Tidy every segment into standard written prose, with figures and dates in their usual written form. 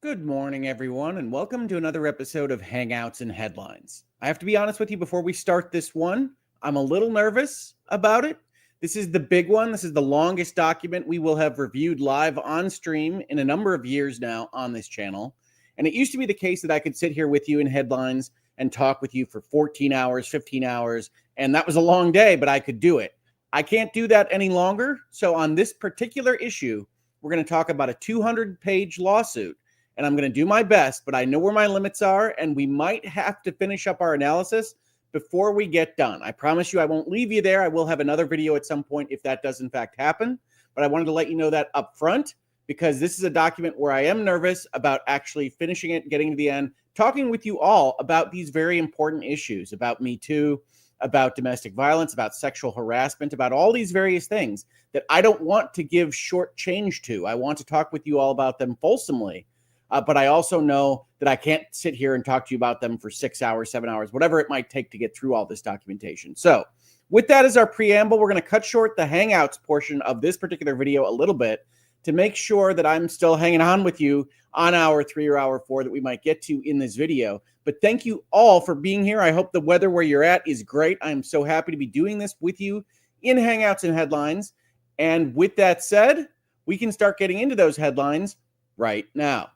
Good morning, everyone, and welcome to another episode of Hangouts and Headlines. I have to be honest with you before we start this one. I'm a little nervous about it. This is the big one. This is the longest document we will have reviewed live on stream in a number of years now on this channel. And it used to be the case that I could sit here with you in headlines and talk with you for 14 hours, 15 hours, and that was a long day, but I could do it. I can't do that any longer. So on this particular issue, we're going to talk about a 200-page lawsuit. And I'm going to do my best, but I know where my limits are, and we might have to finish up our analysis before we get done. I promise you I won't leave you there. I will have another video at some point if that does in fact happen, but I wanted to let you know that up front because this is a document where I am nervous about actually finishing it, getting to the end, talking with you all about these very important issues, about MeToo, about domestic violence, about sexual harassment, about all these various things that I don't want to give short change to. I want to talk with you all about them fulsomely. But I also know that I can't sit here and talk to you about them for 6 hours, 7 hours, whatever it might take to get through all this documentation. So with that as our preamble, we're going to cut short the Hangouts portion of this particular video a little bit to make sure that I'm still hanging on with you on hour 3 or hour 4 that we might get to in this video. But thank you all for being here. I hope the weather where you're at is great. I'm so happy to be doing this with you in Hangouts and Headlines. And with that said, we can start getting into those headlines right now.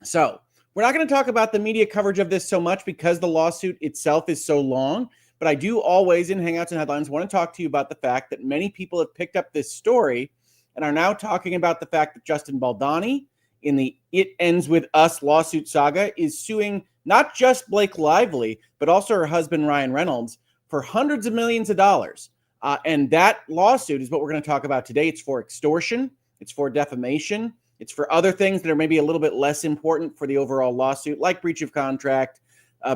So we're not going to talk about the media coverage of this so much because the lawsuit itself is so long, but I do always in Hangouts and Headlines want to talk to you about the fact that many people have picked up this story and are now talking about the fact that Justin Baldoni in the It Ends With Us lawsuit saga is suing not just Blake Lively, but also her husband, Ryan Reynolds, for hundreds of millions of dollars. And that lawsuit is what we're going to talk about today. It's for extortion. It's for defamation. It's for other things that are maybe a little bit less important for the overall lawsuit, like breach of contract,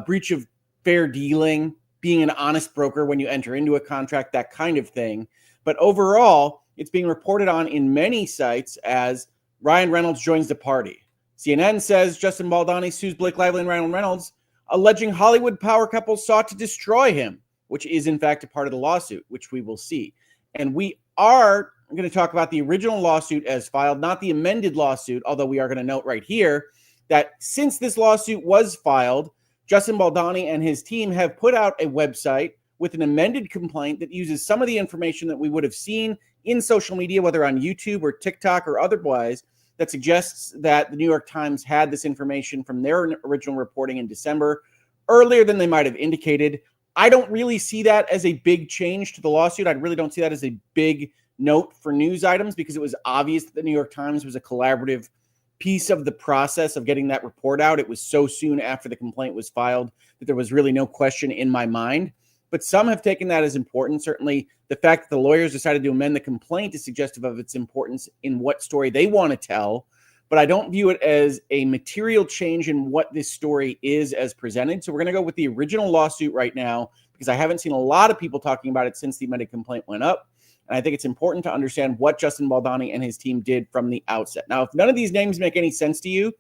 breach of fair dealing, being an honest broker when you enter into a contract, that kind of thing. But overall, it's being reported on in many sites as Ryan Reynolds joins the party. CNN says Justin Baldoni sues Blake Lively and Ryan Reynolds, alleging Hollywood power couples sought to destroy him, which is in fact a part of the lawsuit, which we will see. And we are going to talk about the original lawsuit as filed, not the amended lawsuit, although we are going to note right here that since this lawsuit was filed, Justin Baldoni and his team have put out a website with an amended complaint that uses some of the information that we would have seen in social media, whether on YouTube or TikTok or otherwise, that suggests that the New York Times had this information from their original reporting in December earlier than they might have indicated. I don't really see that as a big change to the lawsuit. I really don't see that as a big note for news items because it was obvious that the New York Times was a collaborative piece of the process of getting that report out. It was so soon after the complaint was filed that there was really no question in my mind. But some have taken that as important. Certainly the fact that the lawyers decided to amend the complaint is suggestive of its importance in what story they want to tell. But I don't view it as a material change in what this story is as presented. So we're going to go with the original lawsuit right now because I haven't seen a lot of people talking about it since the amended complaint went up. And I think it's important to understand what Justin Baldoni and his team did from the outset. Now, if none of these names make any sense to you,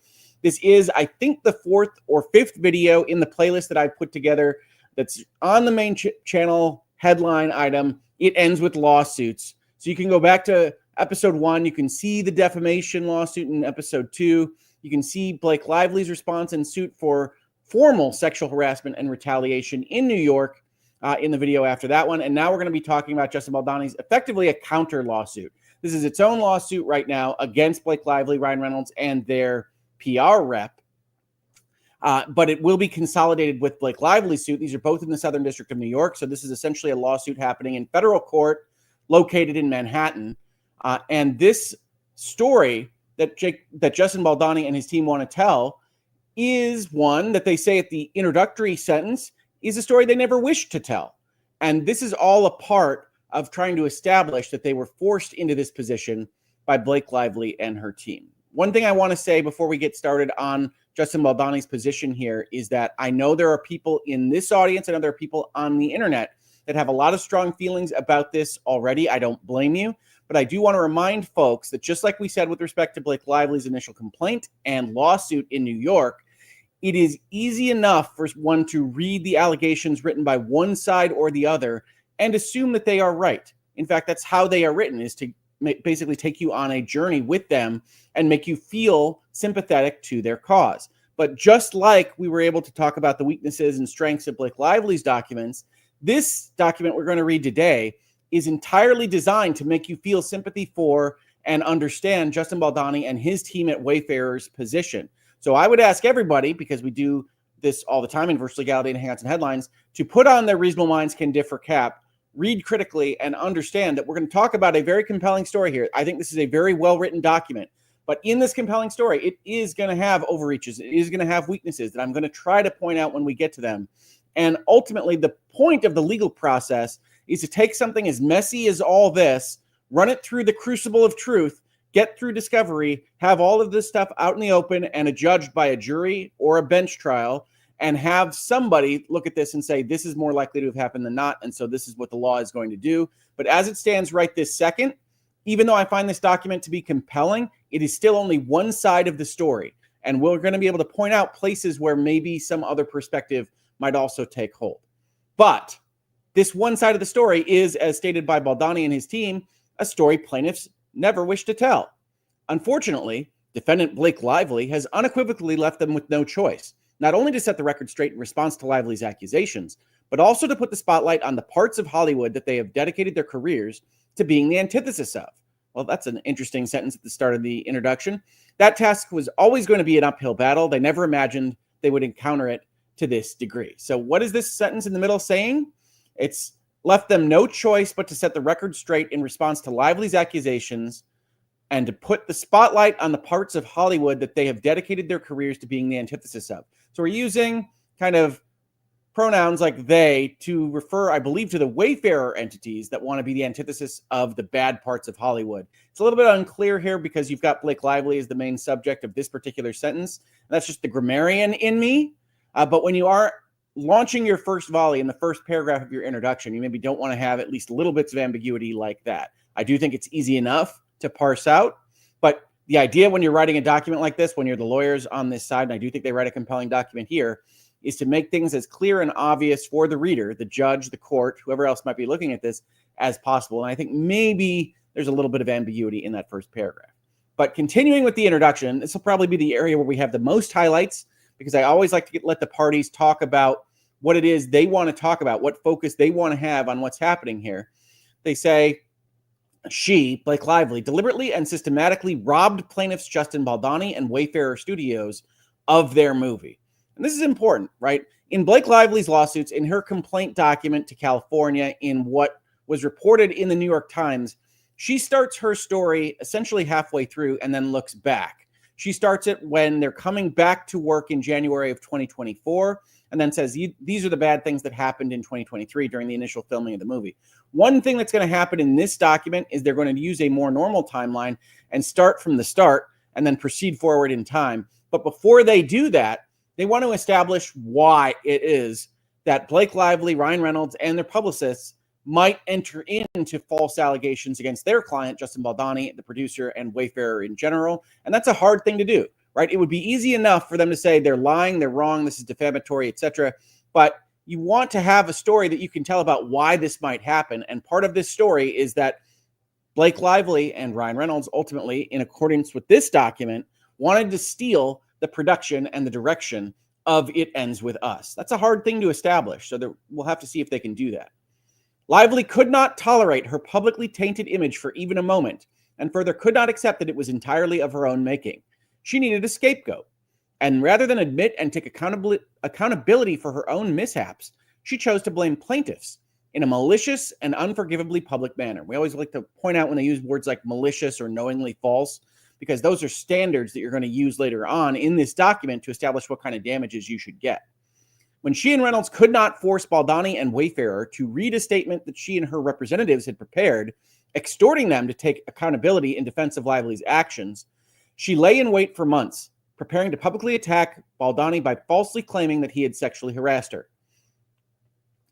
this is, I think, the 4th or 5th video in the playlist that I've put together that's on the main channel headline item. It ends with lawsuits. So you can go back to episode 1. You can see the defamation lawsuit in episode 2. You can see Blake Lively's response and suit for formal sexual harassment and retaliation in New York in the video after that one. And now we're going to be talking about Justin Baldoni's effectively a counter lawsuit. This is its own lawsuit right now against Blake Lively, Ryan Reynolds, and their PR rep. But it will be consolidated with Blake Lively's suit. These are both in the Southern District of New York. So this is essentially a lawsuit happening in federal court located in Manhattan. And this story that Justin Baldoni and his team want to tell is one that they say at the introductory sentence is a story they never wished to tell. And this is all a part of trying to establish that they were forced into this position by Blake Lively and her team. One thing I want to say before we get started on Justin Baldoni's position here is that I know there are people in this audience and other people on the internet that have a lot of strong feelings about this already. I don't blame you, but I do want to remind folks that just like we said with respect to Blake Lively's initial complaint and lawsuit in New York, it is easy enough for one to read the allegations written by one side or the other and assume that they are right. In fact, that's how they are written, is to basically take you on a journey with them and make you feel sympathetic to their cause. But just like we were able to talk about the weaknesses and strengths of Blake Lively's documents, this document we're going to read today is entirely designed to make you feel sympathy for and understand Justin Baldoni and his team at Wayfarer's position. So I would ask everybody, because we do this all the time in Virtual Legality and Hangouts and Headlines, to put on their reasonable minds can differ cap, read critically, and understand that we're going to talk about a very compelling story here. I think this is a very well-written document. But in this compelling story, it is going to have overreaches. It is going to have weaknesses that I'm going to try to point out when we get to them. And ultimately, the point of the legal process is to take something as messy as all this, run it through the crucible of truth, get through discovery, have all of this stuff out in the open and adjudged by a jury or a bench trial, and have somebody look at this and say, this is more likely to have happened than not, and so this is what the law is going to do. But as it stands right this second, even though I find this document to be compelling, it is still only one side of the story. And we're going to be able to point out places where maybe some other perspective might also take hold. But this one side of the story is, as stated by Baldoni and his team, a story plaintiffs never wish to tell. Unfortunately, defendant Blake Lively has unequivocally left them with no choice, not only to set the record straight in response to Lively's accusations, but also to put the spotlight on the parts of Hollywood that they have dedicated their careers to being the antithesis of. Well, that's an interesting sentence at the start of the introduction. That task was always going to be an uphill battle. They never imagined they would encounter it to this degree. So what is this sentence in the middle saying? It's left them no choice but to set the record straight in response to Lively's accusations and to put the spotlight on the parts of Hollywood that they have dedicated their careers to being the antithesis of. So we're using kind of pronouns like they to refer, I believe, to the Wayfarer entities that want to be the antithesis of the bad parts of Hollywood. It's a little bit unclear here because you've got Blake Lively as the main subject of this particular sentence. And that's just the grammarian in me. But when you are launching your first volley in the first paragraph of your introduction, you maybe don't want to have at least little bits of ambiguity like that. I do think it's easy enough to parse out, but the idea when you're writing a document like this, when you're the lawyers on this side, and I do think they write a compelling document here, is to make things as clear and obvious for the reader, the judge, the court, whoever else might be looking at this, as possible. And I think maybe there's a little bit of ambiguity in that first paragraph. But continuing with the introduction, this will probably be the area where we have the most highlights, because I always like to let the parties talk about what it is they want to talk about, what focus they want to have on what's happening here. They say, she, Blake Lively, deliberately and systematically robbed plaintiffs Justin Baldoni and Wayfarer Studios of their movie. And this is important, right? In Blake Lively's lawsuits, in her complaint document to California, in what was reported in the New York Times, she starts her story essentially halfway through and then looks back. She starts it when they're coming back to work in January of 2024 and then says, these are the bad things that happened in 2023 during the initial filming of the movie. One thing that's going to happen in this document is they're going to use a more normal timeline and start from the start and then proceed forward in time. But before they do that, they want to establish why it is that Blake Lively, Ryan Reynolds, and their publicists might enter into false allegations against their client, Justin Baldoni, the producer, and Wayfarer in general. And that's a hard thing to do, right? It would be easy enough for them to say they're lying, they're wrong, this is defamatory, etc. But you want to have a story that you can tell about why this might happen. And part of this story is that Blake Lively and Ryan Reynolds ultimately, in accordance with this document, wanted to steal the production and the direction of It Ends With Us. That's a hard thing to establish, so we'll have to see if they can do that. Lively could not tolerate her publicly tainted image for even a moment, and further could not accept that it was entirely of her own making. She needed a scapegoat, and rather than admit and take accountability for her own mishaps, she chose to blame plaintiffs in a malicious and unforgivably public manner. We always like to point out when they use words like malicious or knowingly false, because those are standards that you're going to use later on in this document to establish what kind of damages you should get. When she and Reynolds could not force Baldoni and Wayfarer to read a statement that she and her representatives had prepared, extorting them to take accountability in defense of Lively's actions, she lay in wait for months, preparing to publicly attack Baldoni by falsely claiming that he had sexually harassed her.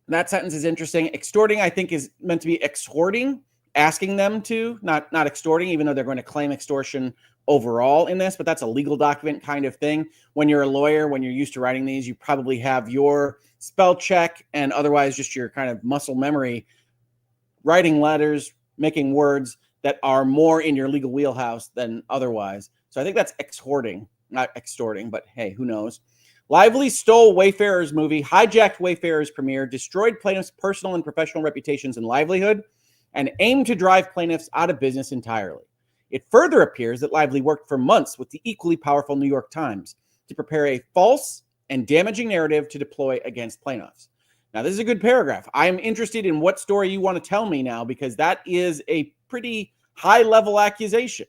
And that sentence is interesting. Extorting, I think, is meant to be exhorting, asking them to, not extorting, even though they're going to claim extortion overall in this, but that's a legal document kind of thing. When you're a lawyer, when you're used to writing these, you probably have your spell check and otherwise just your kind of muscle memory, writing letters, making words that are more in your legal wheelhouse than otherwise. So I think that's extorting, not extorting, but hey, who knows? Lively stole Wayfarer's movie, hijacked Wayfarer's premiere, destroyed plaintiffs' personal and professional reputations and livelihood, and aimed to drive plaintiffs out of business entirely. It further appears that Lively worked for months with the equally powerful New York Times to prepare a false and damaging narrative to deploy against plaintiffs. Now, this is a good paragraph. I'm interested in what story you want to tell me now, because that is a pretty high-level accusation.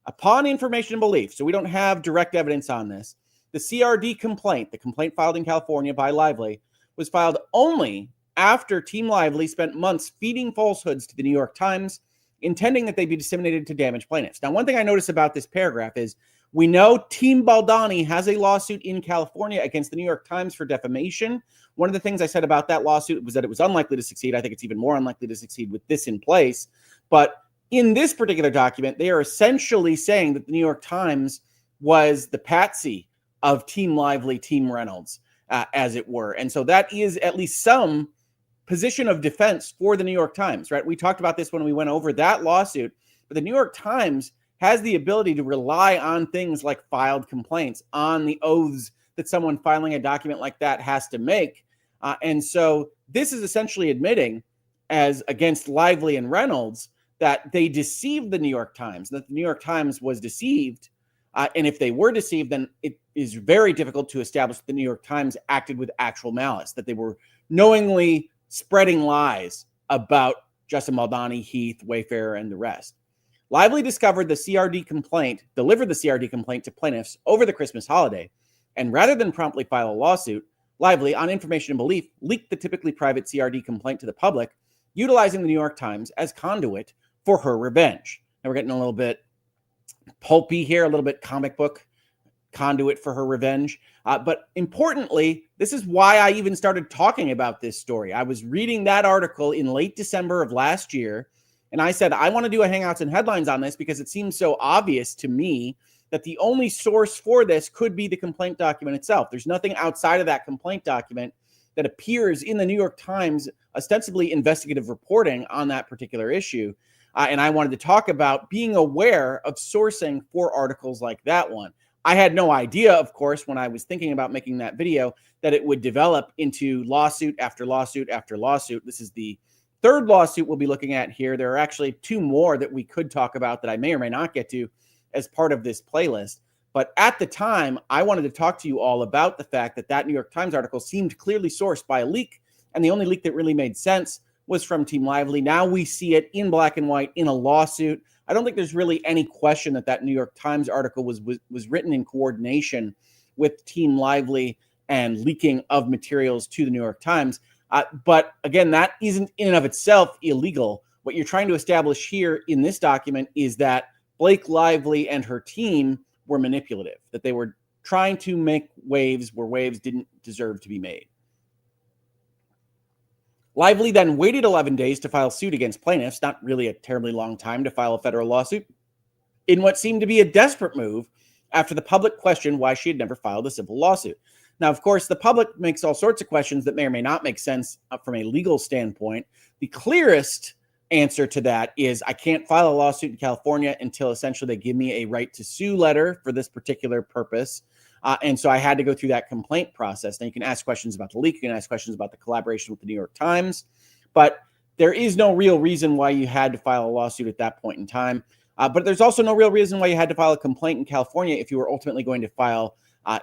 Upon information and belief, so we don't have direct evidence on this, the CRD complaint, the complaint filed in California by Lively, was filed only after Team Lively spent months feeding falsehoods to the New York Times, intending that they be disseminated to damage plaintiffs. Now, one thing I notice about this paragraph is we know Team Baldoni has a lawsuit in California against the New York Times for defamation. One of the things I said about that lawsuit was that it was unlikely to succeed. I think it's even more unlikely to succeed with this in place. But in this particular document, they are essentially saying that the New York Times was the patsy of Team Lively, Team Reynolds, as it were. And so that is at least some position of defense for the New York Times, right? We talked about this when we went over that lawsuit, but the New York Times has the ability to rely on things like filed complaints, on the oaths that someone filing a document like that has to make. And so this is essentially admitting, as against Lively and Reynolds, that they deceived the New York Times, that the New York Times was deceived. And if they were deceived, then it is very difficult to establish that the New York Times acted with actual malice, that they were knowingly spreading lies about Justin Baldoni, Heath, Wayfarer, and the rest. Lively delivered the CRD complaint to plaintiffs over the Christmas holiday, and rather than promptly file a lawsuit, Lively, on information and belief, leaked the typically private CRD complaint to the public, utilizing the New York Times as conduit for her revenge. Now we're getting a little bit pulpy here, a little bit comic book, conduit for her revenge. But importantly, this is why I even started talking about this story. I was reading that article in late December of last year, and I said, I want to do a Hangouts and Headlines on this because it seems so obvious to me that the only source for this could be the complaint document itself. There's nothing outside of that complaint document that appears in the New York Times, ostensibly investigative reporting on that particular issue. And I wanted to talk about being aware of sourcing for articles like that one. I had no idea, of course, when I was thinking about making that video, that it would develop into lawsuit after lawsuit after lawsuit. This is the third lawsuit we'll be looking at here. There are actually two more that we could talk about that I may or may not get to as part of this playlist. But at the time, I wanted to talk to you all about the fact that that New York Times article seemed clearly sourced by a leak, and the only leak that really made sense was from Team Lively. Now we see it in black and white in a lawsuit. I don't think there's really any question that that New York Times article was written in coordination with Team Lively and leaking of materials to the New York Times. But again, that isn't in and of itself illegal. What you're trying to establish here in this document is that Blake Lively and her team were manipulative, that they were trying to make waves where waves didn't deserve to be made. Lively then waited 11 days to file suit against plaintiffs, not really a terribly long time to file a federal lawsuit, in what seemed to be a desperate move after the public questioned why she had never filed a civil lawsuit. Now, of course, the public makes all sorts of questions that may or may not make sense from a legal standpoint. The clearest answer to that is I can't file a lawsuit in California until essentially they give me a right to sue letter for this particular purpose. And so I had to go through that complaint process. Now, you can ask questions about the leak. You can ask questions about the collaboration with the New York Times. But there is no real reason why you had to file a lawsuit at that point in time. But there's also no real reason why you had to file a complaint in California if you were ultimately going to file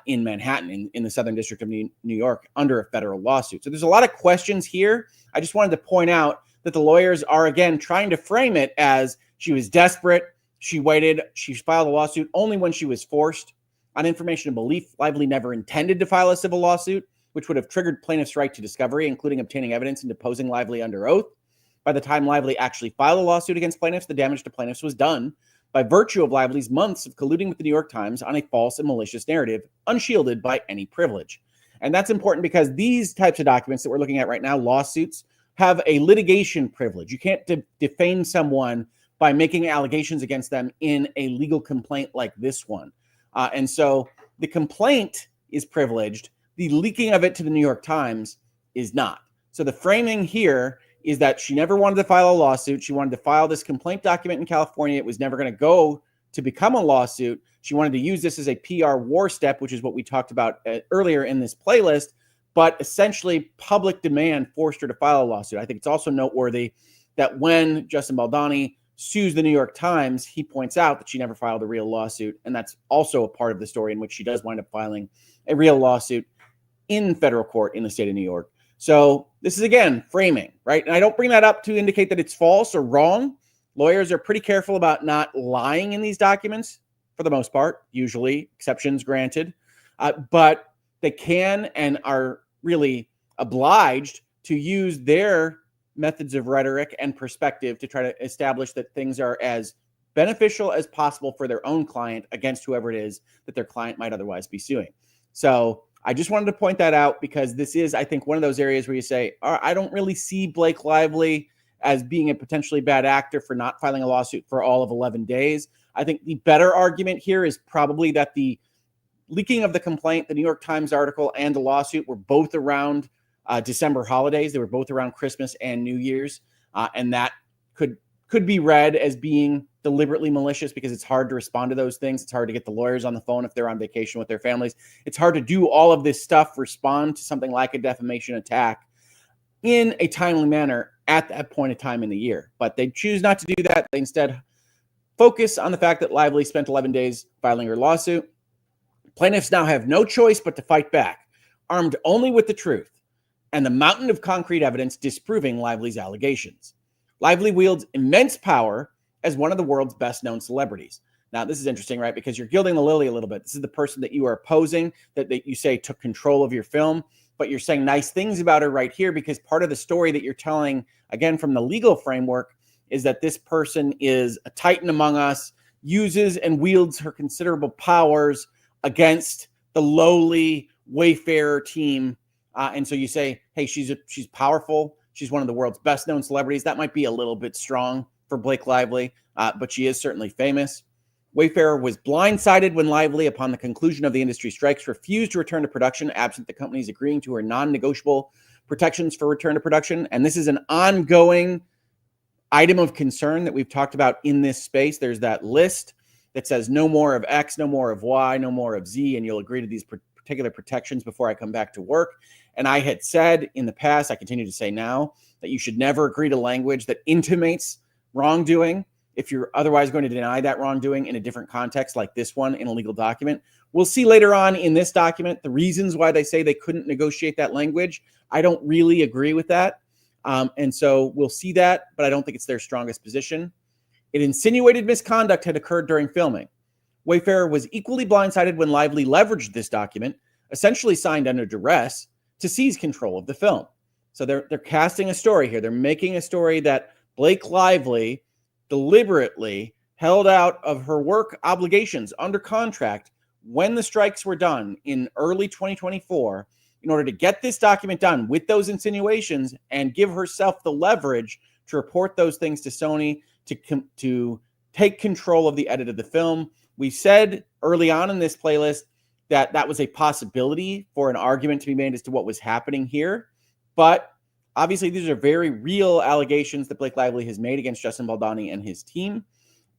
in Manhattan, in the Southern District of New York, under a federal lawsuit. So there's a lot of questions here. I just wanted to point out that the lawyers are, again, trying to frame it as she was desperate. She waited. She filed a lawsuit only when she was forced. On information and belief, Lively never intended to file a civil lawsuit, which would have triggered plaintiffs' right to discovery, including obtaining evidence and deposing Lively under oath. By the time Lively actually filed a lawsuit against plaintiffs, the damage to plaintiffs was done by virtue of Lively's months of colluding with the New York Times on a false and malicious narrative, unshielded by any privilege. And that's important because these types of documents that we're looking at right now, lawsuits, have a litigation privilege. You can't defame someone by making allegations against them in a legal complaint like this one. And so the complaint is privileged. The leaking of it to the New York Times is not. So the framing here is that she never wanted to file a lawsuit. She wanted to file this complaint document in California. It was never going to go to become a lawsuit. She wanted to use this as a PR war step, which is what we talked about earlier in this playlist. But essentially, public demand forced her to file a lawsuit. I think it's also noteworthy that when Justin Baldoni sues the New York Times, he points out that she never filed a real lawsuit. And that's also a part of the story in which she does wind up filing a real lawsuit in federal court in the state of New York. So this is, again, framing, right? And I don't bring that up to indicate that it's false or wrong. Lawyers are pretty careful about not lying in these documents for the most part, usually, exceptions granted. But they can and are really obliged to use their methods of rhetoric and perspective to try to establish that things are as beneficial as possible for their own client against whoever it is that their client might otherwise be suing. So I just wanted to point that out because this is, I think, one of those areas where you say, I don't really see Blake Lively as being a potentially bad actor for not filing a lawsuit for all of 11 days. I think the better argument here is probably that the leaking of the complaint, the New York Times article, and the lawsuit were both around December holidays. They were both around Christmas and New Year's. And that could be read as being deliberately malicious because it's hard to respond to those things. It's hard to get the lawyers on the phone if they're on vacation with their families. It's hard to do all of this stuff, respond to something like a defamation attack in a timely manner at that point of time in the year. But they choose not to do that. They instead focus on the fact that Lively spent 11 days filing her lawsuit. Plaintiffs now have no choice but to fight back, armed only with the truth and the mountain of concrete evidence disproving Lively's allegations. Lively wields immense power as one of the world's best-known celebrities. Now, this is interesting, right? Because you're gilding the lily a little bit. This is the person that you are opposing, that you say took control of your film, but you're saying nice things about her right here because part of the story that you're telling, again, from the legal framework, is that this person is a titan among us, uses and wields her considerable powers against the lowly Wayfarer team. And so you say, hey, she's powerful. She's one of the world's best known celebrities. That might be a little bit strong for Blake Lively, but she is certainly famous. Wayfarer was blindsided when Lively, upon the conclusion of the industry strikes, refused to return to production, absent the companies agreeing to her non-negotiable protections for return to production. And this is an ongoing item of concern that we've talked about in this space. There's that list that says no more of X, no more of Y, no more of Z, and you'll agree to these particular protections before I come back to work. And I had said in the past, I continue to say now, that you should never agree to language that intimates wrongdoing if you're otherwise going to deny that wrongdoing in a different context like this one in a legal document. We'll see later on in this document the reasons why they say they couldn't negotiate that language. I don't really agree with that. And so we'll see that, but I don't think it's their strongest position. It insinuated misconduct had occurred during filming. Wayfarer was equally blindsided when Lively leveraged this document, essentially signed under duress, to seize control of the film. So they're casting a story here. They're making a story that Blake Lively deliberately held out of her work obligations under contract when the strikes were done in early 2024 in order to get this document done with those insinuations and give herself the leverage to report those things to Sony to take control of the edit of the film. We said early on in this playlist that that was a possibility for an argument to be made as to what was happening here. But obviously, these are very real allegations that Blake Lively has made against Justin Baldoni and his team.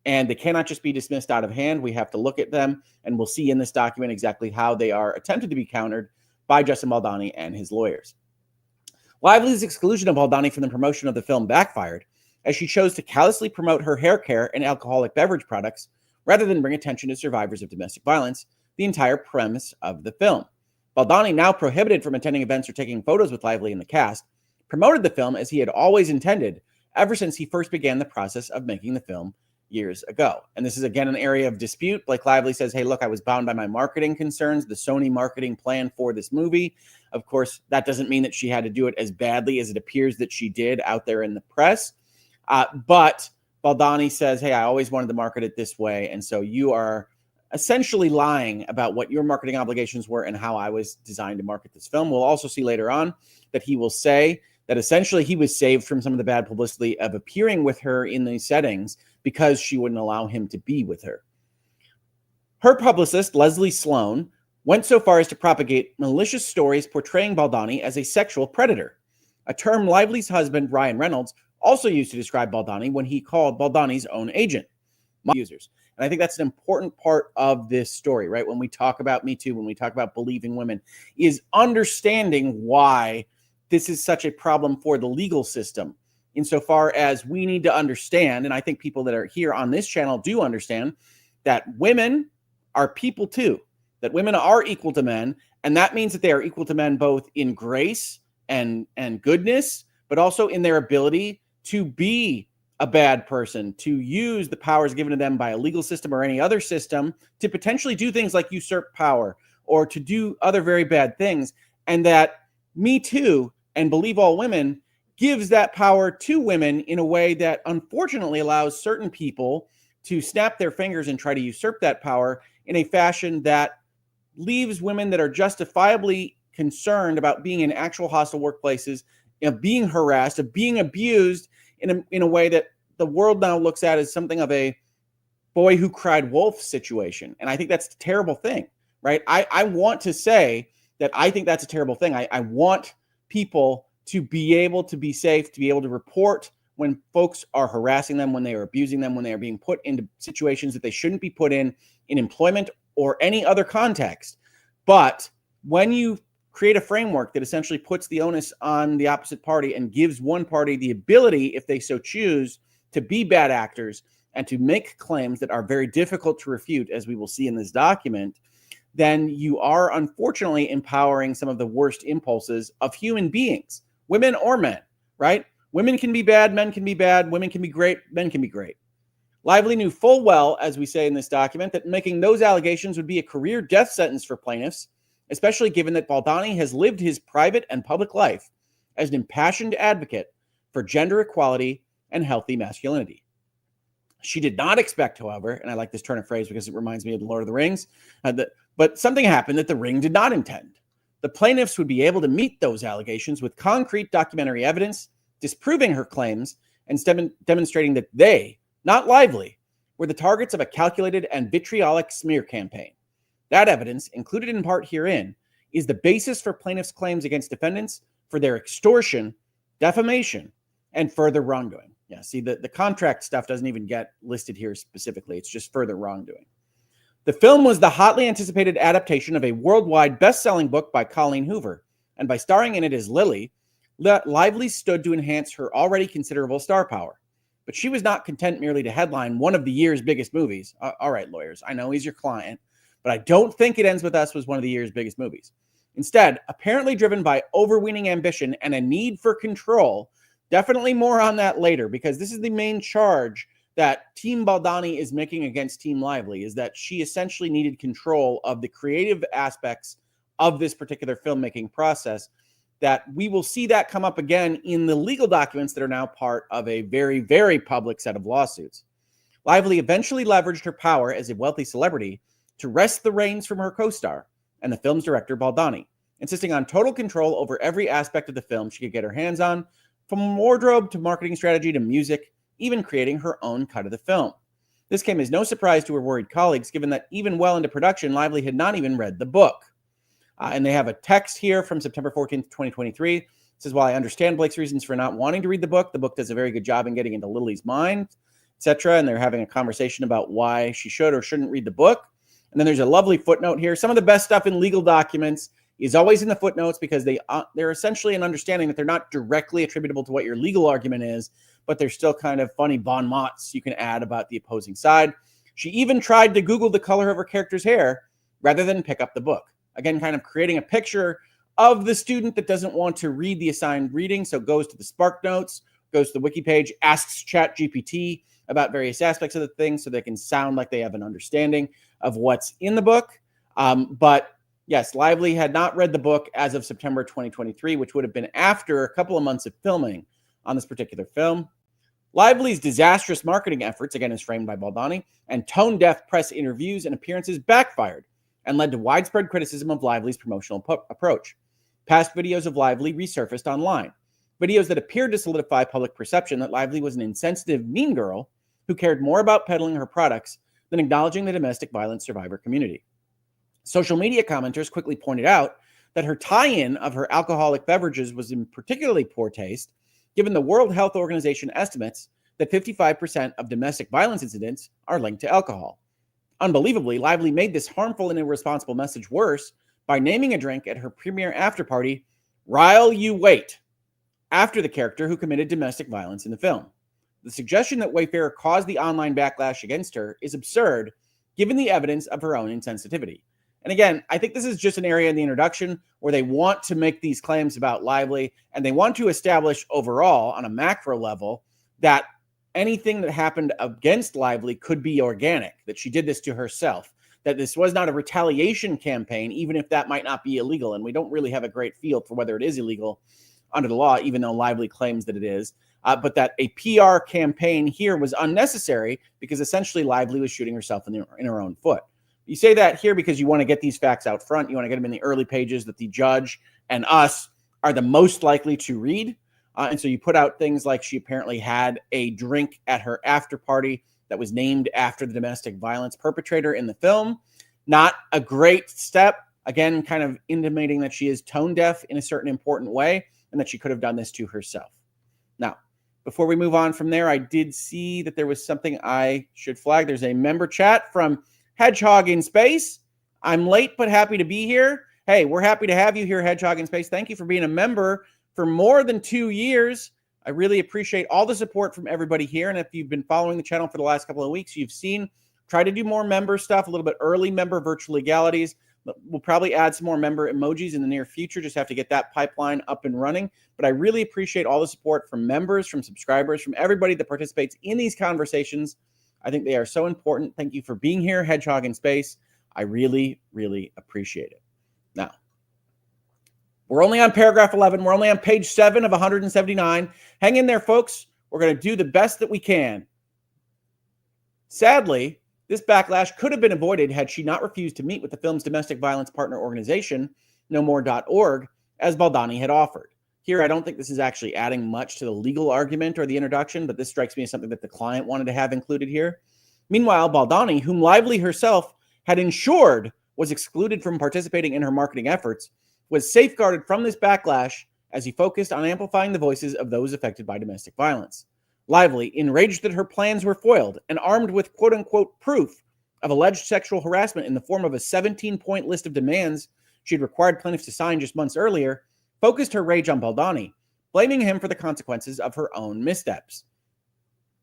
And they cannot just be dismissed out of hand. We have to look at them, and we'll see in this document exactly how they are attempted to be countered by Justin Baldoni and his lawyers. Lively's exclusion of Baldoni from the promotion of the film backfired, as she chose to callously promote her hair care and alcoholic beverage products rather than bring attention to survivors of domestic violence, the entire premise of the film. Baldoni, now prohibited from attending events or taking photos with Lively and the cast, promoted the film as he had always intended ever since he first began the process of making the film years ago. And this is, again, an area of dispute. Blake Lively says, hey, look, I was bound by my marketing concerns, the Sony marketing plan for this movie. Of course, that doesn't mean that she had to do it as badly as it appears that she did out there in the press. But Baldoni says, hey, I always wanted to market it this way. And so you are essentially lying about what your marketing obligations were and how I was designed to market this film. We'll also see later on that he will say that essentially he was saved from some of the bad publicity of appearing with her in these settings because she wouldn't allow him to be with her. Her publicist, Leslie Sloan, went so far as to propagate malicious stories portraying Baldoni as a sexual predator, a term Lively's husband, Ryan Reynolds, also used to describe Baldoni when he called Baldoni's own agent. Users. And I think that's an important part of this story, right? When we talk about Me Too, when we talk about believing women, is understanding why this is such a problem for the legal system. Insofar as we need to understand, and I think people that are here on this channel do understand, that women are people too, that women are equal to men. And that means that they are equal to men both in grace and goodness, but also in their ability to be a bad person, to use the powers given to them by a legal system or any other system to potentially do things like usurp power or to do other very bad things. And that Me Too and Believe All Women gives that power to women in a way that unfortunately allows certain people to snap their fingers and try to usurp that power in a fashion that leaves women that are justifiably concerned about being in actual hostile workplaces, of being harassed, of being abused in a way that the world now looks at as something of a boy who cried wolf situation. And I think that's a terrible thing, right? I want to say that I think that's a terrible thing. I want people to be able to be safe, to be able to report when folks are harassing them, when they are abusing them, when they are being put into situations that they shouldn't be put in employment or any other context. But when you create a framework that essentially puts the onus on the opposite party and gives one party the ability, if they so choose, to be bad actors and to make claims that are very difficult to refute, as we will see in this document, then you are unfortunately empowering some of the worst impulses of human beings, women or men, right? Women can be bad, men can be bad, women can be great, men can be great. Lively knew full well, as we say in this document, that making those allegations would be a career death sentence for plaintiffs, especially given that Baldoni has lived his private and public life as an impassioned advocate for gender equality and healthy masculinity. She did not expect, however, and I like this turn of phrase because it reminds me of the Lord of the Rings, but something happened that the ring did not intend. The plaintiffs would be able to meet those allegations with concrete documentary evidence, disproving her claims and demonstrating that they, not Lively, were the targets of a calculated and vitriolic smear campaign. That evidence, included in part herein, is the basis for plaintiffs' claims against defendants for their extortion, defamation, and further wrongdoing. Yeah, see, the contract stuff doesn't even get listed here specifically. It's just further wrongdoing. The film was the hotly anticipated adaptation of a worldwide best-selling book by Colleen Hoover, and by starring in it as Lily, Lively stood to enhance her already considerable star power. But she was not content merely to headline one of the year's biggest movies. All right, lawyers, I know he's your client, but I don't think It Ends With Us was one of the year's biggest movies. Instead, apparently driven by overweening ambition and a need for control, definitely more on that later, because this is the main charge that Team Baldoni is making against Team Lively, is that she essentially needed control of the creative aspects of this particular filmmaking process, that we will see that come up again in the legal documents that are now part of a very, very public set of lawsuits. Lively eventually leveraged her power as a wealthy celebrity to wrest the reins from her co-star and the film's director, Baldoni, insisting on total control over every aspect of the film she could get her hands on, from wardrobe to marketing strategy to music, even creating her own cut of the film. This came as no surprise to her worried colleagues, given that even well into production, Lively had not even read the book. And they have a text here from September 14th, 2023. It says, while I understand Blake's reasons for not wanting to read the book does a very good job in getting into Lily's mind, etc. And they're having a conversation about why she should or shouldn't read the book. And then there's a lovely footnote here. Some of the best stuff in legal documents is always in the footnotes because they're essentially an understanding that they're not directly attributable to what your legal argument is, but they're still kind of funny bon mots you can add about the opposing side. She even tried to Google the color of her character's hair rather than pick up the book. Again, kind of creating a picture of the student that doesn't want to read the assigned reading, so goes to the Spark Notes, goes to the wiki page, asks ChatGPT about various aspects of the thing so they can sound like they have an understanding of what's in the book. But yes, Lively had not read the book as of September 2023, which would have been after a couple of months of filming on this particular film. Lively's disastrous marketing efforts, again, is framed by Baldoni, and tone-deaf press interviews and appearances backfired and led to widespread criticism of Lively's promotional approach. Past videos of Lively resurfaced online, videos that appeared to solidify public perception that Lively was an insensitive, mean girl who cared more about peddling her products than acknowledging the domestic violence survivor community. Social media commenters quickly pointed out that her tie-in of her alcoholic beverages was in particularly poor taste, given the World Health Organization estimates that 55% of domestic violence incidents are linked to alcohol, Unbelievably, Lively made this harmful and irresponsible message worse by naming a drink at her premiere after party, While You Wait, after the character who committed domestic violence in the film. The suggestion that Wayfarer caused the online backlash against her is absurd, given the evidence of her own insensitivity. And again, I think this is just an area in the introduction where they want to make these claims about Lively, and they want to establish overall, on a macro level, that anything that happened against Lively could be organic, that she did this to herself, that this was not a retaliation campaign, even if that might not be illegal. And we don't really have a great feel for whether it is illegal under the law, even though Lively claims that it is. But that a PR campaign here was unnecessary because essentially Lively was shooting herself in her own foot. You say that here because you want to get these facts out front. You want to get them in the early pages that the judge and us are the most likely to read. And so you put out things like she apparently had a drink at her after party that was named after the domestic violence perpetrator in the film. Not a great step. Again, kind of intimating that she is tone deaf in a certain important way and that she could have done this to herself. Now, before we move on from there, I did see that there was something I should flag. There's a member chat from Hedgehog in Space. I'm late, but happy to be here. Hey, we're happy to have you here, Hedgehog in Space. Thank you for being a member for more than 2 years. I really appreciate all the support from everybody here. And if you've been following the channel for the last couple of weeks, you've seen, try to do more member stuff, a little bit early member virtual legalities. We'll probably add some more member emojis in the near future. Just have to get that pipeline up and running. But I really appreciate all the support from members, from subscribers, from everybody that participates in these conversations. I think they are so important. Thank you for being here, Hedgehog in Space. I really, really appreciate it. Now, we're only on paragraph 11. We're only on page 7 of 179. Hang in there, folks. We're going to do the best that we can. Sadly, this backlash could have been avoided had she not refused to meet with the film's domestic violence partner organization, nomore.org, as Baldoni had offered. Here, I don't think this is actually adding much to the legal argument or the introduction, but this strikes me as something that the client wanted to have included here. Meanwhile, Baldoni, whom Lively herself had ensured was excluded from participating in her marketing efforts, was safeguarded from this backlash as he focused on amplifying the voices of those affected by domestic violence. Lively, enraged that her plans were foiled and armed with quote-unquote proof of alleged sexual harassment in the form of a 17-point list of demands she had required plaintiffs to sign just months earlier, focused her rage on Baldoni, blaming him for the consequences of her own missteps.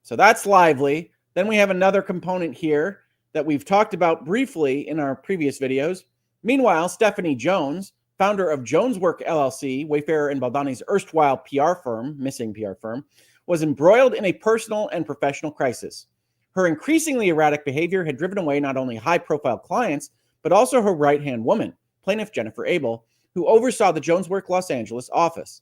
So that's Lively. Then we have another component here that we've talked about briefly in our previous videos. Meanwhile, Stephanie Jones, founder of Jones Work LLC, Wayfarer and Baldoni's erstwhile PR firm, missing PR firm, was embroiled in a personal and professional crisis. Her increasingly erratic behavior had driven away not only high-profile clients, but also her right-hand woman, plaintiff Jennifer Abel, who oversaw the Jones Work Los Angeles office.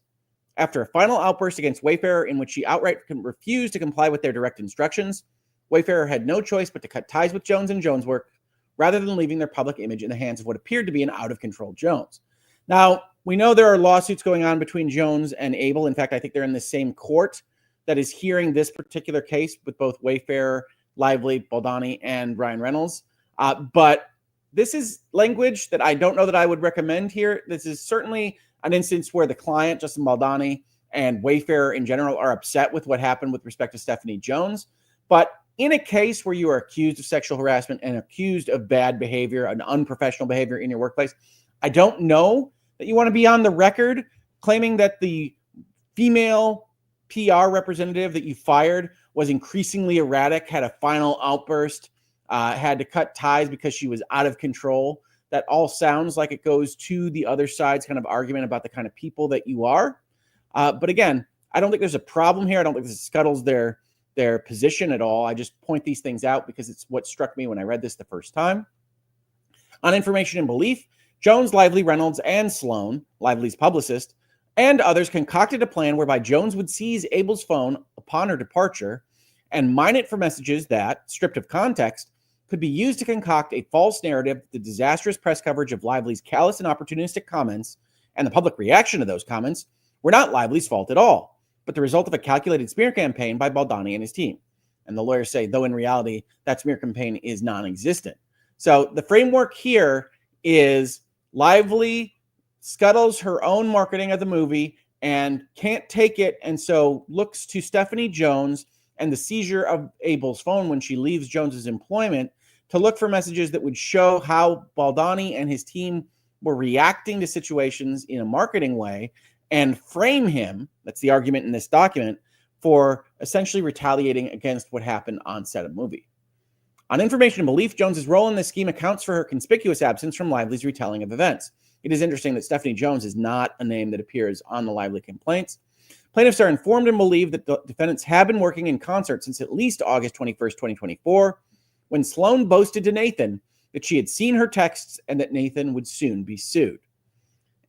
After a final outburst against Wayfarer in which she outright refused to comply with their direct instructions, Wayfarer had no choice but to cut ties with Jones and Jones Work, rather than leaving their public image in the hands of what appeared to be an out-of-control Jones. Now, we know there are lawsuits going on between Jones and Abel. In fact, I think they're in the same court that is hearing this particular case with both Wayfarer, Lively, Baldoni, and Ryan Reynolds. But this is language that I don't know that I would recommend here. This is certainly an instance where the client, Justin Baldoni, and Wayfarer in general are upset with what happened with respect to Stephanie Jones. But in a case where you are accused of sexual harassment and accused of bad behavior, an unprofessional behavior in your workplace, I don't know that you want to be on the record claiming that the female PR representative that you fired was increasingly erratic, had a final outburst, had to cut ties because she was out of control. That all sounds like it goes to the other side's kind of argument about the kind of people that you are. But again, I don't think there's a problem here. I don't think this scuttles their position at all. I just point these things out because it's what struck me when I read this the first time. On information and belief, Jones, Lively, Reynolds, and Sloan, Lively's publicist, and others concocted a plan whereby Jones would seize Abel's phone upon her departure and mine it for messages that, stripped of context, could be used to concoct a false narrative that the disastrous press coverage of Lively's callous and opportunistic comments and the public reaction to those comments were not Lively's fault at all, but the result of a calculated smear campaign by Baldoni and his team. And the lawyers say, though in reality, that smear campaign is non-existent. So the framework here is Lively scuttles her own marketing of the movie and can't take it, and so looks to Stephanie Jones and the seizure of Abel's phone when she leaves Jones's employment to look for messages that would show how Baldoni and his team were reacting to situations in a marketing way and frame him, that's the argument in this document, for essentially retaliating against what happened on set of a movie. On information and belief, Jones's role in this scheme accounts for her conspicuous absence from Lively's retelling of events. It is interesting that Stephanie Jones is not a name that appears on the Lively complaints. Plaintiffs are informed and believe that the defendants have been working in concert since at least August 21st, 2024, when Sloan boasted to Nathan that she had seen her texts and that Nathan would soon be sued.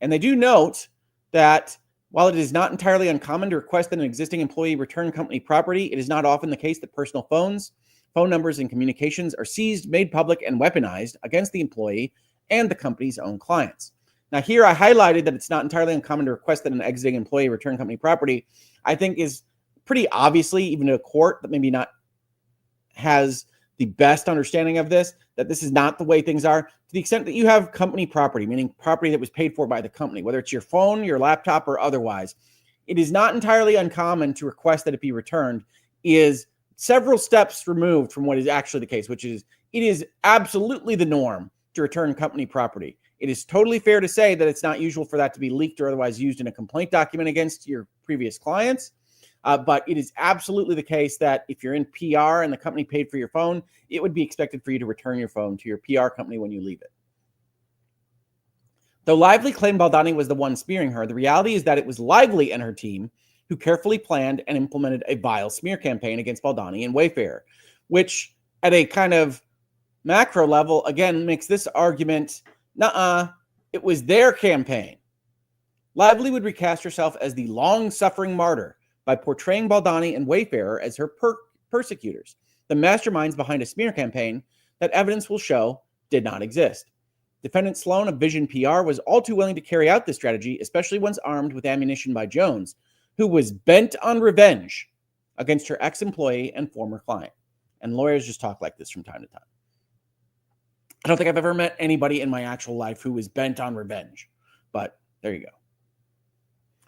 And they do note that while it is not entirely uncommon to request that an existing employee return company property, it is not often the case that personal phones, phone numbers, and communications are seized, made public, and weaponized against the employee and the company's own clients. Now, here I highlighted that it's not entirely uncommon to request that an exiting employee return company property. I think is pretty obviously, even to a court that maybe not has the best understanding of this, that this is not the way things are. To the extent that you have company property, meaning property that was paid for by the company, whether it's your phone, your laptop, or otherwise, it is not entirely uncommon to request that it be returned, is several steps removed from what is actually the case, which is it is absolutely the norm to return company property. It is totally fair to say that it's not usual for that to be leaked or otherwise used in a complaint document against your previous clients. But it is absolutely the case that if you're in PR and the company paid for your phone, it would be expected for you to return your phone to your PR company when you leave it. Though Lively claimed Baldoni was the one smearing her, the reality is that it was Lively and her team who carefully planned and implemented a vile smear campaign against Baldoni and Wayfarer, which at a kind of macro level, again, makes this argument, it was their campaign. Lively would recast herself as the long-suffering martyr by portraying Baldoni and Wayfarer as her persecutors, the masterminds behind a smear campaign that evidence will show did not exist. Defendant Sloan of Vision PR was all too willing to carry out this strategy, especially once armed with ammunition by Jones, who was bent on revenge against her ex-employee and former client. And lawyers just talk like this from time to time. I don't think I've ever met anybody in my actual life who was bent on revenge, but there you go.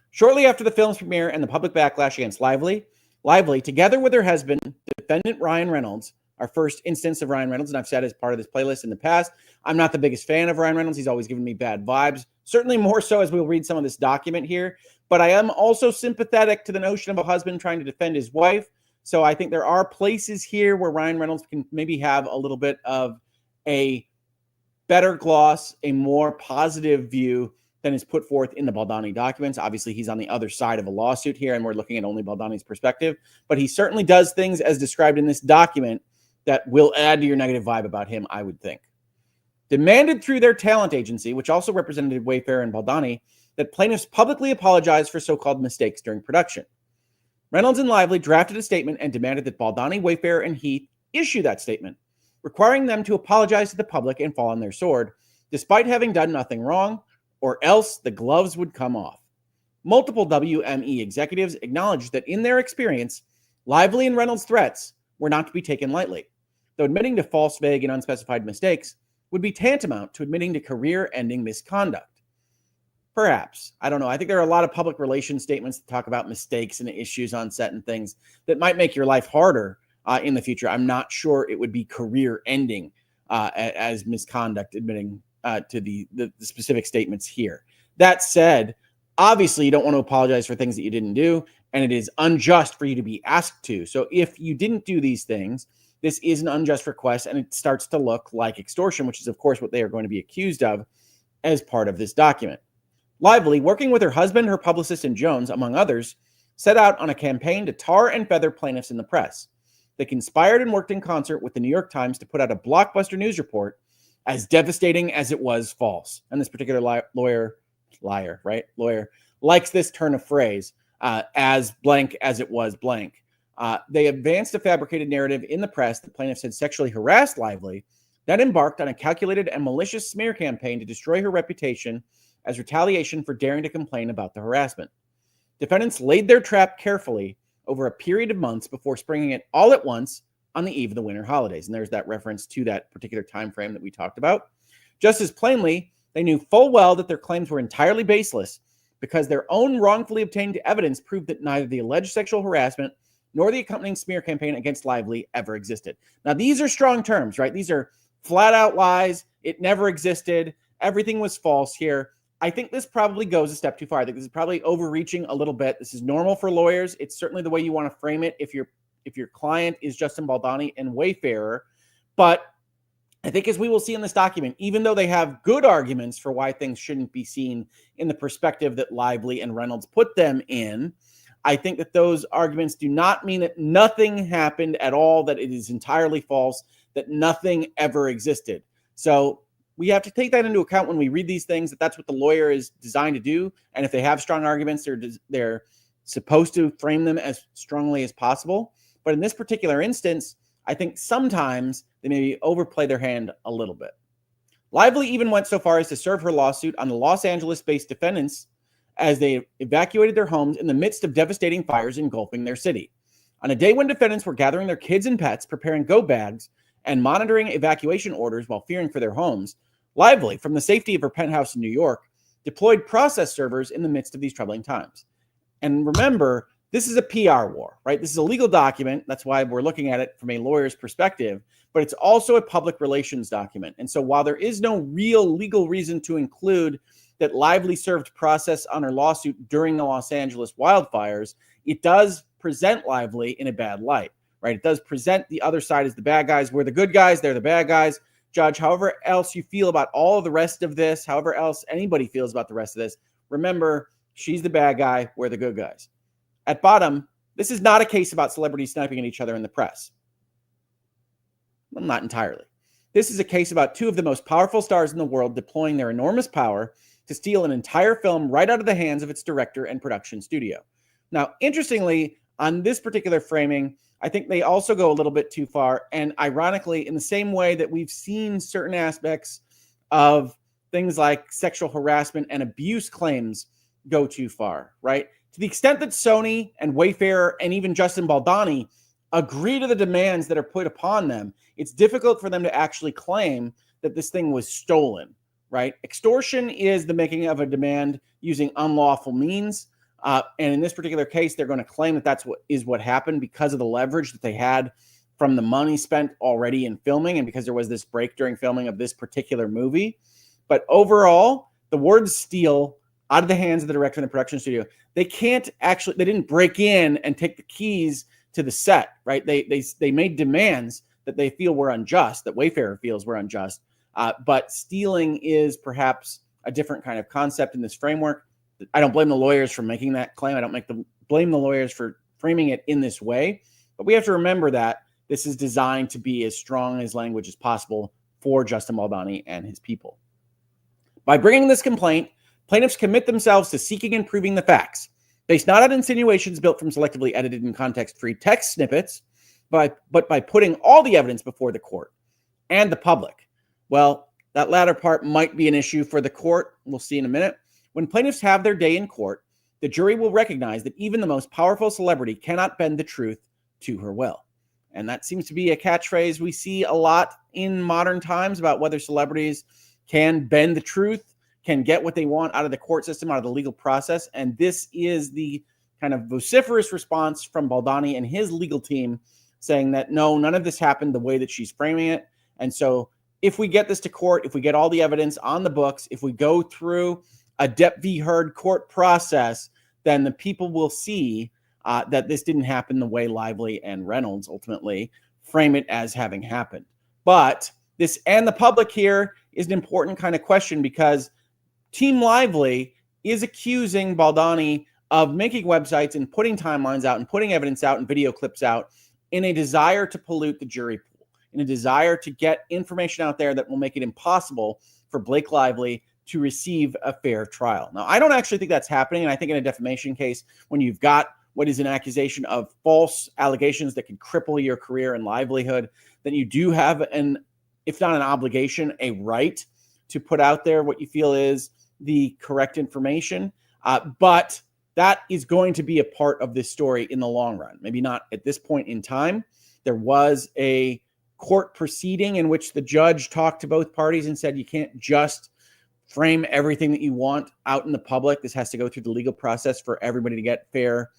Shortly after the film's premiere and the public backlash against Lively, together with her husband, defendant Ryan Reynolds, our first instance of Ryan Reynolds, and I've said as part of this playlist in the past, I'm not the biggest fan of Ryan Reynolds. He's always given me bad vibes, certainly more so as we'll read some of this document here. But I am also sympathetic to the notion of a husband trying to defend his wife. So I think there are places here where Ryan Reynolds can maybe have a little bit of a better gloss, a more positive view than is put forth in the Baldoni documents. Obviously, he's on the other side of a lawsuit here, and we're looking at only Baldoni's perspective. But he certainly does things as described in this document that will add to your negative vibe about him, I would think. Demanded through their talent agency, which also represented Wayfarer and Baldoni, that plaintiffs publicly apologize for so-called mistakes during production. Reynolds and Lively drafted a statement and demanded that Baldoni, Wayfarer, and Heath issue that statement, requiring them to apologize to the public and fall on their sword, despite having done nothing wrong, or else the gloves would come off. Multiple WME executives acknowledged that in their experience, Lively and Reynolds' threats were not to be taken lightly, though admitting to false, vague, and unspecified mistakes would be tantamount to admitting to career-ending misconduct. Perhaps. I don't know. I think there are a lot of public relations statements that talk about mistakes and issues on set and things that might make your life harder in the future. I'm not sure it would be career-ending as misconduct, admitting to the specific statements here. That said, obviously you don't want to apologize for things that you didn't do, and it is unjust for you to be asked to. So if you didn't do these things, this is an unjust request, and it starts to look like extortion, which is, of course, what they are going to be accused of as part of this document. Lively, working with her husband, her publicist, and Jones, among others, set out on a campaign to tar and feather plaintiffs in the press. They conspired and worked in concert with the New York Times to put out a blockbuster news report as devastating as it was false. And this particular lawyer likes this turn of phrase, as blank as it was blank. They advanced a fabricated narrative in the press that plaintiffs had sexually harassed Lively, then embarked on a calculated and malicious smear campaign to destroy her reputation as retaliation for daring to complain about the harassment. Defendants laid their trap carefully over a period of months before springing it all at once on the eve of the winter holidays. And there's that reference to that particular time frame that we talked about. Just as plainly, they knew full well that their claims were entirely baseless because their own wrongfully obtained evidence proved that neither the alleged sexual harassment nor the accompanying smear campaign against Lively ever existed. Now, these are strong terms, right? These are flat out lies. It never existed. Everything was false here. I think this probably goes a step too far. I think this is probably overreaching a little bit. This is normal for lawyers. It's certainly the way you want to frame it if your client is Justin Baldoni and Wayfarer. But I think, as we will see in this document, even though they have good arguments for why things shouldn't be seen in the perspective that Lively and Reynolds put them in, I think that those arguments do not mean that nothing happened at all, that it is entirely false, that nothing ever existed. So we have to take that into account when we read these things, that that's what the lawyer is designed to do. And if they have strong arguments, they're supposed to frame them as strongly as possible. But in this particular instance, I think sometimes they maybe overplay their hand a little bit. Lively even went so far as to serve her lawsuit on the Los Angeles-based defendants as they evacuated their homes in the midst of devastating fires engulfing their city. On a day when defendants were gathering their kids and pets, preparing go bags, and monitoring evacuation orders while fearing for their homes, Lively, from the safety of her penthouse in New York, deployed process servers in the midst of these troubling times. And remember, this is a PR war, right? This is a legal document. That's why we're looking at it from a lawyer's perspective, but it's also a public relations document. And so while there is no real legal reason to include that Lively served process on her lawsuit during the Los Angeles wildfires, it does present Lively in a bad light, right? It does present the other side as the bad guys. We're the good guys, they're the bad guys. Judge, however else you feel about all of the rest of this, however else anybody feels about the rest of this, remember, she's the bad guy, we're the good guys. At bottom, this is not a case about celebrities sniping at each other in the press. Well, not entirely. This is a case about two of the most powerful stars in the world deploying their enormous power to steal an entire film right out of the hands of its director and production studio. Now, interestingly, on this particular framing, I think they also go a little bit too far. And ironically, in the same way that we've seen certain aspects of things like sexual harassment and abuse claims go too far, right? To the extent that Sony and Wayfarer and even Justin Baldoni agree to the demands that are put upon them, it's difficult for them to actually claim that this thing was stolen, right? Extortion is the making of a demand using unlawful means. And in this particular case, they're going to claim that that's what happened because of the leverage that they had from the money spent already in filming and because there was this break during filming of this particular movie. But overall, the word steal out of the hands of the director and the production studio, they didn't break in and take the keys to the set, right? They made demands that they feel were unjust, that Wayfarer feels were unjust. But stealing is perhaps a different kind of concept in this framework. I don't blame the lawyers for making that claim. I don't blame the lawyers for framing it in this way. But we have to remember that this is designed to be as strong as language as possible for Justin Baldoni and his people. By bringing this complaint, plaintiffs commit themselves to seeking and proving the facts, based not on insinuations built from selectively edited and context-free text snippets, but by putting all the evidence before the court and the public. Well, that latter part might be an issue for the court. We'll see in a minute. When plaintiffs have their day in court, the jury will recognize that even the most powerful celebrity cannot bend the truth to her will. And that seems to be a catchphrase we see a lot in modern times about whether celebrities can bend the truth, can get what they want out of the court system, out of the legal process. And this is the kind of vociferous response from Baldoni and his legal team saying that, no, none of this happened the way that she's framing it. And so if we get this to court, if we get all the evidence on the books, if we go through a Depp v. Heard court process, then the people will see that this didn't happen the way Lively and Reynolds ultimately frame it as having happened. But this and the public here is an important kind of question because Team Lively is accusing Baldoni of making websites and putting timelines out and putting evidence out and video clips out in a desire to pollute the jury pool, in a desire to get information out there that will make it impossible for Blake Lively to receive a fair trial. Now, I don't actually think that's happening. And I think in a defamation case, when you've got what is an accusation of false allegations that can cripple your career and livelihood, then you do have if not an obligation, a right to put out there what you feel is the correct information. But that is going to be a part of this story in the long run. Maybe not at this point in time. There was a court proceeding in which the judge talked to both parties and said, you can't just frame everything that you want out in the public. This has to go through the legal process for everybody to get fair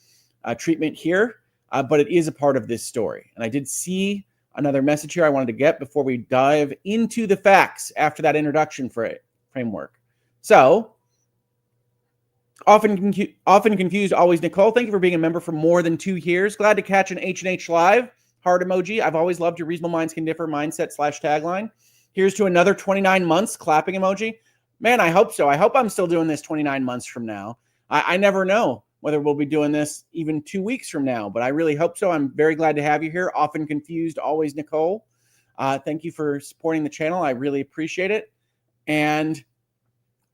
treatment here. But it is a part of this story. And I did see another message here I wanted to get before we dive into the facts after that introduction framework. So, often confused, always Nicole. Thank you for being a member for more than 2 years. Glad to catch an H&H live. Heart emoji. I've always loved your reasonable minds can differ mindset / tagline. Here's to another 29 months clapping emoji. Man, I hope so. I hope I'm still doing this 29 months from now. I never know whether we'll be doing this even 2 weeks from now, but I really hope so. I'm very glad to have you here. Often confused, always Nicole. Thank you for supporting the channel. I really appreciate it. And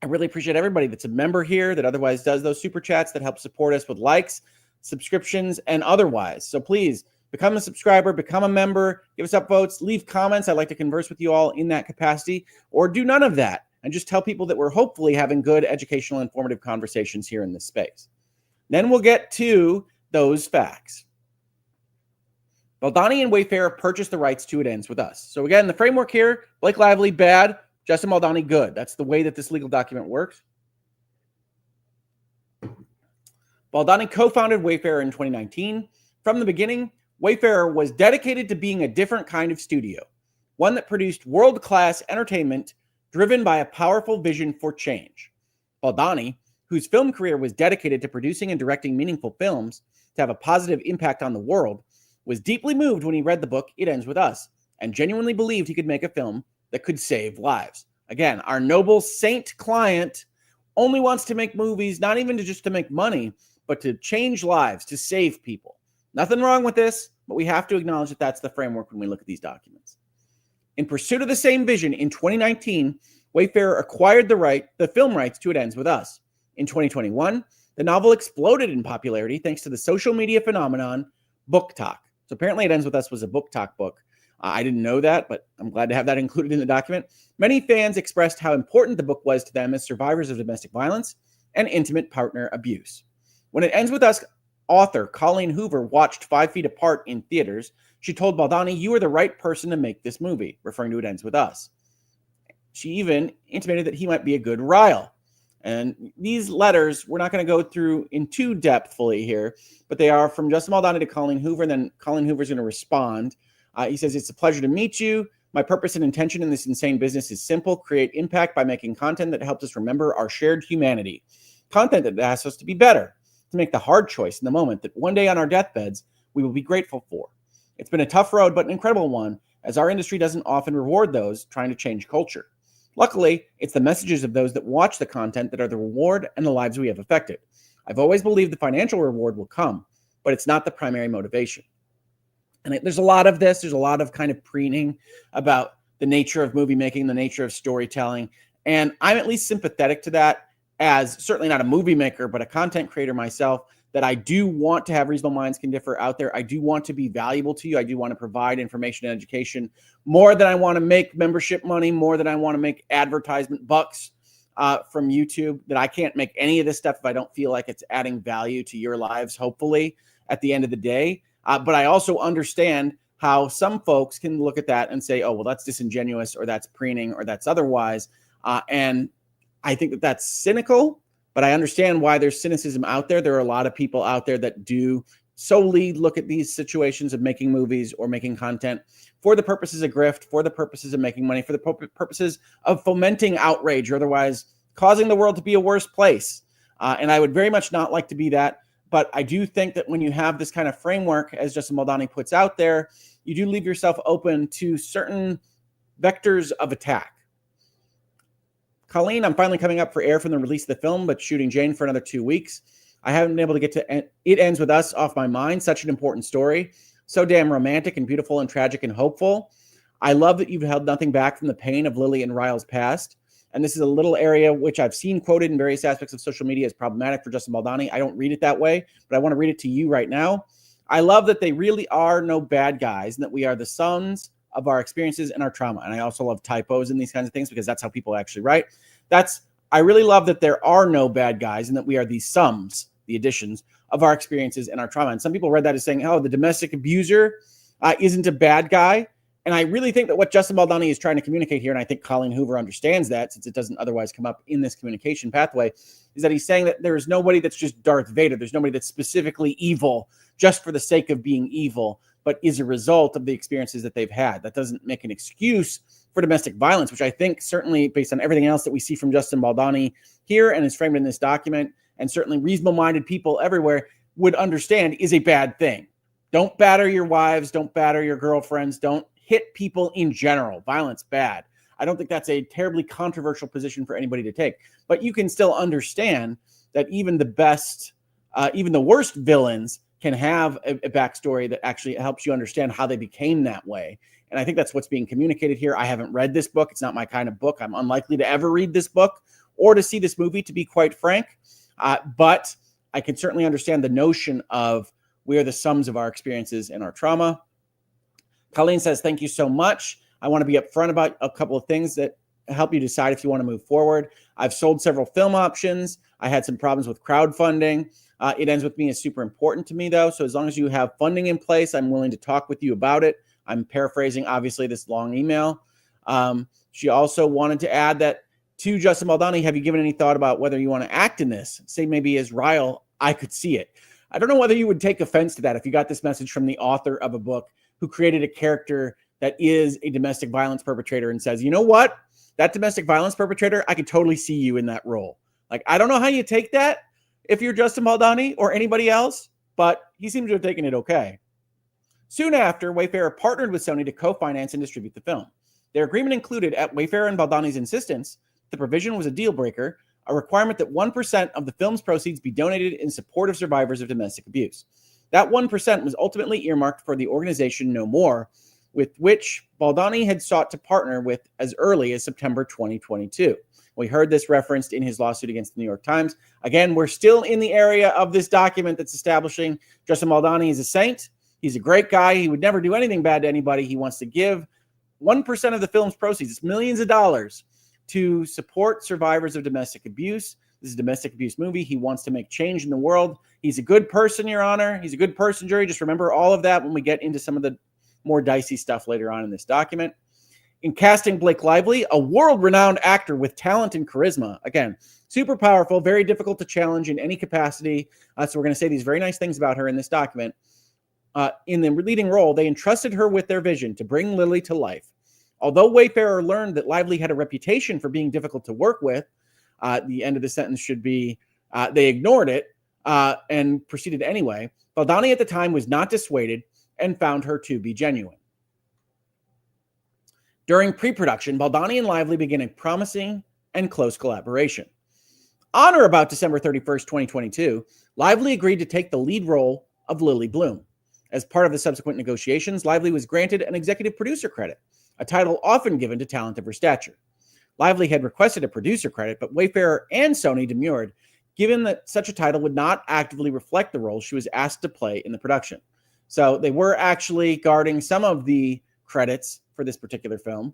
I really appreciate everybody that's a member here that otherwise does those super chats that help support us with likes, subscriptions, and otherwise. So please become a subscriber, become a member, give us upvotes, leave comments. I'd like to converse with you all in that capacity, or do none of that and just tell people that we're hopefully having good educational, informative conversations here in this space. Then we'll get to those facts. Baldoni and Wayfarer purchased the rights to It Ends With Us. So again, the framework here, Blake Lively, bad. Justin Baldoni, good. That's the way that this legal document works. Baldoni co-founded Wayfarer in 2019. From the beginning, Wayfarer was dedicated to being a different kind of studio, one that produced world-class entertainment driven by a powerful vision for change. Baldoni, whose film career was dedicated to producing and directing meaningful films to have a positive impact on the world, was deeply moved when he read the book It Ends With Us and genuinely believed he could make a film that could save lives. Again, our noble saint client only wants to make movies, not even to make money, but to change lives, to save people. Nothing wrong with this, but we have to acknowledge that that's the framework when we look at these documents. In pursuit of the same vision, in 2019, Wayfarer acquired the film rights to It Ends With Us. In 2021, the novel exploded in popularity thanks to the social media phenomenon Book Talk. So apparently It Ends With Us was a Book Talk book. I didn't know that, but I'm glad to have that included in the document. Many fans expressed how important the book was to them as survivors of domestic violence and intimate partner abuse. When It Ends With Us author Colleen Hoover watched 5 Feet Apart in theaters, she told Baldoni, "You are the right person to make this movie," referring to It Ends With Us. She even intimated that he might be a good Ryle. And these letters, we're not going to go through in too depthfully here, but they are from Justin Baldoni to Colleen Hoover, and then Colleen Hoover is going to respond. He says, "It's a pleasure to meet you. My purpose and intention in this insane business is simple: create impact by making content that helps us remember our shared humanity. Content that asks us to be better, to make the hard choice in the moment that one day on our deathbeds we will be grateful for. It's been a tough road, but an incredible one, as our industry doesn't often reward those trying to change culture. Luckily, it's the messages of those that watch the content that are the reward and the lives we have affected. I've always believed the financial reward will come, but it's not the primary motivation." And there's a lot of this. There's a lot of kind of preening about the nature of movie making, the nature of storytelling. And I'm at least sympathetic to that, as certainly not a movie maker, but a content creator myself, that I do want to have reasonable minds can differ out there. I do want to be valuable to you. I do want to provide information and education more than I want to make membership money, more than I want to make advertisement bucks from YouTube, that I can't make any of this stuff if I don't feel like it's adding value to your lives, hopefully, at the end of the day. But I also understand how some folks can look at that and say, oh, well, that's disingenuous, or that's preening, or that's otherwise. And I think that that's cynical, but I understand why there's cynicism out there. There are a lot of people out there that do solely look at these situations of making movies or making content for the purposes of grift, for the purposes of making money, for the purposes of fomenting outrage, or otherwise causing the world to be a worse place. And I would very much not like to be that. But I do think that when you have this kind of framework, as Justin Baldoni puts out there, you do leave yourself open to certain vectors of attack. Colleen, I'm finally coming up for air from the release of the film, but shooting Jane for another 2 weeks. I haven't been able to get to It Ends With Us off my mind. Such an important story. So damn romantic and beautiful and tragic and hopeful. I love that you've held nothing back from the pain of Lily and Ryle's past. And this is a little area which I've seen quoted in various aspects of social media as problematic for Justin Baldoni. I don't read it that way, but I want to read it to you right now. I love that they really are no bad guys and that we are the sons of our experiences and our trauma. And I also love typos in these kinds of things because that's how people actually write. I really love that there are no bad guys and that we are the sums, the additions of our experiences and our trauma. And some people read that as saying, oh, the domestic abuser isn't a bad guy. And I really think that what Justin Baldoni is trying to communicate here, and I think Colleen Hoover understands that since it doesn't otherwise come up in this communication pathway, is that he's saying that there's nobody that's just Darth Vader. There's nobody that's specifically evil just for the sake of being evil. but is a result of the experiences that they've had. That doesn't make an excuse for domestic violence, which I think certainly based on everything else that we see from Justin Baldoni here and is framed in this document, and certainly reasonable-minded people everywhere would understand is a bad thing. Don't batter your wives, don't batter your girlfriends, don't hit people in general. Violence, bad. I don't think that's a terribly controversial position for anybody to take, but you can still understand that even the best, even the worst villains can have a backstory that actually helps you understand how they became that way. And I think that's what's being communicated here. I haven't read this book. It's not my kind of book. I'm unlikely to ever read this book or to see this movie, to be quite frank. But I can certainly understand the notion of we are the sums of our experiences and our trauma. Colleen says, thank you so much. I want to be upfront about a couple of things that help you decide if you want to move forward. I've sold several film options. I had some problems with crowdfunding. It ends with me as super important to me, though. So as long as you have funding in place, I'm willing to talk with you about it. I'm paraphrasing, obviously, this long email. She also wanted to add that to Justin Baldoni, have you given any thought about whether you want to act in this? Say maybe as Ryle, I could see it. I don't know whether you would take offense to that if you got this message from the author of a book who created a character that is a domestic violence perpetrator and says, you know what? That domestic violence perpetrator, I could totally see you in that role. Like, I don't know how you take that if you're Justin Baldoni or anybody else, but he seems to have taken it okay. Soon after, Wayfarer partnered with Sony to co-finance and distribute the film. Their agreement included, at Wayfarer and Baldoni's insistence, the provision was a deal breaker, a requirement that 1% of the film's proceeds be donated in support of survivors of domestic abuse. That 1% was ultimately earmarked for the organization No More, with which Baldoni had sought to partner with as early as September 2022. We heard this referenced in his lawsuit against the New York Times. Again, we're still in the area of this document that's establishing Justin Baldoni is a saint. He's a great guy. He would never do anything bad to anybody. He wants to give 1% of the film's proceeds, it's millions of dollars, to support survivors of domestic abuse. This is a domestic abuse movie. He wants to make change in the world. He's a good person, Your Honor. He's a good person, jury. Just remember all of that when we get into some of the more dicey stuff later on in this document. In casting Blake Lively, a world-renowned actor with talent and charisma. Again, super powerful, very difficult to challenge in any capacity. So we're going to say these very nice things about her in this document. In the leading role, they entrusted her with their vision to bring Lily to life. Although Wayfarer learned that Lively had a reputation for being difficult to work with, the end of the sentence should be, they ignored it and proceeded anyway. Baldoni at the time was not dissuaded and found her to be genuine. During pre-production, Baldoni and Lively began a promising and close collaboration. On or about December 31st, 2022, Lively agreed to take the lead role of Lily Bloom. As part of the subsequent negotiations, Lively was granted an executive producer credit, a title often given to talent of her stature. Lively had requested a producer credit, but Wayfarer and Sony demurred, given that such a title would not actively reflect the role she was asked to play in the production. So they were actually guarding some of the credits for this particular film.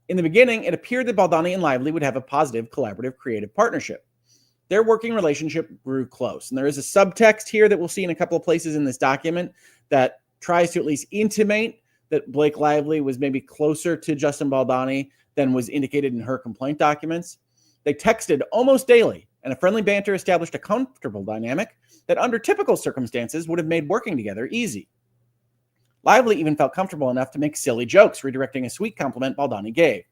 In the beginning, it appeared that Baldoni and Lively would have a positive, collaborative, creative partnership. Their working relationship grew close, and there is a subtext here that we'll see in a couple of places in this document that tries to at least intimate that Blake Lively was maybe closer to Justin Baldoni than was indicated in her complaint documents. They texted almost daily, and a friendly banter established a comfortable dynamic that under typical circumstances would have made working together easy. Lively even felt comfortable enough to make silly jokes, redirecting a sweet compliment Baldoni gave.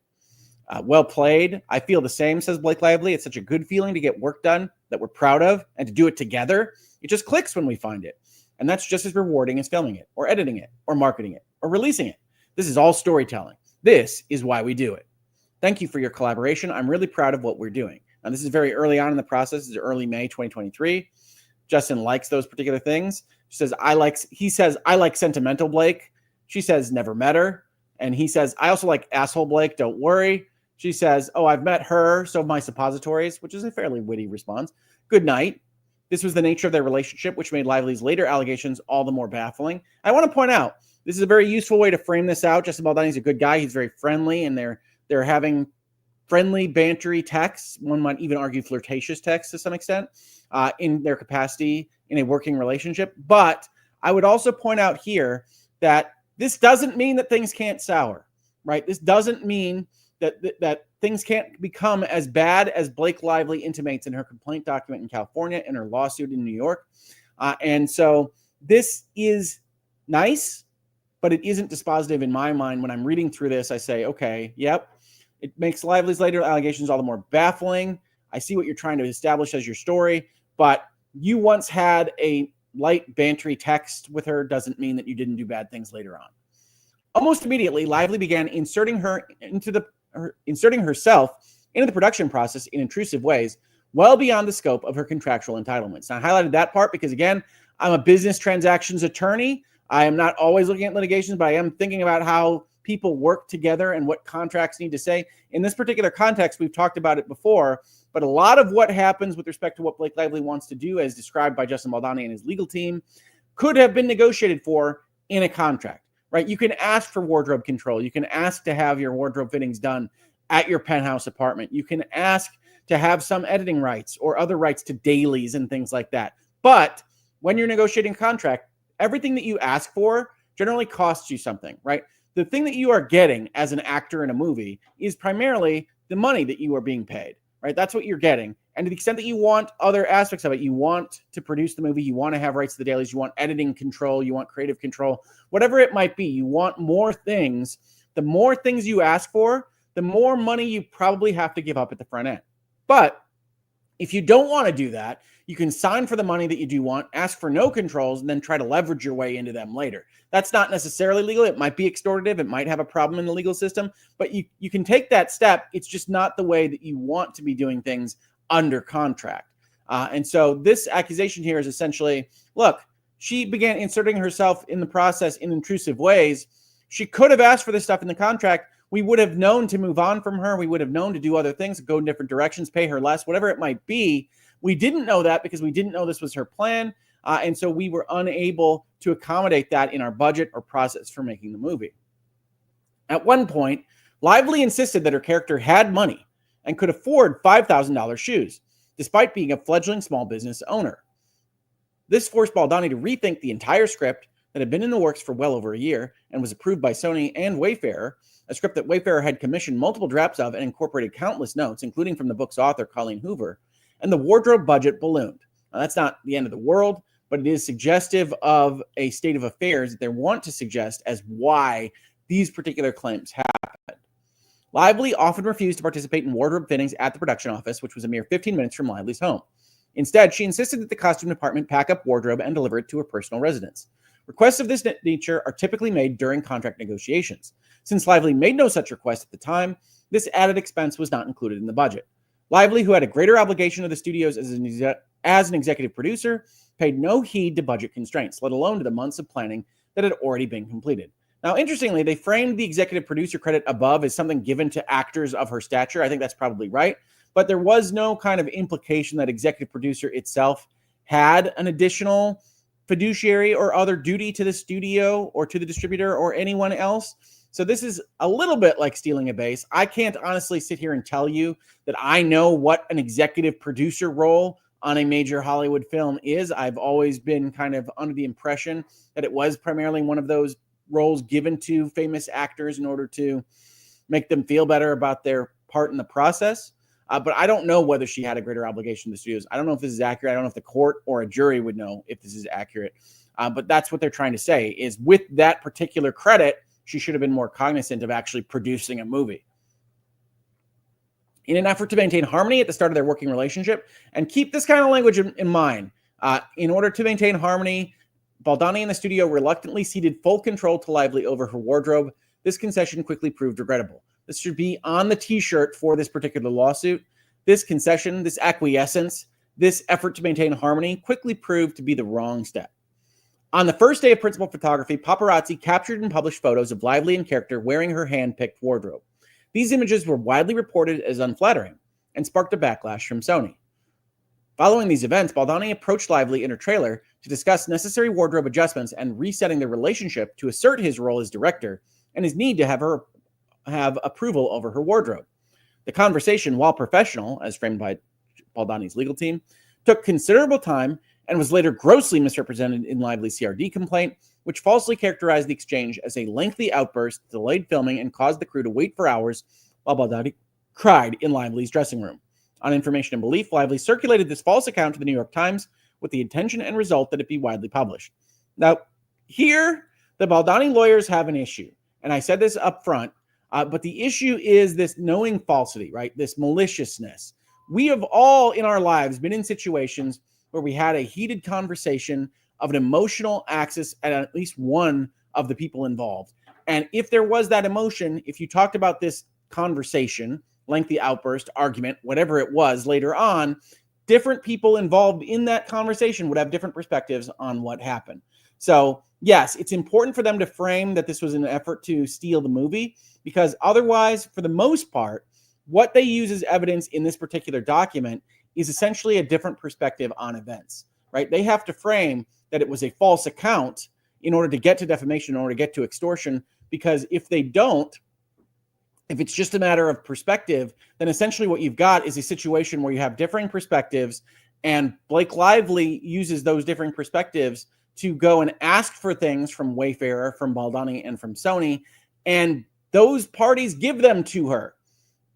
Well played. I feel the same, says Blake Lively. It's such a good feeling to get work done that we're proud of and to do it together. It just clicks when we find it. And that's just as rewarding as filming it or editing it or marketing it or releasing it. This is all storytelling. This is why we do it. Thank you for your collaboration. I'm really proud of what we're doing. Now, this is very early on in the process. This is early May 2023. Justin likes those particular things. He says, I like sentimental Blake. She says, never met her. And he says, I also like asshole Blake. Don't worry. She says, oh, I've met her. So have my suppositories, which is a fairly witty response. Good night. This was the nature of their relationship, which made Lively's later allegations all the more baffling. I want to point out, this is a very useful way to frame this out. Justin Baldoni's a good guy. He's very friendly, and they're having friendly, bantery texts. One might even argue flirtatious texts to some extent in their capacity in a working relationship. But I would also point out here that this doesn't mean that things can't sour, right? This doesn't mean that things can't become as bad as Blake Lively intimates in her complaint document in California and her lawsuit in New York. And so this is nice. but it isn't dispositive in my mind. When I'm reading through this, I say, okay, yep, it makes Lively's later allegations all the more baffling. I see what you're trying to establish as your story, but you once had a light bantery text with her doesn't mean that you didn't do bad things later on. Almost immediately, Lively began inserting herself into the production process in intrusive ways, well beyond the scope of her contractual entitlements. Now, I highlighted that part because, again, I'm a business transactions attorney. I am not always looking at litigations, but I am thinking about how people work together and what contracts need to say. In this particular context, we've talked about it before, but a lot of what happens with respect to what Blake Lively wants to do, as described by Justin Baldoni and his legal team, could have been negotiated for in a contract, right? You can ask for wardrobe control. You can ask to have your wardrobe fittings done at your penthouse apartment. You can ask to have some editing rights or other rights to dailies and things like that. But when you're negotiating a contract, everything that you ask for generally costs you something, right? The thing that you are getting as an actor in a movie is primarily the money that you are being paid, right? That's what you're getting. And to the extent that you want other aspects of it, you want to produce the movie, you want to have rights to the dailies, you want editing control, you want creative control, whatever it might be, you want more things. The more things you ask for, the more money you probably have to give up at the front end. But if you don't want to do that, you can sign for the money that you do want, ask for no controls, and then try to leverage your way into them later. That's not necessarily legal. It might be extortative. It might have a problem in the legal system, but you can take that step. It's just not the way that you want to be doing things under contract. And so this accusation here is essentially, look, she began inserting herself in the process in intrusive ways. She could have asked for this stuff in the contract. We would have known to move on from her. We would have known to do other things, go in different directions, pay her less, whatever it might be. We didn't know that because we didn't know this was her plan. And so we were unable to accommodate that in our budget or process for making the movie. At one point, Lively insisted that her character had money and could afford $5,000 shoes, despite being a fledgling small business owner. This forced Baldoni to rethink the entire script that had been in the works for well over a year and was approved by Sony and Wayfarer, a script that Wayfarer had commissioned multiple drafts of and incorporated countless notes, including from the book's author, Colleen Hoover, and the wardrobe budget ballooned. Now, that's not the end of the world, but it is suggestive of a state of affairs that they want to suggest as why these particular claims happened. Lively often refused to participate in wardrobe fittings at the production office, which was a mere 15 minutes from Lively's home. Instead, she insisted that the costume department pack up wardrobe and deliver it to her personal residence. Requests of this nature are typically made during contract negotiations. Since Lively made no such request at the time, this added expense was not included in the budget. Lively, who had a greater obligation to the studios as an executive producer, paid no heed to budget constraints, let alone to the months of planning that had already been completed. Now, interestingly, they framed the executive producer credit above as something given to actors of her stature. I think that's probably right. But there was no kind of implication that executive producer itself had an additional fiduciary or other duty to the studio or to the distributor or anyone else. So this is a little bit like stealing a base. I can't honestly sit here and tell you that I know what an executive producer role on a major Hollywood film is. I've always been kind of under the impression that it was primarily one of those roles given to famous actors in order to make them feel better about their part in the process. But I don't know whether she had a greater obligation to the studios. I don't know if this is accurate. I don't know if the court or a jury would know if this is accurate. But that's what they're trying to say is with that particular credit, she should have been more cognizant of actually producing a movie. In an effort to maintain harmony at the start of their working relationship, and keep this kind of language in mind, in order to maintain harmony, Baldoni and the studio reluctantly ceded full control to Lively over her wardrobe. This concession quickly proved regrettable. This should be on the t-shirt for this particular lawsuit. This concession, this acquiescence, this effort to maintain harmony quickly proved to be the wrong step. On the first day of principal photography, paparazzi captured and published photos of Lively in character wearing her hand-picked wardrobe. These images were widely reported as unflattering and sparked a backlash from Sony. Following these events, Baldoni approached Lively in her trailer to discuss necessary wardrobe adjustments and resetting their relationship to assert his role as director and his need to have her have approval over her wardrobe. The conversation, while professional, as framed by Baldoni's legal team, took considerable time and was later grossly misrepresented in Lively's CRD complaint, which falsely characterized the exchange as a lengthy outburst, delayed filming, and caused the crew to wait for hours while Baldoni cried in Lively's dressing room. On information and belief, Lively circulated this false account to the New York Times with the intention and result that it be widely published. Now, here, The Baldoni lawyers have an issue. And I said this up front, but the issue is this knowing falsity, right? This maliciousness. We have all in our lives been in situations where we had a heated conversation of an emotional axis at least one of the people involved. And if there was that emotion, if you talked about this conversation, lengthy outburst, argument, whatever it was later on, different people involved in that conversation would have different perspectives on what happened. So yes, it's important for them to frame that this was an effort to steal the movie, because otherwise, for the most part, what they use as evidence in this particular document is essentially a different perspective on events, right? They have to frame that it was a false account in order to get to defamation, in order to get to extortion, because if they don't, if it's just a matter of perspective, then essentially what you've got is a situation where you have differing perspectives, and Blake Lively uses those differing perspectives to go and ask for things from Wayfarer, from Baldoni, and from Sony, and those parties give them to her.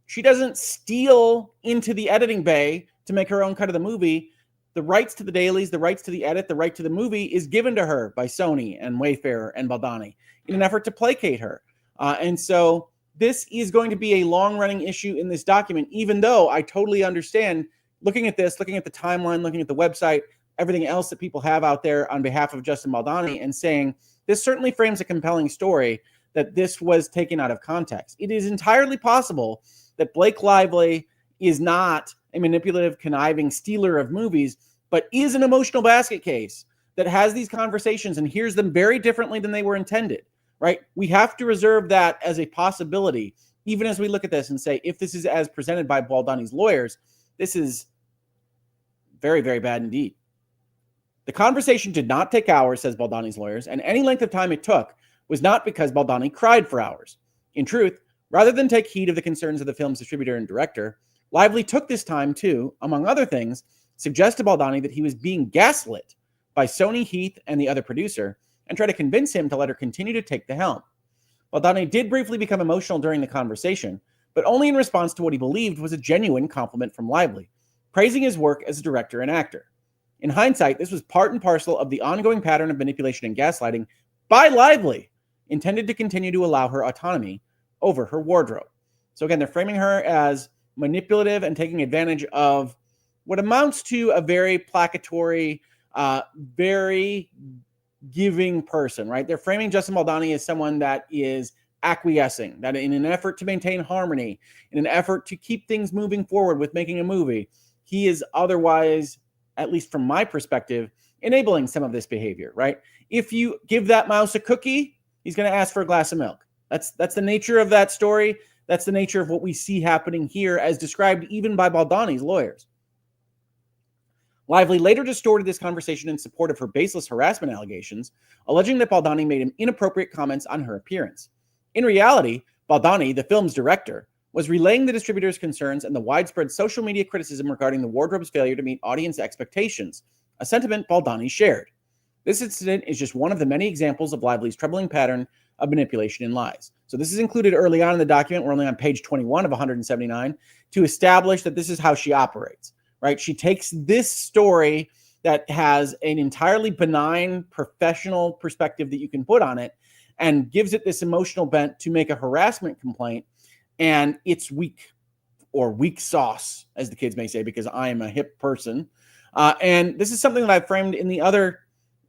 She doesn't steal into the editing bay to make her own cut of the movie. The rights to the dailies, the rights to the edit, the right to the movie is given to her by Sony and Wayfarer and Baldoni in an effort to placate her. And so this is going to be a long-running issue in this document, even though I totally understand looking at this, looking at the timeline, looking at the website, everything else that people have out there on behalf of Justin Baldoni, and saying this certainly frames a compelling story that this was taken out of context. It is entirely possible that Blake Lively is not a manipulative, conniving stealer of movies, but is an emotional basket case that has these conversations and hears them very differently than they were intended, right? We have to reserve that as a possibility, even as we look at this and say, if this is as presented by Baldoni's lawyers, this is very, very bad indeed. The conversation did not take hours, says Baldoni's lawyers, and any length of time it took was not because Baldoni cried for hours. In truth, rather than take heed of the concerns of the film's distributor and director, Lively took this time to, among other things, suggest to Baldoni that he was being gaslit by Sony, Heath, and the other producer, and try to convince him to let her continue to take the helm. Baldoni did briefly become emotional during the conversation, but only in response to what he believed was a genuine compliment from Lively, praising his work as a director and actor. In hindsight, this was part and parcel of the ongoing pattern of manipulation and gaslighting by Lively, intended to continue to allow her autonomy over her wardrobe. So again, they're framing her as manipulative and taking advantage of what amounts to a very placatory, very giving person, right? They're framing Justin Baldoni as someone that is acquiescing, that in an effort to maintain harmony, in an effort to keep things moving forward with making a movie, he is otherwise, at least from my perspective, enabling some of this behavior, right? If you give that mouse a cookie, he's going to ask for a glass of milk. That's the nature of that story. That's the nature of what we see happening here, as described even by Baldoni's lawyers. Lively later distorted this conversation in support of her baseless harassment allegations, alleging that Baldoni made inappropriate comments on her appearance. In reality, Baldoni, the film's director, was relaying the distributor's concerns and the widespread social media criticism regarding the wardrobe's failure to meet audience expectations, a sentiment Baldoni shared. This incident is just one of the many examples of Lively's troubling pattern of manipulation and lies. So this is included early on in the document. We're only on page 21 of 179 to establish that this is how she operates, right? She takes this story that has an entirely benign professional perspective that you can put on it and gives it this emotional bent to make a harassment complaint. And it's weak, or weak sauce, as the kids may say, because I am a hip person. And this is something that I've framed in the other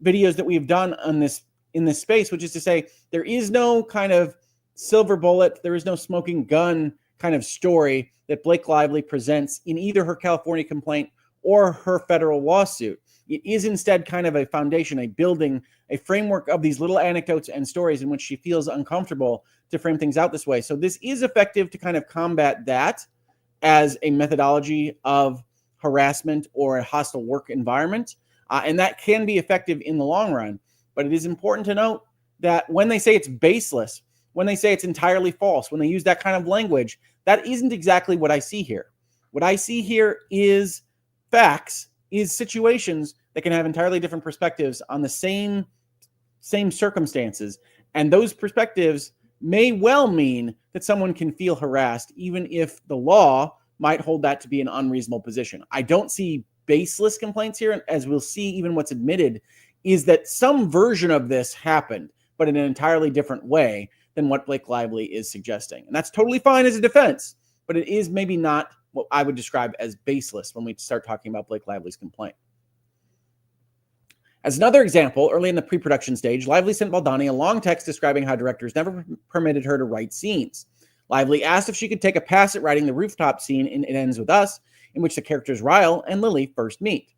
videos that we've done on this in this space, which is to say there is no kind of silver bullet, there is no smoking gun kind of story that Blake Lively presents in either her California complaint or her federal lawsuit. It is instead kind of a foundation, a building, a framework of these little anecdotes and stories in which she feels uncomfortable to frame things out this way. So this is effective to kind of combat that as a methodology of harassment or a hostile work environment. And that can be effective in the long run. But it is important to note that when they say it's baseless, when they say it's entirely false, when they use that kind of language, that isn't exactly what I see here. What I see here is facts, is situations that can have entirely different perspectives on the same circumstances. And those perspectives may well mean that someone can feel harassed, even if the law might hold that to be an unreasonable position. I don't see baseless complaints here. And as we'll see, even what's admitted is that some version of this happened, but in an entirely different way than what Blake Lively is suggesting. And that's totally fine as a defense, but it is maybe not what I would describe as baseless when we start talking about Blake Lively's complaint. As another example, early in the pre-production stage, Lively sent Baldoni a long text describing how directors never permitted her to write scenes. Lively asked if she could take a pass at writing the rooftop scene in It Ends With Us, in which the characters Ryle and Lily first meet.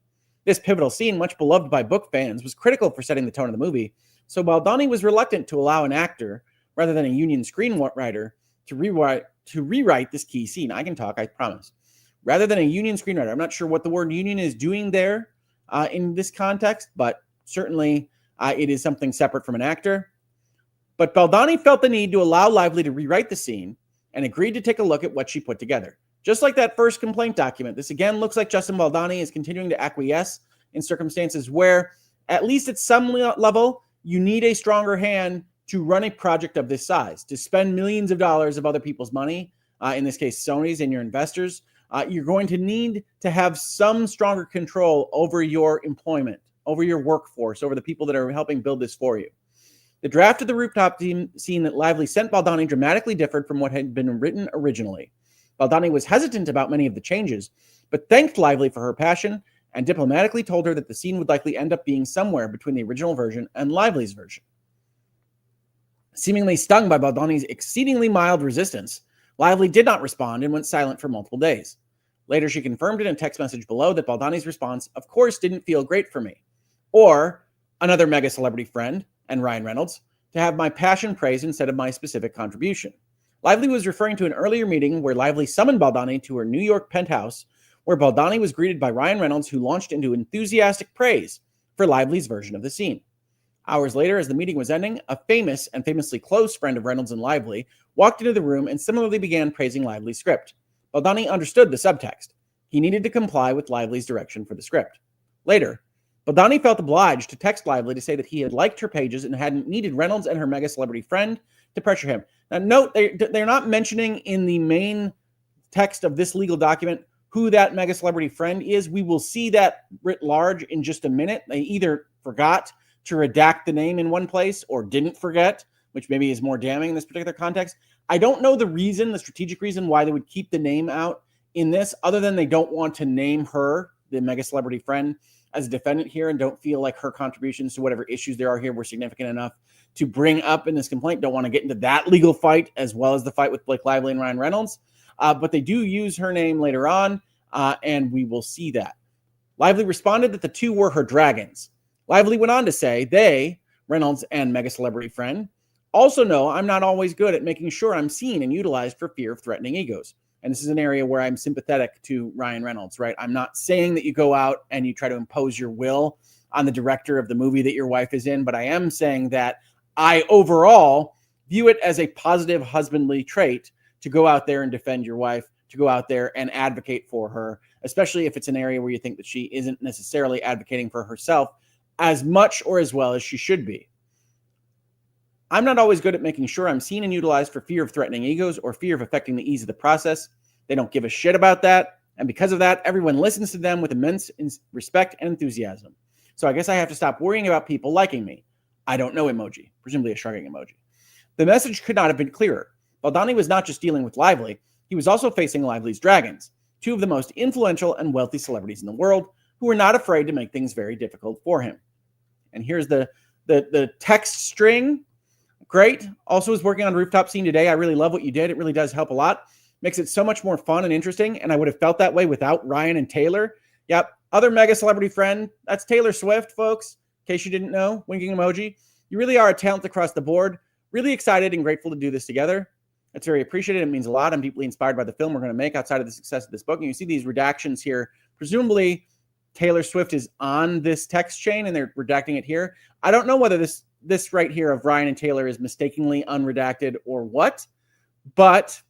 This pivotal scene, much beloved by book fans, was critical for setting the tone of the movie, so Baldoni was reluctant to allow an actor, rather than a union screenwriter, to rewrite this key scene. I can talk, I promise. Rather than a union screenwriter. I'm not sure what the word union is doing there in this context, but certainly it is something separate from an actor. But Baldoni felt the need to allow Lively to rewrite the scene and agreed to take a look at what she put together. Just like that first complaint document, this again looks like Justin Baldoni is continuing to acquiesce in circumstances where, at least at some level, you need a stronger hand to run a project of this size, to spend millions of dollars of other people's money, in this case Sony's and your investors. You're going to need to have some stronger control over your employment, over your workforce, over the people that are helping build this for you. The draft of the rooftop scene that Lively sent Baldoni dramatically differed from what had been written originally. Baldoni was hesitant about many of the changes, but thanked Lively for her passion and diplomatically told her that the scene would likely end up being somewhere between the original version and Lively's version. Seemingly stung by Baldoni's exceedingly mild resistance, Lively did not respond and went silent for multiple days. Later, she confirmed in a text message below that Baldoni's response, of course, didn't feel great for me. Or, another mega celebrity friend, and Ryan Reynolds, to have my passion praised instead of my specific contribution. Lively was referring to an earlier meeting where Lively summoned Baldoni to her New York penthouse, where Baldoni was greeted by Ryan Reynolds, who launched into enthusiastic praise for Lively's version of the scene. Hours later, as the meeting was ending, a famous and famously close friend of Reynolds and Lively walked into the room and similarly began praising Lively's script. Baldoni understood the subtext. He needed to comply with Lively's direction for the script. Later, Baldoni felt obliged to text Lively to say that he had liked her pages and hadn't needed Reynolds and her mega celebrity friend to pressure him. Now, note, they're not mentioning in the main text of this legal document who that mega celebrity friend is. We will see that writ large in just a minute. They either forgot to redact the name in one place or didn't forget, which maybe is more damning in this particular context. I don't know the reason, the strategic reason why they would keep the name out in this, other than they don't want to name her, the mega celebrity friend, as a defendant here and don't feel like her contributions to whatever issues there are here were significant enough to bring up in this complaint. Don't want to get into that legal fight as well as the fight with Blake Lively and Ryan Reynolds. But they do use her name later on, and we will see that. Lively responded that the two were her dragons. Lively went on to say, they, Reynolds and mega celebrity friend, also know I'm not always good at making sure I'm seen and utilized for fear of threatening egos. And this is an area where I'm sympathetic to Ryan Reynolds, right? I'm not saying that you go out and you try to impose your will on the director of the movie that your wife is in, but I am saying that I overall view it as a positive husbandly trait to go out there and defend your wife, to go out there and advocate for her, especially if it's an area where you think that she isn't necessarily advocating for herself as much or as well as she should be. I'm not always good at making sure I'm seen and utilized for fear of threatening egos or fear of affecting the ease of the process. They don't give a shit about that. And because of that, everyone listens to them with immense respect and enthusiasm. So I guess I have to stop worrying about people liking me. I don't know emoji, presumably a shrugging emoji. The message could not have been clearer. Baldoni was not just dealing with Lively, he was also facing Lively's dragons, two of the most influential and wealthy celebrities in the world, who were not afraid to make things very difficult for him. And here's the text string. Great. Also was working on Rooftop Scene today. I really love what you did. It really does help a lot. Makes it so much more fun and interesting. And I would have felt that way without Ryan and Taylor. Yep. Other mega celebrity friend. That's Taylor Swift, folks. In case you didn't know, winking emoji. You really are a talent across the board. Really excited and grateful to do this together. It's very appreciated. It means a lot. I'm deeply inspired by the film we're going to make outside of the success of this book. And you see these redactions here. Presumably, Taylor Swift is on this text chain and they're redacting it here. I don't know whether this right here of Ryan and Taylor is mistakenly unredacted or what, but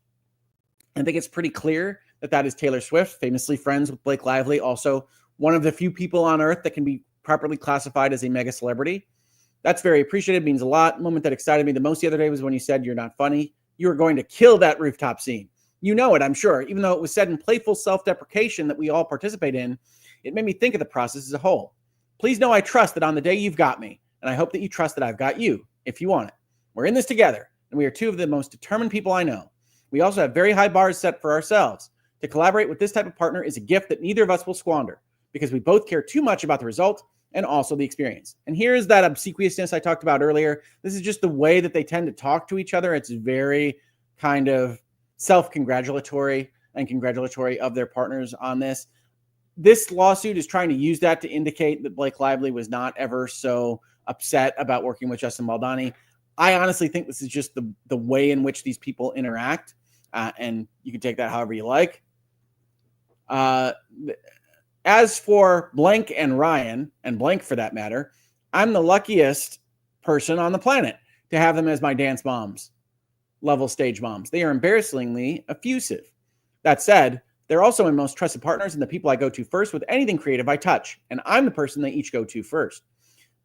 I think it's pretty clear that that is Taylor Swift, famously friends with Blake Lively, also one of the few people on earth that can be properly classified as a mega celebrity. That's very appreciated, means a lot. The moment that excited me the most the other day was when you said you're not funny. You were going to kill that rooftop scene. You know it, I'm sure. Even though it was said in playful self-deprecation that we all participate in, it made me think of the process as a whole. Please know I trust that on the day you've got me, and I hope that you trust that I've got you if you want it. We're in this together, and we are two of the most determined people I know. We also have very high bars set for ourselves. To collaborate with this type of partner is a gift that neither of us will squander because we both care too much about the result and also the experience. And here's that obsequiousness I talked about earlier. This is just the way that they tend to talk to each other. It's very kind of self-congratulatory and congratulatory of their partners on this. This lawsuit is trying to use that to indicate that Blake Lively was not ever so upset about working with Justin Baldoni. I honestly think this is just the way in which these people interact, and you can take that however you like. As for Blank and Ryan, and Blank for that matter, I'm the luckiest person on the planet to have them as my dance moms, level stage moms. They are embarrassingly effusive. That said, they're also my most trusted partners and the people I go to first with anything creative I touch, and I'm the person they each go to first.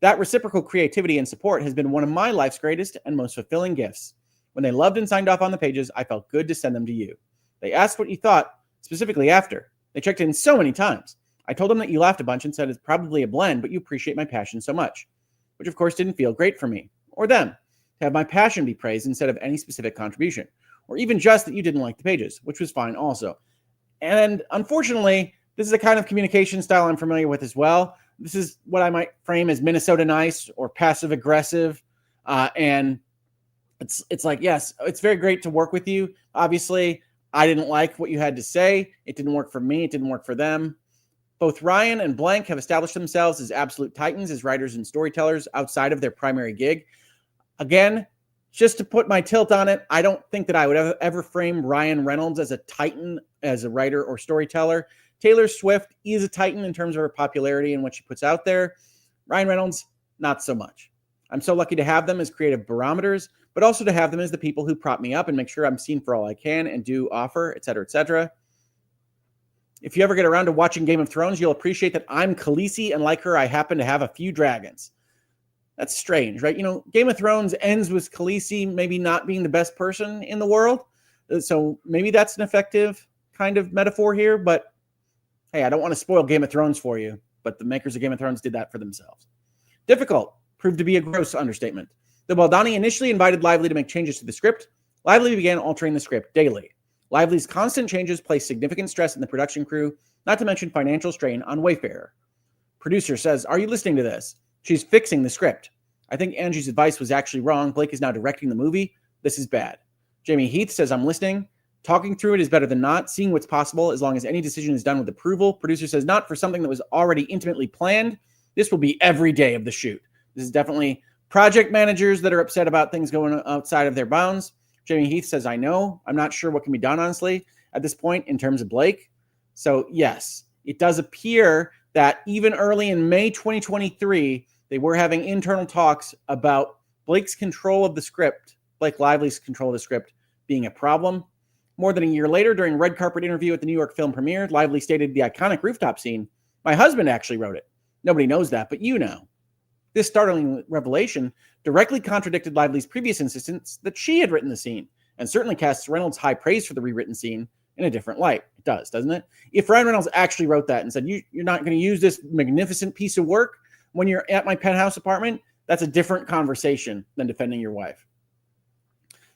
That reciprocal creativity and support has been one of my life's greatest and most fulfilling gifts. When they loved and signed off on the pages, I felt good to send them to you. They asked what you thought, specifically after. They checked in so many times. I told them that you laughed a bunch and said it's probably a blend, but you appreciate my passion so much, which of course didn't feel great for me or them to have my passion be praised instead of any specific contribution, or even just that you didn't like the pages, which was fine also. And unfortunately, this is a kind of communication style I'm familiar with as well. This is what I might frame as Minnesota nice or passive aggressive. And it's like, yes, it's very great to work with you. Obviously, I didn't like what you had to say. It didn't work for me. It didn't work for them. Both Ryan and Blank have established themselves as absolute titans, as writers and storytellers outside of their primary gig. Again, just to put my tilt on it, I don't think that I would ever frame Ryan Reynolds as a titan, as a writer or storyteller. Taylor Swift is a titan in terms of her popularity and what she puts out there. Ryan Reynolds, not so much. I'm so lucky to have them as creative barometers, but also to have them as the people who prop me up and make sure I'm seen for all I can and do offer, et cetera, et cetera. If you ever get around to watching Game of Thrones, you'll appreciate that I'm Khaleesi, and like her, I happen to have a few dragons. That's strange, right? You know, Game of Thrones ends with Khaleesi maybe not being the best person in the world. So maybe that's an effective kind of metaphor here. But hey, I don't want to spoil Game of Thrones for you, but the makers of Game of Thrones did that for themselves. Difficult proved to be a gross understatement. Though Baldoni initially invited Lively to make changes to the script, Lively began altering the script daily. Lively's constant changes placed significant stress on the production crew, not to mention financial strain on Wayfarer. Producer says, "Are you listening to this? She's fixing the script. I think Angie's advice was actually wrong. Blake is now directing the movie. This is bad." Jamie Heath says, "I'm listening. Talking through it is better than not. Seeing what's possible as long as any decision is done with approval." Producer says, "Not for something that was already intimately planned. This will be every day of the shoot." This is definitely project managers that are upset about things going outside of their bounds. Jamie Heath says, "I know. I'm not sure what can be done, honestly, at this point in terms of Blake." So, yes, it does appear that even early in May 2023, they were having internal talks about Blake's control of the script, Blake Lively's control of the script, being a problem. More than a year later, during a red carpet interview at the New York film premiere, Lively stated the iconic rooftop scene. "My husband actually wrote it. Nobody knows that, but you know." This startling revelation directly contradicted Lively's previous insistence that she had written the scene, and certainly casts Reynolds' high praise for the rewritten scene in a different light. It does, doesn't it? If Ryan Reynolds actually wrote that and said, you're not going to use this magnificent piece of work when you're at my penthouse apartment, that's a different conversation than defending your wife.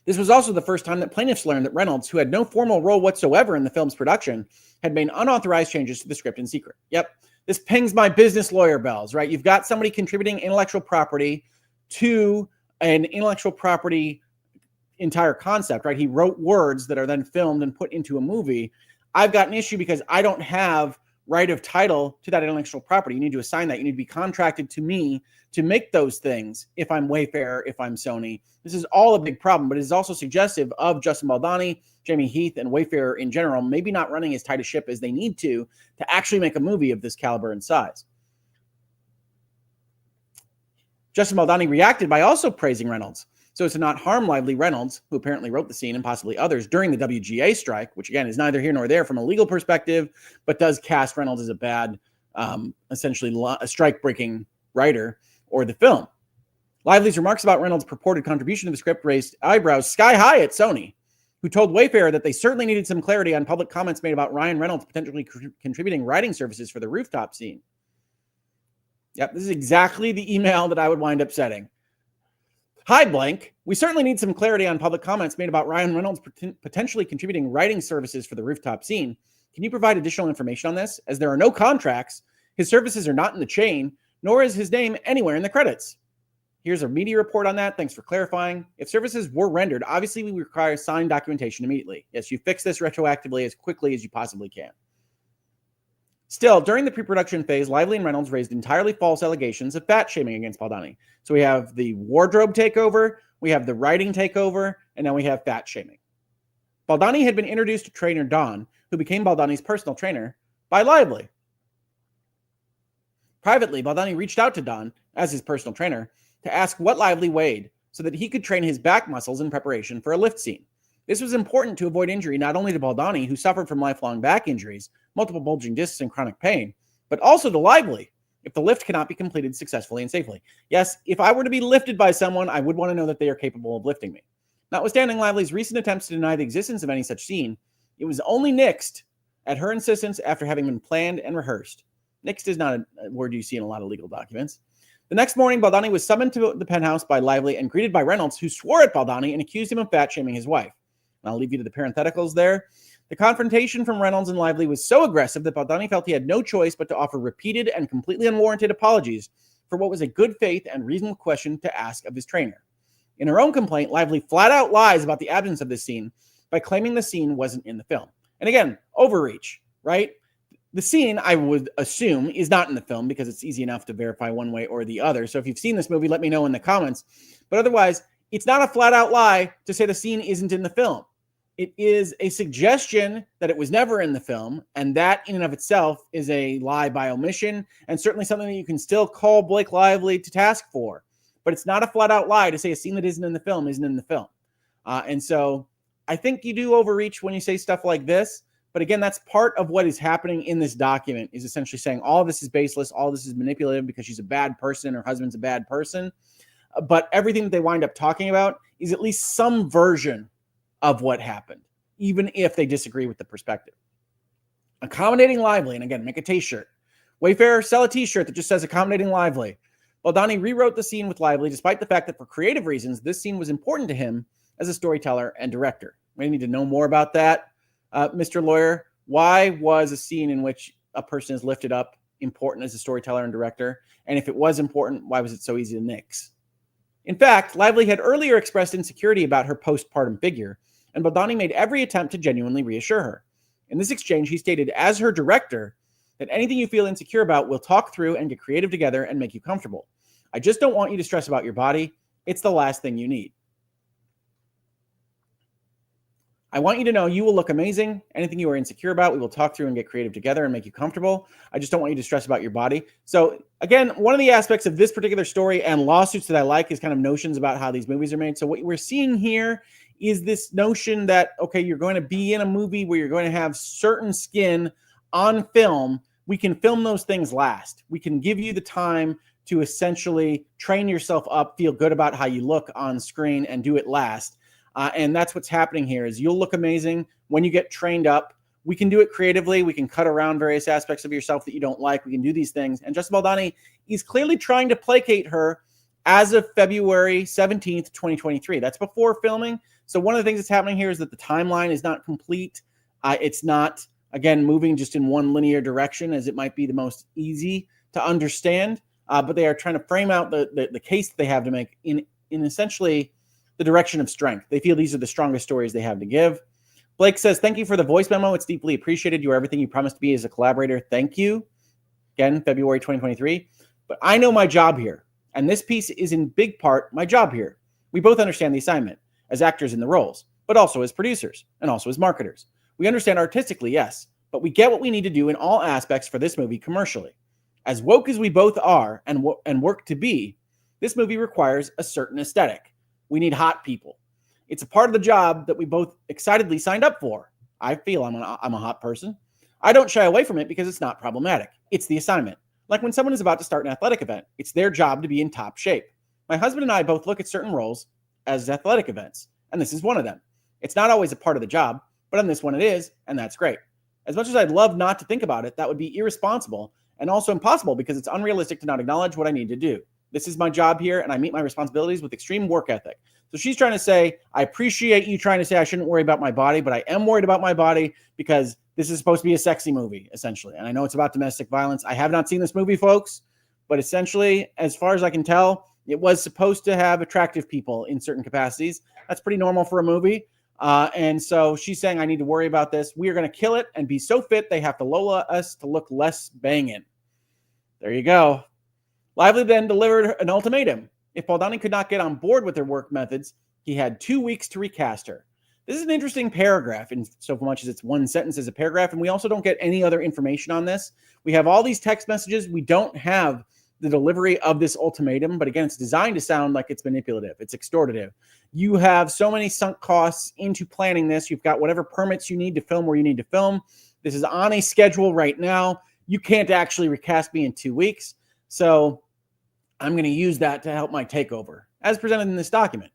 This was also the first time that plaintiffs learned that Reynolds, who had no formal role whatsoever in the film's production, had made unauthorized changes to the script in secret. Yep. This pings my business lawyer bells, right? You've got somebody contributing intellectual property to an intellectual property entire concept, right? He wrote words that are then filmed and put into a movie. I've got an issue because I don't have right of title to that intellectual property. You need to assign that. You need to be contracted to me to make those things if I'm Wayfarer, if I'm Sony. This is all a big problem, but it is also suggestive of Justin Baldoni, Jamie Heath, and Wayfarer in general, maybe not running as tight a ship as they need to actually make a movie of this caliber and size. Justin Baldoni reacted by also praising Reynolds, so as to not harm Lively. Reynolds, who apparently wrote the scene and possibly others during the WGA strike, which again is neither here nor there from a legal perspective, but does cast Reynolds as a bad, essentially a strike-breaking writer or the film. Lively's remarks about Reynolds' purported contribution to the script raised eyebrows sky high at Sony, who told Wayfarer that they certainly needed some clarity on public comments made about Ryan Reynolds potentially contributing writing services for the rooftop scene. Yep, this is exactly the email that I would wind up setting. Hi, blank. We certainly need some clarity on public comments made about Ryan Reynolds potentially contributing writing services for the rooftop scene. Can you provide additional information on this? As there are no contracts, his services are not in the chain, nor is his name anywhere in the credits. Here's a media report on that. Thanks for clarifying. If services were rendered, obviously we require signed documentation immediately. Yes, you fix this retroactively as quickly as you possibly can. Still, during the pre-production phase, Lively and Reynolds raised entirely false allegations of fat shaming against Baldoni. So we have the wardrobe takeover, we have the writing takeover, and now we have fat shaming. Baldoni had been introduced to trainer Don, who became Baldoni's personal trainer, by Lively. Privately, Baldoni reached out to Don, as his personal trainer, to ask what Lively weighed so that he could train his back muscles in preparation for a lift scene. This was important to avoid injury not only to Baldoni, who suffered from lifelong back injuries, multiple bulging discs, and chronic pain, but also to Lively if the lift cannot be completed successfully and safely. Yes, if I were to be lifted by someone, I would want to know that they are capable of lifting me. Notwithstanding Lively's recent attempts to deny the existence of any such scene, it was only nixed at her insistence after having been planned and rehearsed. Nixed is not a word you see in a lot of legal documents. The next morning, Baldoni was summoned to the penthouse by Lively and greeted by Reynolds, who swore at Baldoni and accused him of fat-shaming his wife. And I'll leave you to the parentheticals there. The confrontation from Reynolds and Lively was so aggressive that Baldoni felt he had no choice but to offer repeated and completely unwarranted apologies for what was a good faith and reasonable question to ask of his trainer. In her own complaint, Lively flat out lies about the absence of this scene by claiming the scene wasn't in the film. And again, overreach, right? The scene, I would assume, is not in the film because it's easy enough to verify one way or the other. So if you've seen this movie, let me know in the comments. But otherwise, it's not a flat out lie to say the scene isn't in the film. It is a suggestion that it was never in the film, and that in and of itself is a lie by omission, and certainly something that you can still call Blake Lively to task for. But it's not a flat-out lie to say a scene that isn't in the film isn't in the film. And so I think you do overreach when you say stuff like this. But again, that's part of what is happening in this document, is essentially saying all of this is baseless, all of this is manipulative because she's a bad person, her husband's a bad person. But everything that they wind up talking about is at least some version of what happened, even if they disagree with the perspective. Accommodating Lively, and again, make a t-shirt. Wayfarer, sell a t-shirt that just says accommodating Lively. Baldoni rewrote the scene with Lively, despite the fact that for creative reasons, this scene was important to him as a storyteller and director. We need to know more about that. Mr. Lawyer, why was a scene in which a person is lifted up important as a storyteller and director? And if it was important, why was it so easy to nix? In fact, Lively had earlier expressed insecurity about her postpartum figure, and Baldoni made every attempt to genuinely reassure her. In this exchange, he stated, as her director, that anything you feel insecure about, we'll talk through and get creative together and make you comfortable. I just don't want you to stress about your body. It's the last thing you need. I want you to know you will look amazing. Anything you are insecure about, we will talk through and get creative together and make you comfortable. I just don't want you to stress about your body. So again, one of the aspects of this particular story and lawsuits that I like is kind of notions about how these movies are made. So what we're seeing here is this notion that, okay, you're going to be in a movie where you're going to have certain skin on film. We can film those things last. We can give you the time to essentially train yourself up, feel good about how you look on screen, and do it last. And that's what's happening here is you'll look amazing when you get trained up. We can do it creatively. We can cut around various aspects of yourself that you don't like. We can do these things. And Justin Baldoni is clearly trying to placate her as of February 17th, 2023. That's before filming. So one of the things that's happening here is that the timeline is not complete. It's not, again, moving just in one linear direction as it might be the most easy to understand. But they are trying to frame out the case that they have to make in essentially the direction of strength. They feel these are the strongest stories they have to give. Blake says, thank you for the voice memo. It's deeply appreciated. You are everything you promised to be as a collaborator. Thank you. Again, February 2023. But I know my job here. And this piece is in big part my job here. We both understand the assignment as actors in the roles, but also as producers and also as marketers. We understand artistically, yes, but we get what we need to do in all aspects for this movie commercially. As woke as we both are and work to be, this movie requires a certain aesthetic. We need hot people. It's a part of the job that we both excitedly signed up for. I feel I'm a hot person. I don't shy away from it because it's not problematic. It's the assignment. Like when someone is about to start an athletic event, it's their job to be in top shape. My husband and I both look at certain roles as athletic events, and this is one of them. It's not always a part of the job, but on this one it is, and that's great. As much as I'd love not to think about it, that would be irresponsible and also impossible because it's unrealistic to not acknowledge what I need to do. This is my job here, and I meet my responsibilities with extreme work ethic. So she's trying to say, I appreciate you trying to say I shouldn't worry about my body, but I am worried about my body because this is supposed to be a sexy movie, essentially. And I know it's about domestic violence. I have not seen this movie, folks, but essentially, as far as I can tell, it was supposed to have attractive people in certain capacities. That's pretty normal for a movie. And so she's saying, I need to worry about this. We are going to kill it and be so fit they have to lower us to look less banging. There you go. Lively then delivered an ultimatum. If Baldoni could not get on board with their work methods, he had 2 weeks to recast her. This is an interesting paragraph in so much as it's one sentence as a paragraph, and we also don't get any other information on this. We have all these text messages. We don't have the delivery of this ultimatum, but again, it's designed to sound like it's manipulative. It's extortative. You have so many sunk costs into planning this. You've got whatever permits you need to film where you need to film. This is on a schedule right now. You can't actually recast me in 2 weeks. So I'm going to use that to help my takeover, as presented in this document.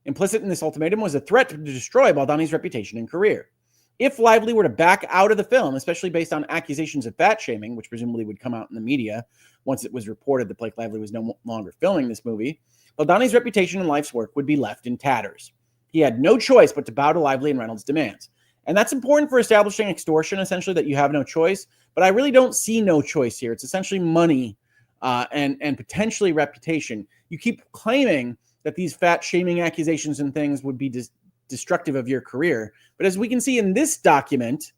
Implicit in this ultimatum was a threat to destroy Baldoni's reputation and career. If Lively were to back out of the film, especially based on accusations of fat shaming, which presumably would come out in the media once it was reported that Blake Lively was no longer filming this movie, Baldoni's reputation and life's work would be left in tatters. He had no choice but to bow to Lively and Reynolds' demands. And that's important for establishing extortion, essentially, that you have no choice. But I really don't see no choice here. It's essentially money and potentially reputation. You keep claiming that these fat shaming accusations and things would be destructive of your career. But as we can see in this document,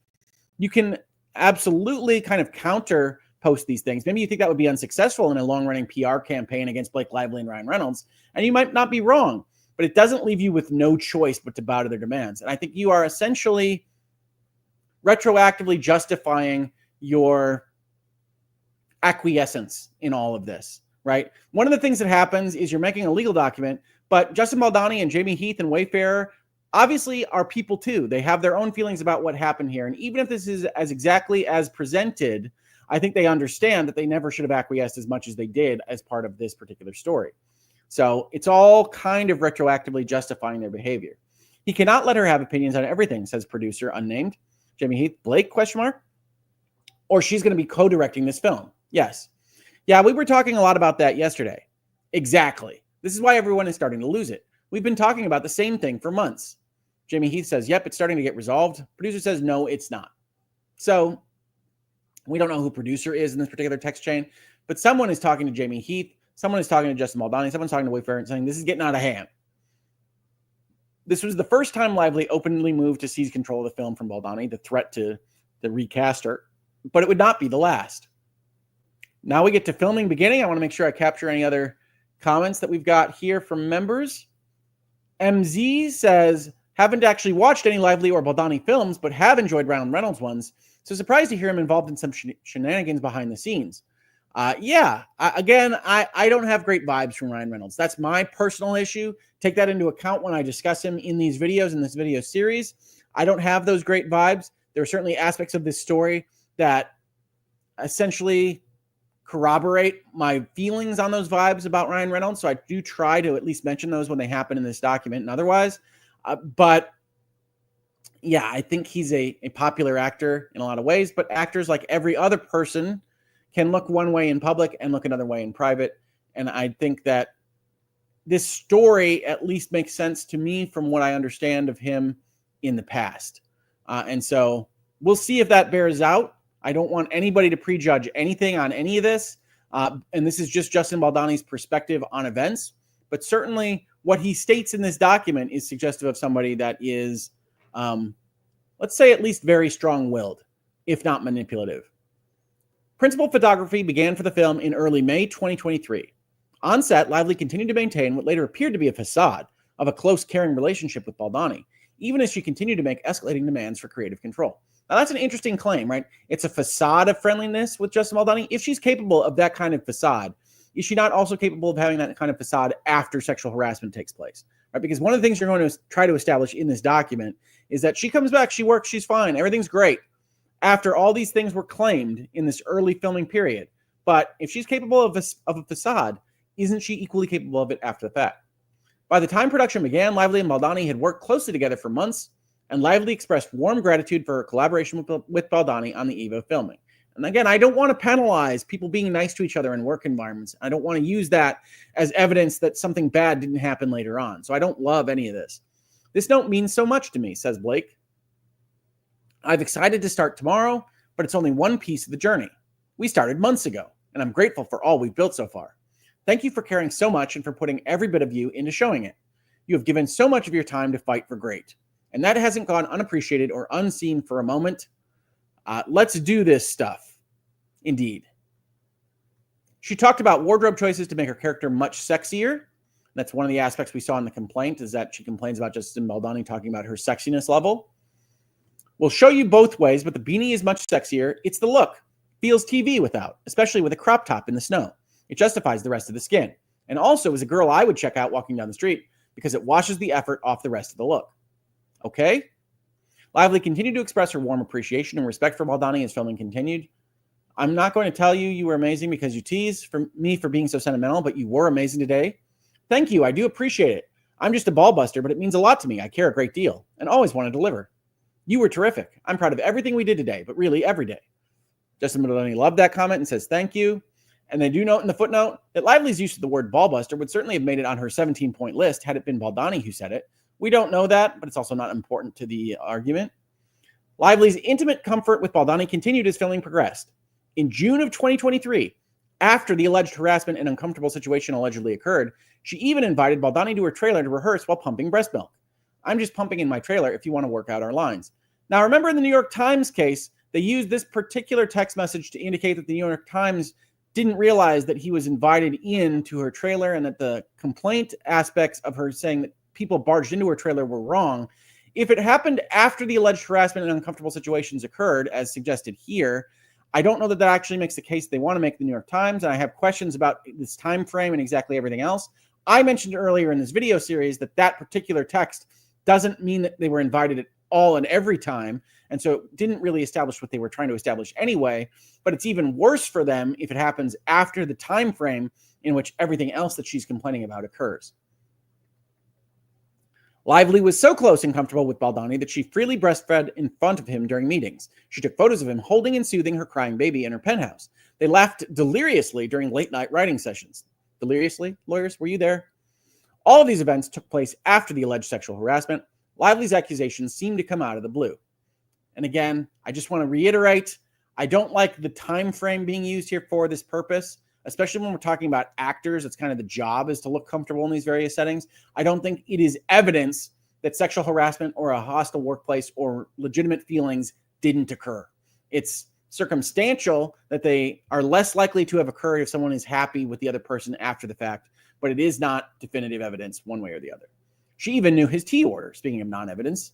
you can absolutely kind of counter post these things. Maybe you think that would be unsuccessful in a long-running PR campaign against Blake Lively and Ryan Reynolds, and you might not be wrong, but it doesn't leave you with no choice but to bow to their demands. And I think you are essentially retroactively justifying your acquiescence in all of this, right? One of the things that happens is you're making a legal document, but Justin Baldoni and Jamie Heath and Wayfarer obviously are people too. They have their own feelings about what happened here. And even if this is as exactly as presented, I think they understand that they never should have acquiesced as much as they did as part of this particular story. So it's all kind of retroactively justifying their behavior. He cannot let her have opinions on everything, says producer unnamed. Jamie Heath, Blake, question mark? Or she's going to be co-directing this film. Yes. Yeah, we were talking a lot about that yesterday. Exactly. This is why everyone is starting to lose it. We've been talking about the same thing for months. Jamie Heath says, yep, it's starting to get resolved. Producer says, no, it's not. So we don't know who producer is in this particular text chain, but someone is talking to Jamie Heath. Someone is talking to Justin Baldoni. Someone's talking to Wayfarer and saying, this is getting out of hand. This was the first time Lively openly moved to seize control of the film from Baldoni, the threat to the recaster, but it would not be the last. Now we get to filming beginning. I want to make sure I capture any other comments that we've got here from members. MZ says, haven't actually watched any Lively or Baldoni films, but have enjoyed Ryan Reynolds ones. So surprised to hear him involved in some shenanigans behind the scenes. I don't have great vibes from Ryan Reynolds. That's my personal issue. Take that into account when I discuss him in these videos, in this video series. I don't have those great vibes. There are certainly aspects of this story that essentially corroborate my feelings on those vibes about Ryan Reynolds. So I do try to at least mention those when they happen in this document and otherwise. But yeah, I think he's a popular actor in a lot of ways, but actors, like every other person, can look one way in public and look another way in private. And I think that this story at least makes sense to me from what I understand of him in the past. And so we'll see if that bears out. I don't want anybody to prejudge anything on any of this. And this is just Justin Baldoni's perspective on events. But certainly what he states in this document is suggestive of somebody that is, let's say, at least very strong-willed, if not manipulative. Principal photography began for the film in early May 2023. On set, Lively continued to maintain what later appeared to be a facade of a close, caring relationship with Baldoni, even as she continued to make escalating demands for creative control. Now, that's an interesting claim, right? It's a facade of friendliness with Justin Baldoni. If she's capable of that kind of facade, is she not also capable of having that kind of facade after sexual harassment takes place? Right? Because one of the things you're going to try to establish in this document is that she comes back, she works, she's fine, everything's great, after all these things were claimed in this early filming period. But if she's capable of a facade, isn't she equally capable of it after the fact? By the time production began, Lively and Baldoni had worked closely together for months, and Lively expressed warm gratitude for her collaboration with Baldoni on the eve of filming. And again, I don't want to penalize people being nice to each other in work environments. I don't want to use that as evidence that something bad didn't happen later on. So I don't love any of this. This note means so much to me, says Blake. I've excited to start tomorrow, but it's only one piece of the journey. We started months ago, and I'm grateful for all we've built so far. Thank you for caring so much and for putting every bit of you into showing it. You have given so much of your time to fight for great, and that hasn't gone unappreciated or unseen for a moment. Let's do this stuff. Indeed. She talked about wardrobe choices to make her character much sexier. That's one of the aspects we saw in the complaint, is that she complains about Justin Baldoni talking about her sexiness level. We'll show you both ways, but the beanie is much sexier. It's the look. Feels TV without, especially with a crop top in the snow. It justifies the rest of the skin. And also is a girl I would check out walking down the street because it washes the effort off the rest of the look. Okay? Lively continued to express her warm appreciation and respect for Baldoni as filming continued. I'm not going to tell you you were amazing because you tease me for being so sentimental, but you were amazing today. Thank you. I do appreciate it. I'm just a ball buster, but it means a lot to me. I care a great deal and always want to deliver. You were terrific. I'm proud of everything we did today, but really every day. Justin Baldoni loved that comment and says thank you. And they do note in the footnote that Lively's use of the word ball buster would certainly have made it on her 17-point list had it been Baldoni who said it. We don't know that, but it's also not important to the argument. Lively's intimate comfort with Baldoni continued as filming progressed. In June of 2023, after the alleged harassment and uncomfortable situation allegedly occurred, she even invited Baldoni to her trailer to rehearse while pumping breast milk. I'm just pumping in my trailer if you want to work out our lines. Now, remember in the New York Times case, they used this particular text message to indicate that the New York Times didn't realize that he was invited into her trailer and that the complaint aspects of her saying that people barged into her trailer were wrong. If it happened after the alleged harassment and uncomfortable situations occurred, as suggested here, I don't know that that actually makes the case they want to make the New York Times, and I have questions about this time frame and exactly everything else. I mentioned earlier in this video series that that particular text doesn't mean that they were invited at all and every time, and so it didn't really establish what they were trying to establish anyway, but it's even worse for them if it happens after the time frame in which everything else that she's complaining about occurs. Lively was so close and comfortable with Baldoni that she freely breastfed in front of him during meetings. She took photos of him holding and soothing her crying baby in her penthouse. They laughed deliriously during late-night writing sessions. Deliriously? Lawyers, were you there? All of these events took place after the alleged sexual harassment. Lively's accusations seemed to come out of the blue. And again, I just want to reiterate, I don't like the time frame being used here for this purpose, especially when we're talking about actors. It's kind of the job is to look comfortable in these various settings. I don't think it is evidence that sexual harassment or a hostile workplace or legitimate feelings didn't occur. It's circumstantial that they are less likely to have occurred if someone is happy with the other person after the fact, but it is not definitive evidence one way or the other. She even knew his tea order, speaking of non-evidence.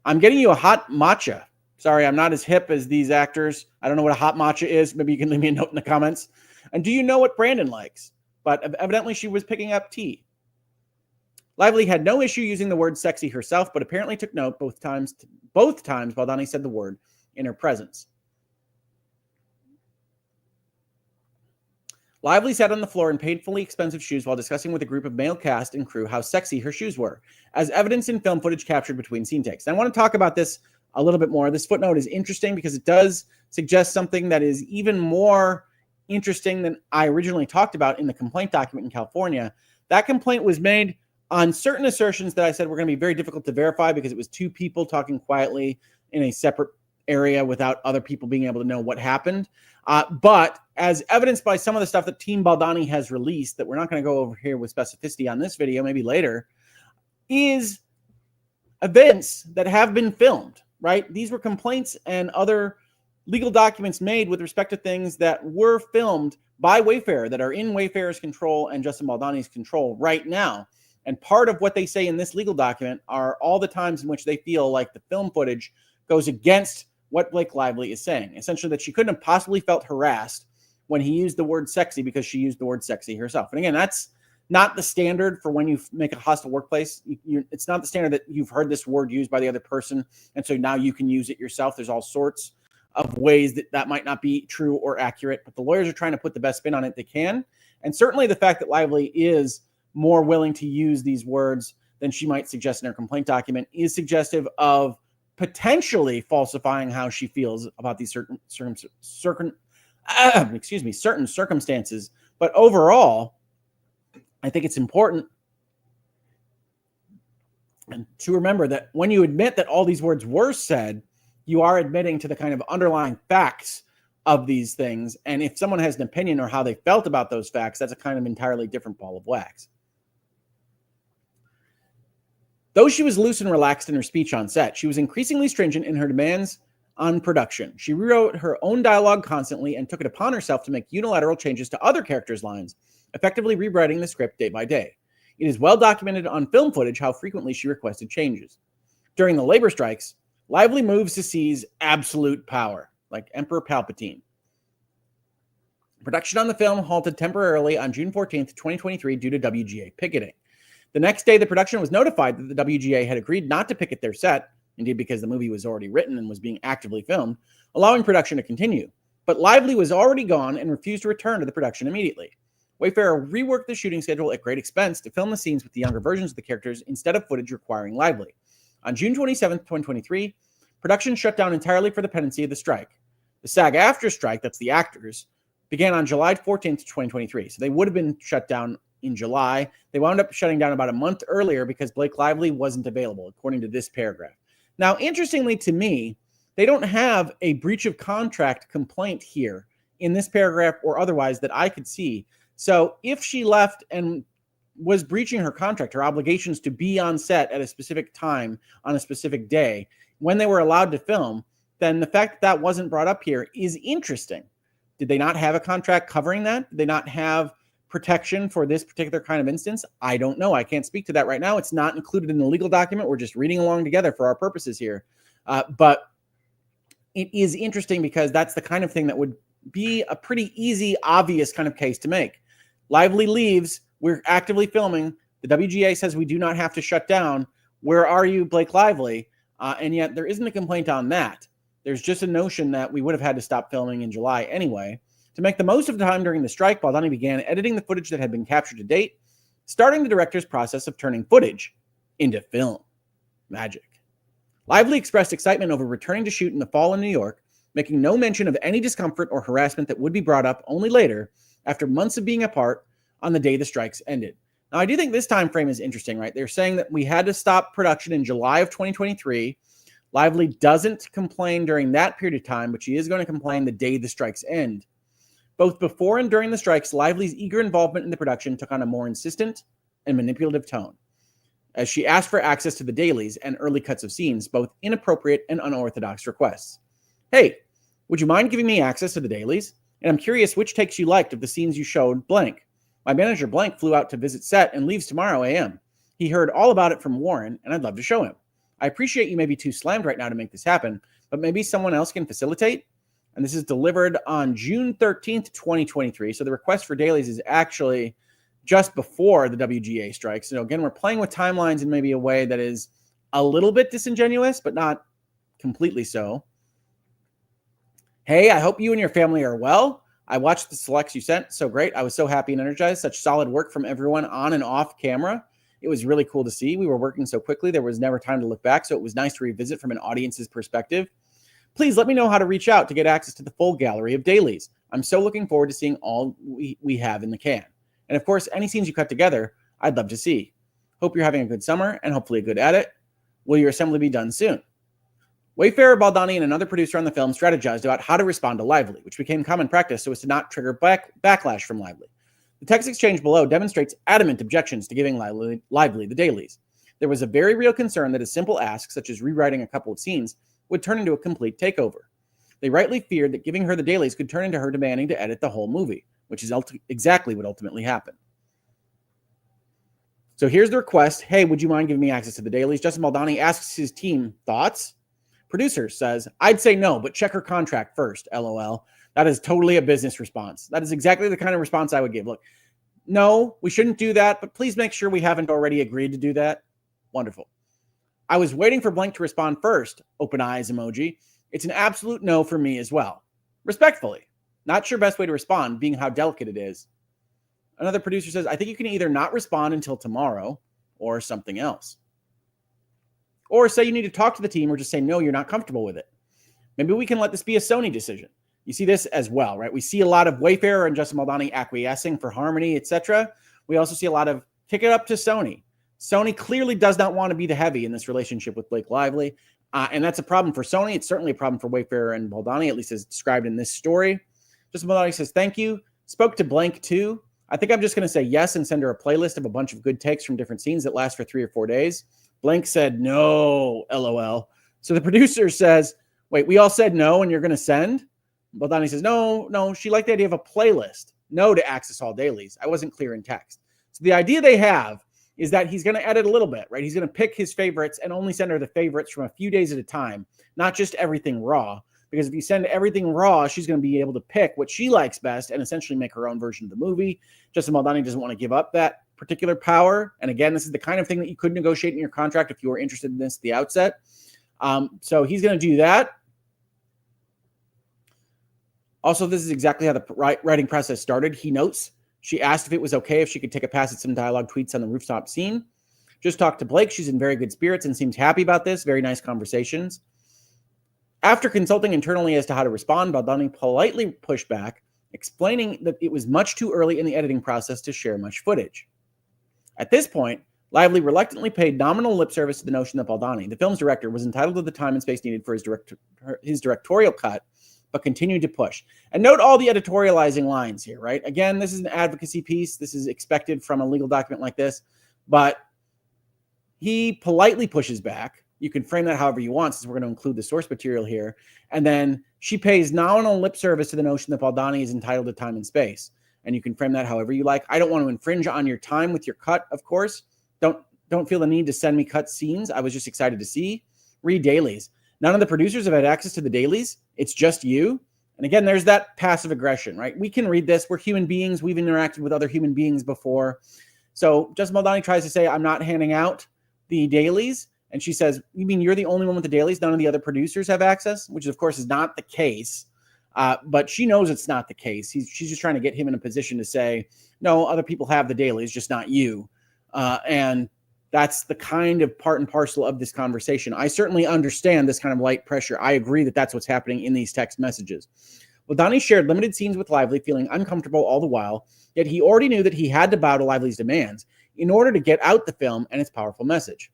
I'm getting you a hot matcha. Sorry, I'm not as hip as these actors. I don't know what a hot matcha is. Maybe you can leave me a note in the comments. And do you know what Brandon likes? But evidently she was picking up tea. Lively had no issue using the word sexy herself, but apparently took note both times Baldoni said the word in her presence. Lively sat on the floor in painfully expensive shoes while discussing with a group of male cast and crew how sexy her shoes were, as evidence in film footage captured between scene takes. And I want to talk about this a little bit more. This footnote is interesting because it does suggest something that is even more interesting than I originally talked about in the complaint document in California. That complaint was made on certain assertions that I said were going to be very difficult to verify because it was two people talking quietly in a separate area without other people being able to know what happened. But as evidenced by some of the stuff that Team Baldoni has released that we're not going to go over here with specificity on this video, maybe later, is events that have been filmed, right? These were complaints and other legal documents made with respect to things that were filmed by Wayfarer that are in Wayfarer's control and Justin Baldoni's control right now. And part of what they say in this legal document are all the times in which they feel like the film footage goes against what Blake Lively is saying. Essentially that she couldn't have possibly felt harassed when he used the word sexy because she used the word sexy herself. And again, that's not the standard for when you make a hostile workplace. It's not the standard that you've heard this word used by the other person, and so now you can use it yourself. There's all sorts of ways that that might not be true or accurate, but the lawyers are trying to put the best spin on it they can. And certainly the fact that Lively is more willing to use these words than she might suggest in her complaint document is suggestive of potentially falsifying how she feels about these certain circumstances. But overall, I think it's important to remember that when you admit that all these words were said, you are admitting to the kind of underlying facts of these things. And if someone has an opinion or how they felt about those facts, that's a kind of entirely different ball of wax. Though she was loose and relaxed in her speech on set, she was increasingly stringent in her demands on production. She rewrote her own dialogue constantly and took it upon herself to make unilateral changes to other characters' lines, effectively rewriting the script day by day. It is well documented on film footage how frequently she requested changes. During the labor strikes, Lively moves to seize absolute power, like Emperor Palpatine. Production on the film halted temporarily on June 14th, 2023 due to WGA picketing. The next day, the production was notified that the WGA had agreed not to picket their set, indeed because the movie was already written and was being actively filmed, allowing production to continue. But Lively was already gone and refused to return to the production immediately. Wayfarer reworked the shooting schedule at great expense to film the scenes with the younger versions of the characters instead of footage requiring Lively. On June 27th, 2023, production shut down entirely for the pendency of the strike. The SAG-AFTRA strike, that's the actors, began on July 14th, 2023. So they would have been shut down in July. They wound up shutting down about a month earlier because Blake Lively wasn't available, according to this paragraph. Now, interestingly to me, they don't have a breach of contract complaint here in this paragraph or otherwise that I could see. So if she left and was breaching her contract, her obligations to be on set at a specific time on a specific day when they were allowed to film, then the fact that that wasn't brought up here is interesting. Did they not have a contract covering that? Did they not have protection for this particular kind of instance? I don't know. I can't speak to that right now. It's not included in the legal document. We're just reading along together for our purposes here. But it is interesting because that's the kind of thing that would be a pretty easy, obvious kind of case to make. Lively leaves. We're actively filming. The WGA says we do not have to shut down. Where are you, Blake Lively? And yet there isn't a complaint on that. There's just a notion that we would have had to stop filming in July anyway. To make the most of the time during the strike, Baldoni began editing the footage that had been captured to date, starting the director's process of turning footage into film. Magic. Lively expressed excitement over returning to shoot in the fall in New York, making no mention of any discomfort or harassment that would be brought up only later, after months of being apart, on the day the strikes ended. Now, I do think this time frame is interesting, right? They're saying that we had to stop production in July of 2023. Lively doesn't complain during that period of time, but she is going to complain the day the strikes end. Both before and during the strikes, Lively's eager involvement in the production took on a more insistent and manipulative tone, as she asked for access to the dailies and early cuts of scenes, both inappropriate and unorthodox requests. Hey, would you mind giving me access to the dailies? And I'm curious which takes you liked of the scenes you showed blank. My manager blank flew out to visit set and leaves tomorrow a.m. He heard all about it from Warren, and I'd love to show him. I appreciate you may be too slammed right now to make this happen, but maybe someone else can facilitate? And this is delivered on June 13th, 2023. So the request for dailies is actually just before the WGA strike. So again, we're playing with timelines in maybe a way that is a little bit disingenuous, but not completely so. Hey, I hope you and your family are well. I watched the selects you sent. So great. I was so happy and energized. Such solid work from everyone on and off camera. It was really cool to see. We were working so quickly, there was never time to look back. So it was nice to revisit from an audience's perspective. Please let me know how to reach out to get access to the full gallery of dailies. I'm so looking forward to seeing all we have in the can. And of course, any scenes you cut together, I'd love to see. Hope you're having a good summer and hopefully a good edit. Will your assembly be done soon? Wayfarer, Baldoni, and another producer on the film strategized about how to respond to Lively, which became common practice so as to not trigger backlash from Lively. The text exchange below demonstrates adamant objections to giving Lively the dailies. There was a very real concern that a simple ask, such as rewriting a couple of scenes, would turn into a complete takeover. They rightly feared that giving her the dailies could turn into her demanding to edit the whole movie, which is exactly what ultimately happened. So here's the request. Hey, would you mind giving me access to the dailies? Justin Baldoni asks his team, thoughts? Producer says, I'd say no, but check her contract first, LOL. That is totally a business response. That is exactly the kind of response I would give. Look, no, we shouldn't do that, but please make sure we haven't already agreed to do that. Wonderful. I was waiting for blank to respond first, open eyes emoji. It's an absolute no for me as well. Respectfully. Not sure best way to respond, being how delicate it is. Another producer says, I think you can either not respond until tomorrow or something else. Or say you need to talk to the team or just say, no, you're not comfortable with it. Maybe we can let this be a Sony decision. You see this as well, right? We see a lot of Wayfarer and Justin Baldoni acquiescing for harmony, etc. We also see a lot of kick it up to Sony. Sony clearly does not want to be the heavy in this relationship with Blake Lively. And that's a problem for Sony. It's certainly a problem for Wayfarer and Baldoni, at least as described in this story. Justin Baldoni says, thank you. Spoke to blank too. I think I'm just going to say yes and send her a playlist of a bunch of good takes from different scenes that last for 3 or 4 days. Blank said no, LOL. So the producer says, wait, we all said no and you're going to send? Baldoni says, no, she liked the idea of a playlist. No to access all dailies. I wasn't clear in text. So the idea they have is that he's going to edit a little bit, right? He's going to pick his favorites and only send her the favorites from a few days at a time, not just everything raw. Because if you send everything raw, she's going to be able to pick what she likes best and essentially make her own version of the movie. Justin Baldoni doesn't want to give up that particular power. And again, this is the kind of thing that you could negotiate in your contract if you were interested in this at the outset. So he's going to do that. Also, this is exactly how the writing process started. He notes, she asked if it was okay if she could take a pass at some dialogue tweets on the rooftop scene. Just talked to Blake. She's in very good spirits and seems happy about this. Very nice conversations. After consulting internally as to how to respond, Baldoni politely pushed back, explaining that it was much too early in the editing process to share much footage. At this point, Lively reluctantly paid nominal lip service to the notion that Baldoni, the film's director, was entitled to the time and space needed for his directorial cut, but continued to push. And note all the editorializing lines here, right? Again, this is an advocacy piece. This is expected from a legal document like this, but he politely pushes back. You can frame that however you want, since we're going to include the source material here. And then she pays nominal lip service to the notion that Baldoni is entitled to time and space. And you can frame that however you like. I don't want to infringe on your time with your cut, of course. Don't feel the need to send me cut scenes. I was just excited to see. Read dailies. None of the producers have had access to the dailies. It's just you. And again, there's that passive aggression, right? We can read this. We're human beings. We've interacted with other human beings before. So Justin Baldoni tries to say, I'm not handing out the dailies. And she says, you mean you're the only one with the dailies? None of the other producers have access? Which, of course, is not the case. But she knows it's not the case. She's just trying to get him in a position to say, no, other people have the dailies, just not you. And that's the kind of part and parcel of this conversation. I certainly understand this kind of light pressure. I agree that that's what's happening in these text messages. Baldoni shared limited scenes with Lively, feeling uncomfortable all the while, yet he already knew that he had to bow to Lively's demands in order to get out the film and its powerful message.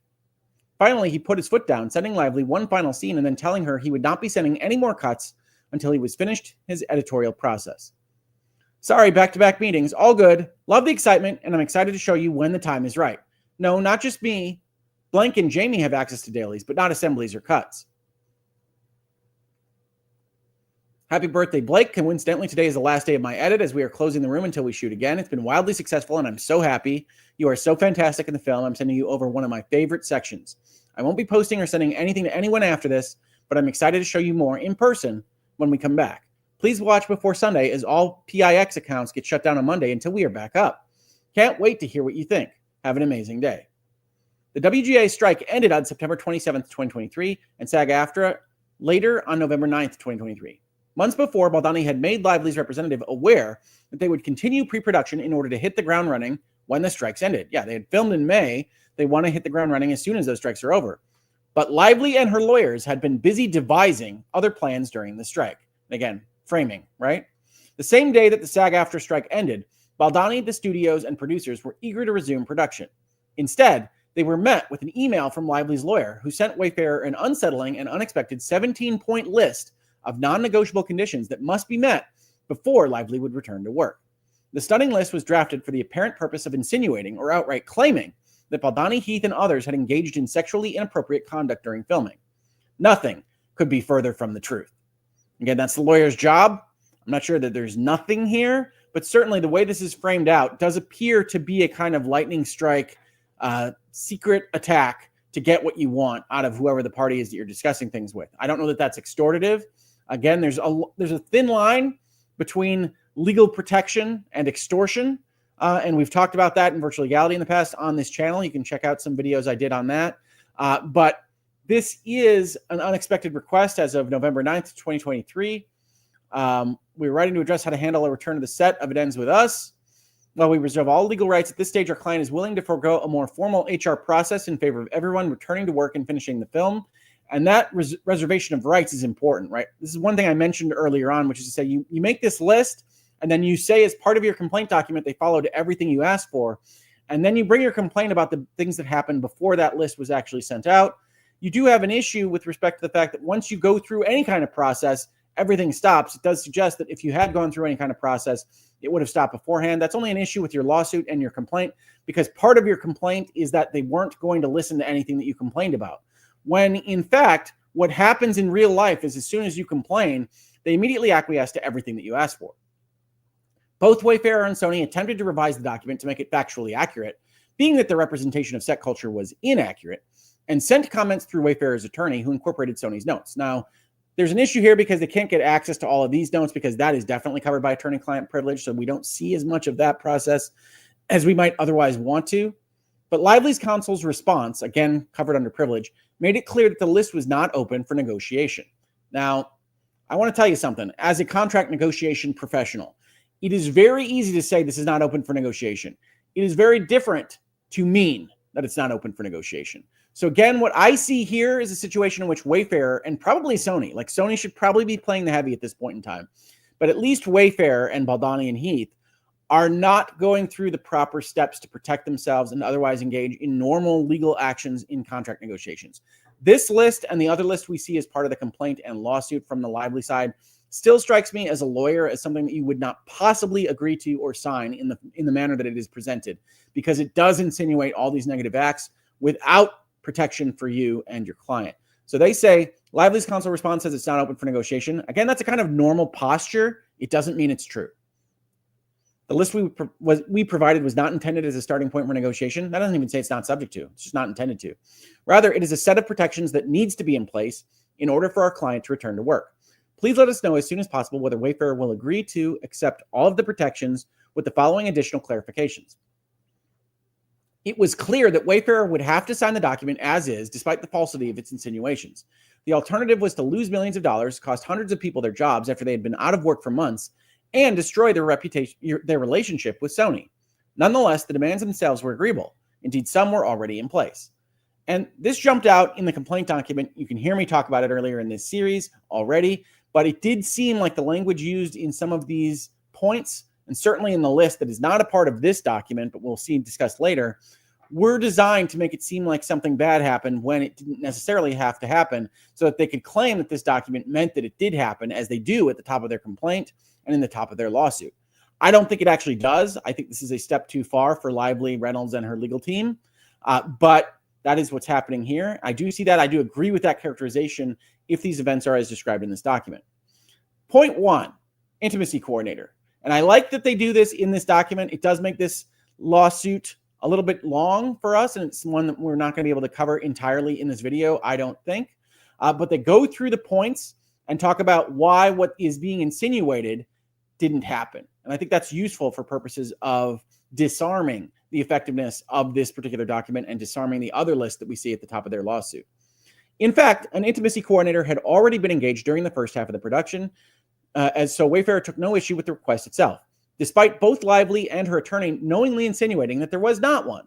Finally, he put his foot down, sending Lively one final scene and then telling her he would not be sending any more cuts until he was finished his editorial process. Sorry, back-to-back meetings, all good. Love the excitement, and I'm excited to show you when the time is right. No, not just me. Blank and Jamie have access to dailies, but not assemblies or cuts. Happy birthday, Blake. Coincidentally, today is the last day of my edit as we are closing the room until we shoot again. It's been wildly successful, and I'm so happy. You are so fantastic in the film. I'm sending you over one of my favorite sections. I won't be posting or sending anything to anyone after this, but I'm excited to show you more in person when we come back. Please watch before Sunday as all PIX accounts get shut down on Monday until we are back up. Can't wait to hear what you think. Have an amazing day. The WGA strike ended on September 27th, 2023, and SAG-AFTRA later on November 9th, 2023. Months before, Baldoni had made Lively's representative aware that they would continue pre-production in order to hit the ground running when the strikes ended. Yeah, they had filmed in May. They want to hit the ground running as soon as those strikes are over. But Lively and her lawyers had been busy devising other plans during the strike. And again, framing, right? The same day that the SAG-AFTRA strike ended, Baldoni, the studios, and producers were eager to resume production. Instead, they were met with an email from Lively's lawyer, who sent Wayfarer an unsettling and unexpected 17-point list of non-negotiable conditions that must be met before Lively would return to work. The stunning list was drafted for the apparent purpose of insinuating or outright claiming that Baldoni, Heath, and others had engaged in sexually inappropriate conduct during filming. Nothing could be further from the truth. Again, that's the lawyer's job. I'm not sure that there's nothing here, but certainly the way this is framed out does appear to be a kind of lightning strike, secret attack to get what you want out of whoever the party is that you're discussing things with. I don't know that that's extortative. Again, there's a thin line between legal protection and extortion, and we've talked about that in virtual legality in the past on this channel. You can check out some videos I did on that. But this is an unexpected request as of November 9th, 2023. We were writing to address how to handle a return to the set of It Ends With Us. While we reserve all legal rights at this stage, our client is willing to forego a more formal HR process in favor of everyone returning to work and finishing the film. And that reservation of rights is important, right? This is one thing I mentioned earlier on, which is to say you make this list, and then you say as part of your complaint document, they followed everything you asked for. And then you bring your complaint about the things that happened before that list was actually sent out. You do have an issue with respect to the fact that once you go through any kind of process, everything stops. It does suggest that if you had gone through any kind of process, it would have stopped beforehand. That's only an issue with your lawsuit and your complaint, because part of your complaint is that they weren't going to listen to anything that you complained about. When in fact, what happens in real life is as soon as you complain, they immediately acquiesce to everything that you asked for. Both Wayfarer and Sony attempted to revise the document to make it factually accurate, being that the representation of set culture was inaccurate, and sent comments through Wayfarer's attorney, who incorporated Sony's notes. Now, there's an issue here because they can't get access to all of these notes because that is definitely covered by attorney-client privilege, so we don't see as much of that process as we might otherwise want to. But Lively's counsel's response, again covered under privilege, made it clear that the list was not open for negotiation. Now, I want to tell you something. As a contract negotiation professional, it is very easy to say this is not open for negotiation. It is very different to mean that it's not open for negotiation. So again, what I see here is a situation in which Wayfarer and probably Sony, like Sony should probably be playing the heavy at this point in time, but at least Wayfarer and Baldoni and Heath are not going through the proper steps to protect themselves and otherwise engage in normal legal actions in contract negotiations. This list and the other list we see as part of the complaint and lawsuit from the Lively side still strikes me as a lawyer as something that you would not possibly agree to or sign in the manner that it is presented, because it does insinuate all these negative acts without protection for you and your client. So they say Lively's counsel response says it's not open for negotiation. Again, that's a kind of normal posture. It doesn't mean it's true. The list we provided was not intended as a starting point for negotiation. That doesn't even say it's not subject to. It's just not intended to. Rather, it is a set of protections that needs to be in place in order for our client to return to work. Please let us know as soon as possible whether Wayfarer will agree to accept all of the protections with the following additional clarifications. It was clear that Wayfarer would have to sign the document as is, despite the falsity of its insinuations. The alternative was to lose millions of dollars, cost hundreds of people their jobs after they had been out of work for months, and destroy their reputation, their relationship with Sony. Nonetheless, the demands themselves were agreeable. Indeed, some were already in place. And this jumped out in the complaint document. You can hear me talk about it earlier in this series already, but it did seem like the language used in some of these points, and certainly in the list that is not a part of this document, but we'll see discussed later, were designed to make it seem like something bad happened when it didn't necessarily have to happen, so that they could claim that this document meant that it did happen, as they do at the top of their complaint and in the top of their lawsuit. I don't think it actually does. I think this is a step too far for Lively, Reynolds, and her legal team, but that is what's happening here. I do see that. I do agree with that characterization if these events are as described in this document. Point one, intimacy coordinator. And I like that they do this in this document. It does make this lawsuit a little bit long for us, and it's one that we're not going to be able to cover entirely in this video, I don't think. But they go through the points and talk about why what is being insinuated didn't happen. And I think that's useful for purposes of disarming the effectiveness of this particular document and disarming the other list that we see at the top of their lawsuit. In fact, an intimacy coordinator had already been engaged during the first half of the production, so Wayfarer took no issue with the request itself, despite both Lively and her attorney knowingly insinuating that there was not one.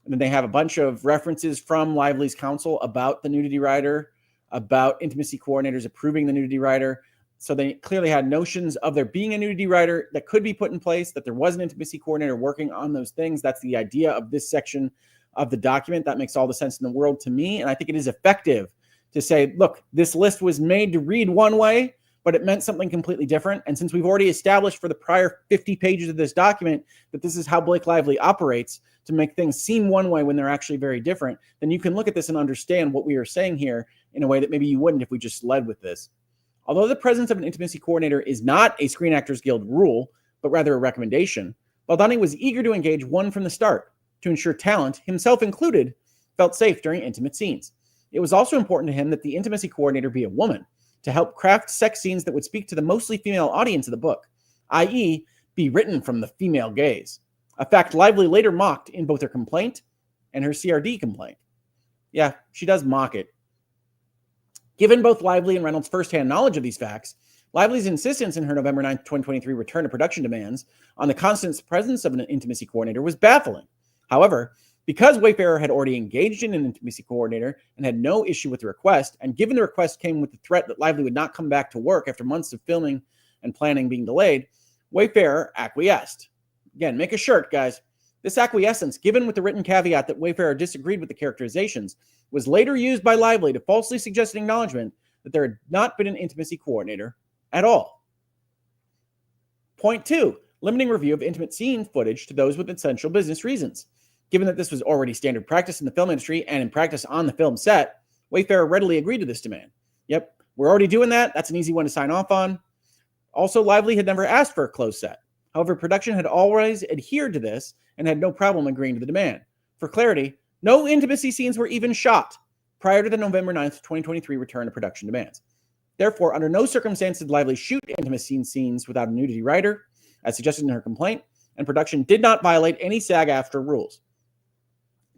And then they have a bunch of references from Lively's counsel about the nudity rider, about intimacy coordinators approving the nudity rider. So they clearly had notions of there being a nudity rider that could be put in place, that there was an intimacy coordinator working on those things. That's the idea of this section of the document. That makes all the sense in the world to me. And I think it is effective to say, look, this list was made to read one way, but it meant something completely different. And since we've already established for the prior 50 pages of this document that this is how Blake Lively operates to make things seem one way when they're actually very different, then you can look at this and understand what we are saying here in a way that maybe you wouldn't if we just led with this. Although the presence of an intimacy coordinator is not a Screen Actors Guild rule, but rather a recommendation, Baldoni was eager to engage one from the start to ensure talent, himself included, felt safe during intimate scenes. It was also important to him that the intimacy coordinator be a woman to help craft sex scenes that would speak to the mostly female audience of the book, i.e., be written from the female gaze, a fact Lively later mocked in both her complaint and her CRD complaint. Yeah, she does mock it. Given both Lively and Reynolds' firsthand knowledge of these facts, Lively's insistence in her November 9th, 2023 return to production demands on the constant presence of an intimacy coordinator was baffling. However, because Wayfarer had already engaged in an intimacy coordinator and had no issue with the request, and given the request came with the threat that Lively would not come back to work after months of filming and planning being delayed, Wayfarer acquiesced. Again, make a shirt, guys. This acquiescence, given with the written caveat that Wayfarer disagreed with the characterizations, was later used by Lively to falsely suggest an acknowledgement that there had not been an intimacy coordinator at all. Point 2, limiting review of intimate scene footage to those with essential business reasons. Given that this was already standard practice in the film industry and in practice on the film set, Wayfarer readily agreed to this demand. Yep, we're already doing that. That's an easy one to sign off on. Also, Lively had never asked for a closed set. However, production had always adhered to this and had no problem agreeing to the demand. For clarity, no intimacy scenes were even shot prior to the November 9th, 2023 return to production demands. Therefore, under no circumstances did Lively shoot intimacy scenes without a nudity writer, as suggested in her complaint, and production did not violate any SAG-AFTRA rules.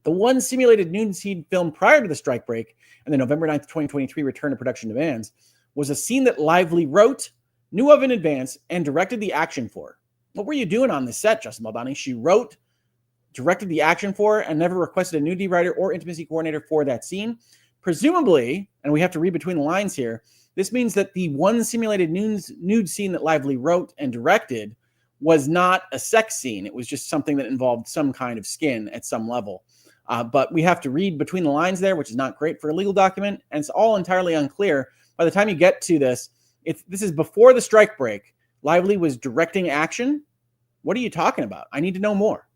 The one simulated nude scene filmed prior to the strike break and the November 9th, 2023 return to production demands was a scene that Lively wrote, knew of in advance, and directed the action for. What were you doing on this set, Justin Baldoni? She wrote, directed the action for, and never requested a nudity writer or intimacy coordinator for that scene. Presumably, and we have to read between the lines here, this means that the one simulated nude scene that Lively wrote and directed was not a sex scene. It was just something that involved some kind of skin at some level. But we have to read between the lines there, which is not great for a legal document, and it's all entirely unclear. By the time you get to this, this is before the strike break. Lively was directing action. What are you talking about? I need to know more.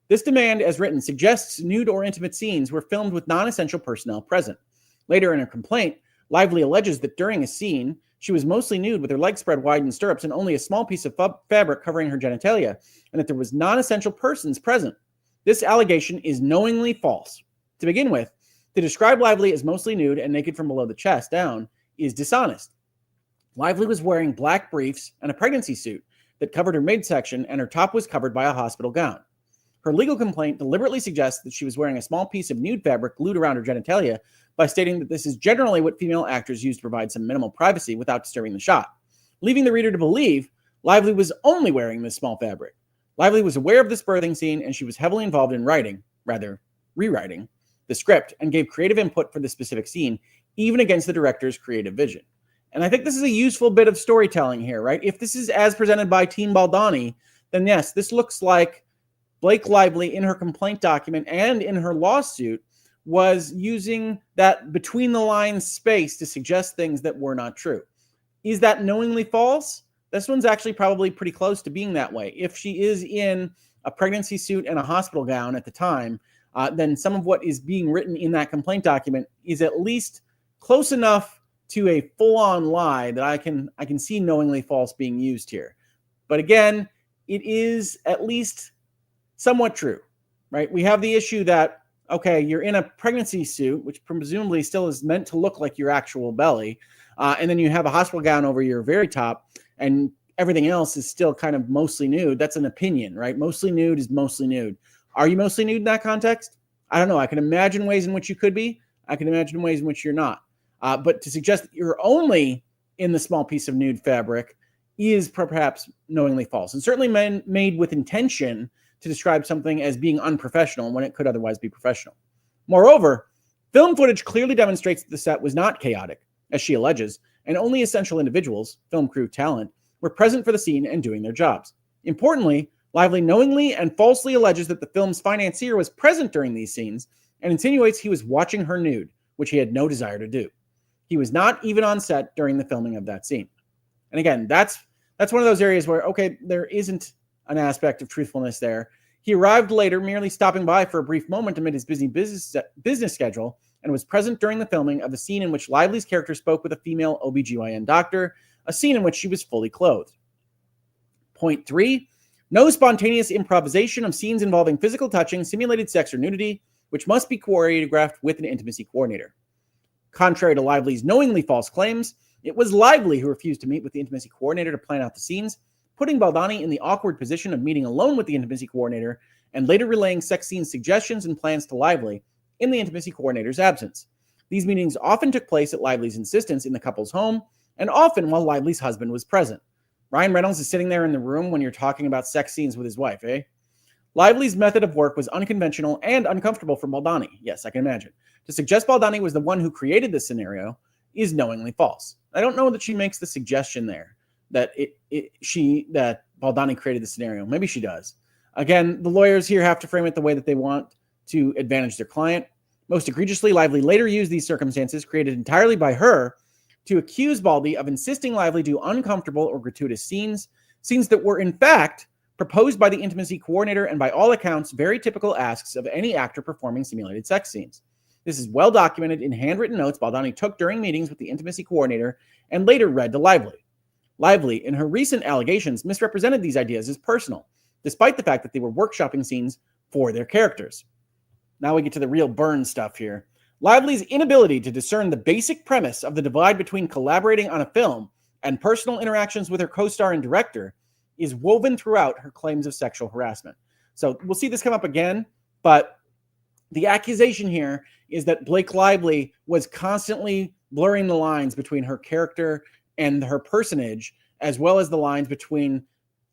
This demand, as written, suggests nude or intimate scenes were filmed with non-essential personnel present. Later in her complaint, Lively alleges that during a scene, she was mostly nude with her legs spread wide in stirrups and only a small piece of fabric covering her genitalia, and that there was non-essential persons present. This allegation is knowingly false. To begin with, to describe Lively as mostly nude and naked from below the chest down is dishonest. Lively was wearing black briefs and a pregnancy suit that covered her midsection, and her top was covered by a hospital gown. Her legal complaint deliberately suggests that she was wearing a small piece of nude fabric glued around her genitalia by stating that this is generally what female actors use to provide some minimal privacy without disturbing the shot, leaving the reader to believe Lively was only wearing this small fabric. Lively was aware of this birthing scene, and she was heavily involved in rewriting the script, and gave creative input for the specific scene, even against the director's creative vision. And I think this is a useful bit of storytelling here, right? If this is as presented by Team Baldoni, then yes, this looks like Blake Lively in her complaint document and in her lawsuit was using that between the lines space to suggest things that were not true. Is that knowingly false? This one's actually probably pretty close to being that way. If she is in a pregnancy suit and a hospital gown at the time, then some of what is being written in that complaint document is at least close enough to a full-on lie that I can see knowingly false being used here. But again, it is at least somewhat true, right? We have the issue that, okay, you're in a pregnancy suit, which presumably still is meant to look like your actual belly, and then you have a hospital gown over your very top, and everything else is still kind of mostly nude. That's an opinion, right? Mostly nude is mostly nude. Are you mostly nude in that context? I don't know. I can imagine ways in which you could be. I can imagine ways in which you're not. But to suggest that you're only in the small piece of nude fabric is perhaps knowingly false, and certainly made with intention to describe something as being unprofessional when it could otherwise be professional. Moreover, film footage clearly demonstrates that the set was not chaotic, as she alleges, and only essential individuals, film crew talent, were present for the scene and doing their jobs. Importantly, Lively knowingly and falsely alleges that the film's financier was present during these scenes and insinuates he was watching her nude, which he had no desire to do. He was not even on set during the filming of that scene. And again, that's one of those areas where, okay, there isn't an aspect of truthfulness there. He arrived later, merely stopping by for a brief moment amid his busy business schedule, and was present during the filming of the scene in which Lively's character spoke with a female OBGYN doctor, a scene in which she was fully clothed. Point 3, no spontaneous improvisation of scenes involving physical touching, simulated sex, or nudity, which must be choreographed with an intimacy coordinator. Contrary to Lively's knowingly false claims, it was Lively who refused to meet with the intimacy coordinator to plan out the scenes, putting Baldoni in the awkward position of meeting alone with the intimacy coordinator and later relaying sex scene suggestions and plans to Lively in the intimacy coordinator's absence. These meetings often took place at Lively's insistence in the couple's home and often while Lively's husband was present. Ryan Reynolds is sitting there in the room when you're talking about sex scenes with his wife, eh? Lively's method of work was unconventional and uncomfortable for Baldoni. Yes, I can imagine. To suggest Baldoni was the one who created this scenario is knowingly false. I don't know that she makes the suggestion there that that Baldoni created the scenario. Maybe she does. Again, the lawyers here have to frame it the way that they want to advantage their client. Most egregiously, Lively later used these circumstances created entirely by her to accuse Baldy of insisting Lively do uncomfortable or gratuitous scenes that were in fact proposed by the intimacy coordinator and by all accounts very typical asks of any actor performing simulated sex scenes. This is well documented in handwritten notes Baldoni took during meetings with the intimacy coordinator and later read to Lively. Lively, in her recent allegations, misrepresented these ideas as personal, despite the fact that they were workshopping scenes for their characters. Now we get to the real burn stuff here. Lively's inability to discern the basic premise of the divide between collaborating on a film and personal interactions with her co-star and director is woven throughout her claims of sexual harassment. So we'll see this come up again, but the accusation here is that Blake Lively was constantly blurring the lines between her character and her personage, as well as the lines between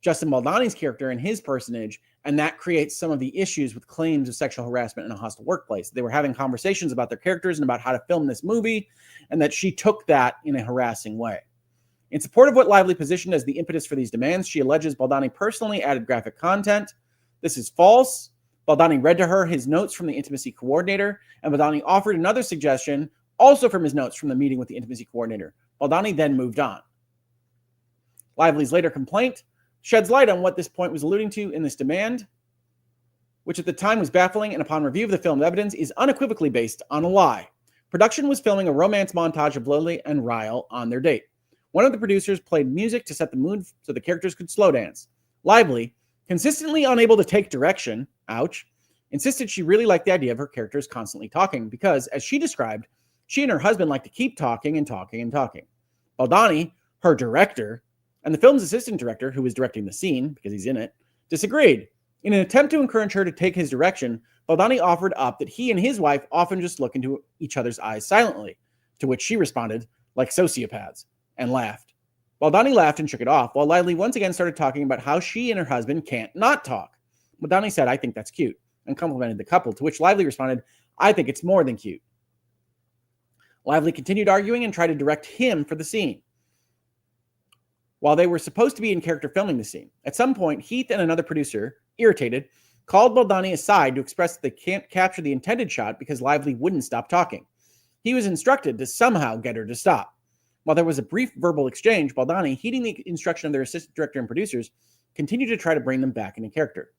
Justin Baldoni's character and his personage, and that creates some of the issues with claims of sexual harassment in a hostile workplace. They were having conversations about their characters and about how to film this movie, and that she took that in a harassing way. In support of what Lively positioned as the impetus for these demands, she alleges Baldoni personally added graphic content. This is false. Baldoni read to her his notes from the intimacy coordinator, and Baldoni offered another suggestion, also from his notes from the meeting with the intimacy coordinator. Baldoni then moved on. Lively's later complaint sheds light on what this point was alluding to in this demand, which at the time was baffling and upon review of the filmed evidence is unequivocally based on a lie. Production was filming a romance montage of Lily and Ryle on their date. One of the producers played music to set the mood so the characters could slow dance. Lively, consistently unable to take direction, ouch, insisted she really liked the idea of her characters constantly talking because, as she described, she and her husband like to keep talking and talking and talking. Baldoni, her director, and the film's assistant director, who was directing the scene, because he's in it, disagreed. In an attempt to encourage her to take his direction, Baldoni offered up that he and his wife often just look into each other's eyes silently, to which she responded, like sociopaths, and laughed. Baldoni laughed and shook it off, while Lively once again started talking about how she and her husband can't not talk. Baldoni said, "I think that's cute," and complimented the couple, to which Lively responded, "I think it's more than cute." Lively continued arguing and tried to direct him for the scene, while they were supposed to be in character filming the scene. At some point, Heath and another producer, irritated, called Baldoni aside to express that they can't capture the intended shot because Lively wouldn't stop talking. He was instructed to somehow get her to stop. While there was a brief verbal exchange, Baldoni, heeding the instruction of their assistant director and producers, continued to try to bring them back into character.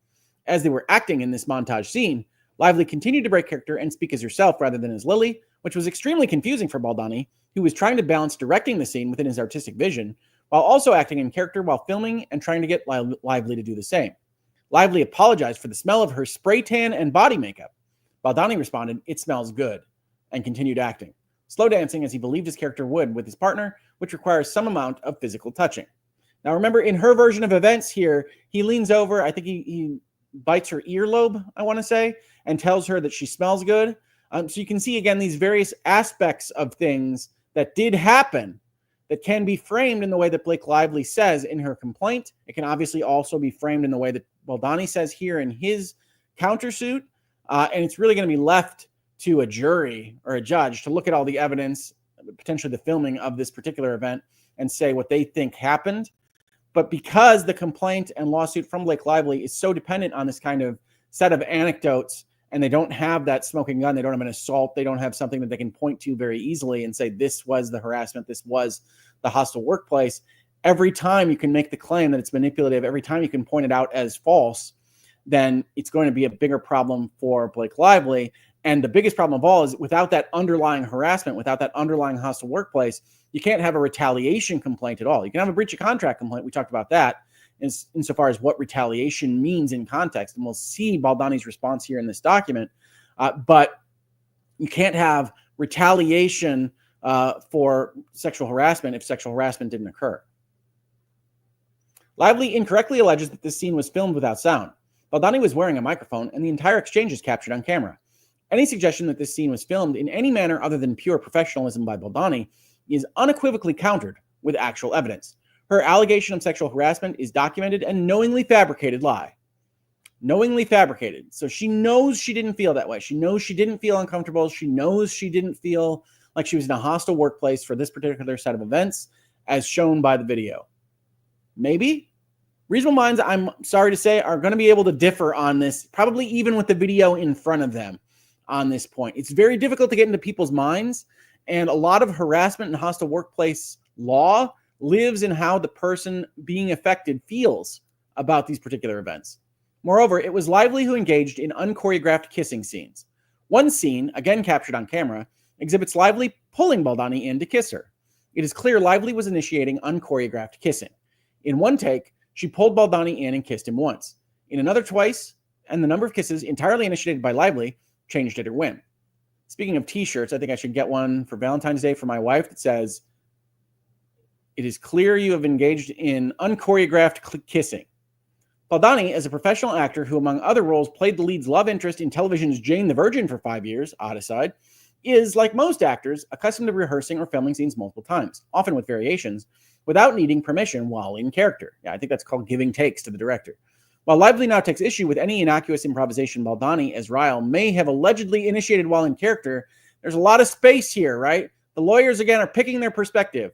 As they were acting in this montage scene, Lively continued to break character and speak as herself rather than as Lily, which was extremely confusing for Baldoni, who was trying to balance directing the scene within his artistic vision, while also acting in character while filming and trying to get Lively to do the same. Lively apologized for the smell of her spray tan and body makeup. Baldoni responded, "It smells good," and continued acting, slow dancing as he believed his character would with his partner, which requires some amount of physical touching. Now remember, in her version of events here, he leans over, I think he bites her earlobe, I want to say, and tells her that she smells good. So you can see, again, these various aspects of things that did happen that can be framed in the way that Blake Lively says in her complaint. It can obviously also be framed in the way that Baldoni says here in his countersuit. And it's really going to be left to a jury or a judge to look at all the evidence, potentially the filming of this particular event, and say what they think happened. But because the complaint and lawsuit from Blake Lively is so dependent on this kind of set of anecdotes, and they don't have that smoking gun, they don't have an assault, they don't have something that they can point to very easily and say, this was the harassment, this was the hostile workplace. Every time you can make the claim that it's manipulative, every time you can point it out as false, then it's going to be a bigger problem for Blake Lively. And the biggest problem of all is without that underlying harassment, without that underlying hostile workplace, you can't have a retaliation complaint at all. You can have a breach of contract complaint. We talked about that insofar as what retaliation means in context. And we'll see Baldoni's response here in this document. But you can't have retaliation for sexual harassment if sexual harassment didn't occur. Lively incorrectly alleges that this scene was filmed without sound. Baldoni was wearing a microphone, and the entire exchange is captured on camera. Any suggestion that this scene was filmed in any manner other than pure professionalism by Baldoni is unequivocally countered with actual evidence. Her allegation of sexual harassment is documented and knowingly fabricated lie. Knowingly fabricated. So she knows she didn't feel that way. She knows she didn't feel uncomfortable. She knows she didn't feel like she was in a hostile workplace for this particular set of events, as shown by the video. Maybe. Reasonable minds, I'm sorry to say, are going to be able to differ on this, probably even with the video in front of them on this point. It's very difficult to get into people's minds, and a lot of harassment and hostile workplace law lives in how the person being affected feels about these particular events. Moreover, it was Lively who engaged in unchoreographed kissing scenes. One scene, again captured on camera, exhibits Lively pulling Baldoni in to kiss her. It is clear Lively was initiating unchoreographed kissing. In one take, she pulled Baldoni in and kissed him once. In another twice, and the number of kisses entirely initiated by Lively changed at her whim. Speaking of t-shirts, I think I should get one for Valentine's Day for my wife that says, "It is clear you have engaged in unchoreographed kissing." Baldoni, as a professional actor who, among other roles, played the lead's love interest in television's Jane the Virgin for 5 years, odd aside, is, like most actors, accustomed to rehearsing or filming scenes multiple times, often with variations, without needing permission while in character. Yeah, I think that's called giving takes to the director. While Lively now takes issue with any innocuous improvisation Baldoni, as Ryle, may have allegedly initiated while in character, there's a lot of space here, right? The lawyers, again, are picking their perspective.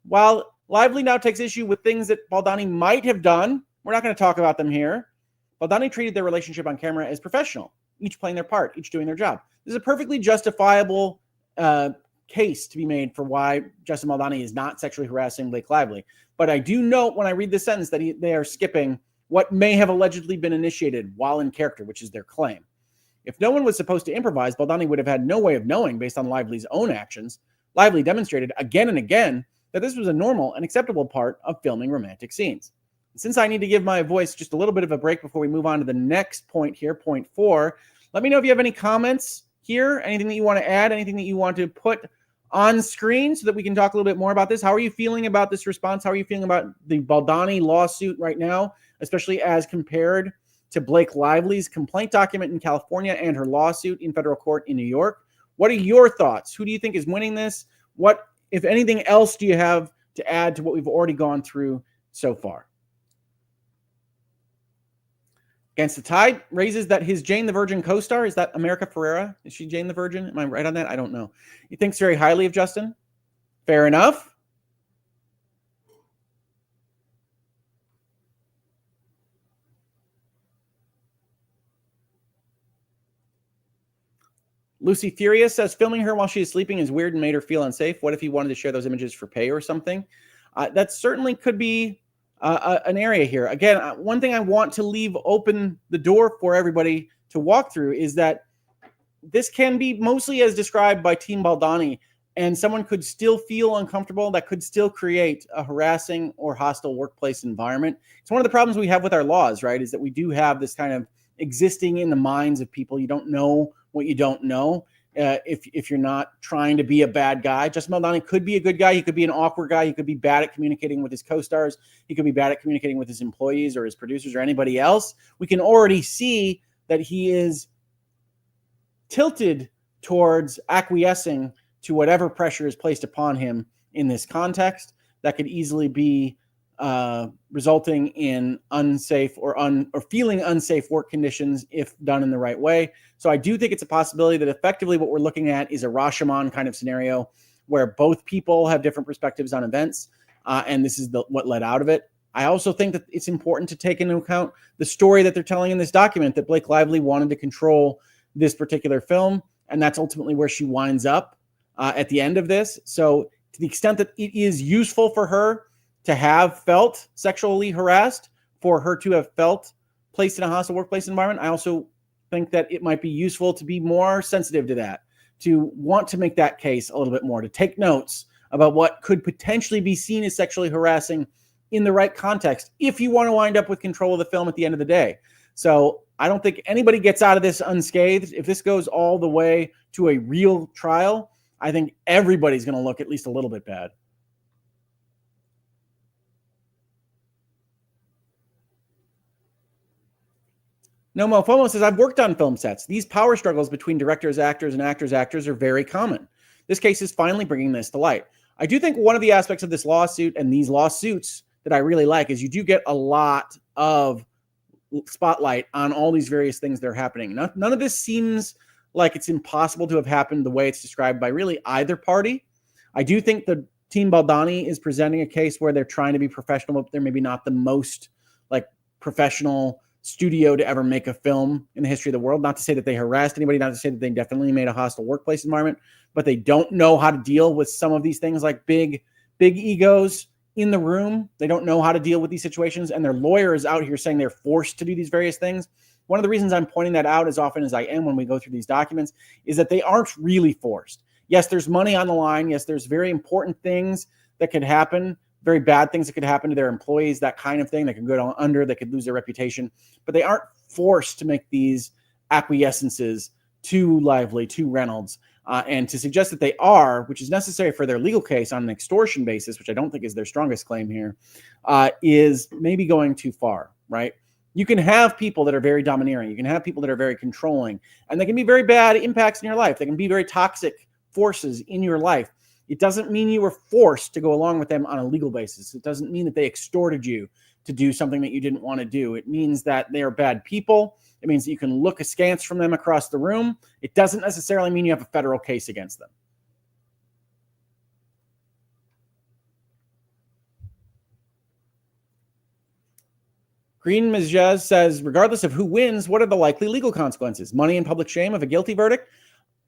While Lively now takes issue with things that Baldoni might have done, we're not going to talk about them here. Baldoni treated their relationship on camera as professional, each playing their part, each doing their job. This is a perfectly justifiable case to be made for why Justin Baldoni is not sexually harassing Blake Lively. But I do note when I read this sentence that they are skipping what may have allegedly been initiated while in character, which is their claim. If no one was supposed to improvise, Baldoni would have had no way of knowing based on Lively's own actions. Lively demonstrated again and again that this was a normal and acceptable part of filming romantic scenes. Since I need to give my voice just a little bit of a break before we move on to the next point here, point 4, let me know if you have any comments here, anything that you want to add, anything that you want to put on screen so that we can talk a little bit more about this. How are you feeling about this response? How are you feeling about the Baldoni lawsuit right now, especially as compared to Blake Lively's complaint document in California and her lawsuit in federal court in New York? What are your thoughts? Who do you think is winning this? What, if anything else, do you have to add to what we've already gone through so far? Against the Tide raises that his Jane the Virgin co-star, is that America Ferrera? Is she Jane the Virgin? Am I right on that? I don't know. He thinks very highly of Justin. Fair enough. Lucy Furious says filming her while she is sleeping is weird and made her feel unsafe. What if he wanted to share those images for pay or something? That certainly could be an area here. Again, one thing I want to leave open the door for everybody to walk through is that this can be mostly as described by Team Baldoni, and someone could still feel uncomfortable. That could still create a harassing or hostile workplace environment. It's one of the problems we have with our laws, right, is that we do have this kind of existing in the minds of people. You don't know what you don't know. If you're not trying to be a bad guy. Justin Baldoni could be a good guy. He could be an awkward guy. He could be bad at communicating with his co-stars. He could be bad at communicating with his employees or his producers or anybody else. We can already see that he is tilted towards acquiescing to whatever pressure is placed upon him in this context. That could easily be resulting in unsafe or feeling unsafe work conditions if done in the right way. So I do think it's a possibility that effectively what we're looking at is a Rashomon kind of scenario where both people have different perspectives on events, and this is what led out of it. I also think that it's important to take into account the story that they're telling in this document, that Blake Lively wanted to control this particular film, and that's ultimately where she winds up at the end of this. So to the extent that it is useful for her to have felt sexually harassed, for her to have felt placed in a hostile workplace environment, I also think that it might be useful to be more sensitive to that, to want to make that case a little bit more, to take notes about what could potentially be seen as sexually harassing in the right context if you want to wind up with control of the film at the end of the day. So I don't think anybody gets out of this unscathed. If this goes all the way to a real trial, I think everybody's going to look at least a little bit bad. Nomo Fomo says, I've worked on film sets. These power struggles between directors, actors, and actors are very common. This case is finally bringing this to light. I do think one of the aspects of this lawsuit and these lawsuits that I really like is you do get a lot of spotlight on all these various things that are happening. None of this seems like it's impossible to have happened the way it's described by really either party. I do think the Team Baldoni is presenting a case where they're trying to be professional, but they're maybe not the most like professional studio to ever make a film in the history of the world. Not to say that they harassed anybody, not to say that they definitely made a hostile workplace environment, but they don't know how to deal with some of these things like big egos in the room. They don't know how to deal with these situations, and their lawyer is out here saying they're forced to do these various things. One of the reasons I'm pointing that out as often as I am when we go through these documents is that they aren't really forced. Yes, there's money on the line. Yes, there's very important things that could happen, very bad things that could happen to their employees, that kind of thing. They could go under, they could lose their reputation, but they aren't forced to make these acquiescences to Lively, to Reynolds. And to suggest that they are, which is necessary for their legal case on an extortion basis, which I don't think is their strongest claim here, is maybe going too far, right? You can have people that are very domineering. You can have people that are very controlling, and they can be very bad impacts in your life. They can be very toxic forces in your life. It doesn't mean you were forced to go along with them on a legal basis. It doesn't mean that they extorted you to do something that you didn't want to do. It means that they are bad people. It means that you can look askance from them across the room. It doesn't necessarily mean you have a federal case against them. Green Mizjez says, regardless of who wins, what are the likely legal consequences? Money and public shame of a guilty verdict?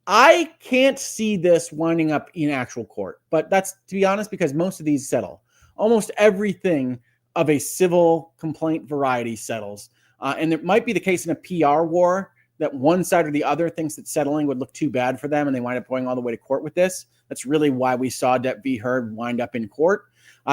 I can't see this winding up in actual court, but that's, to be honest, because most of these settle. Almost everything of a civil complaint variety settles. And it might be the case in a PR war that one side or the other thinks that settling would look too bad for them, and they wind up going all the way to court with this. That's really why we saw Depp v. Heard wind up in court.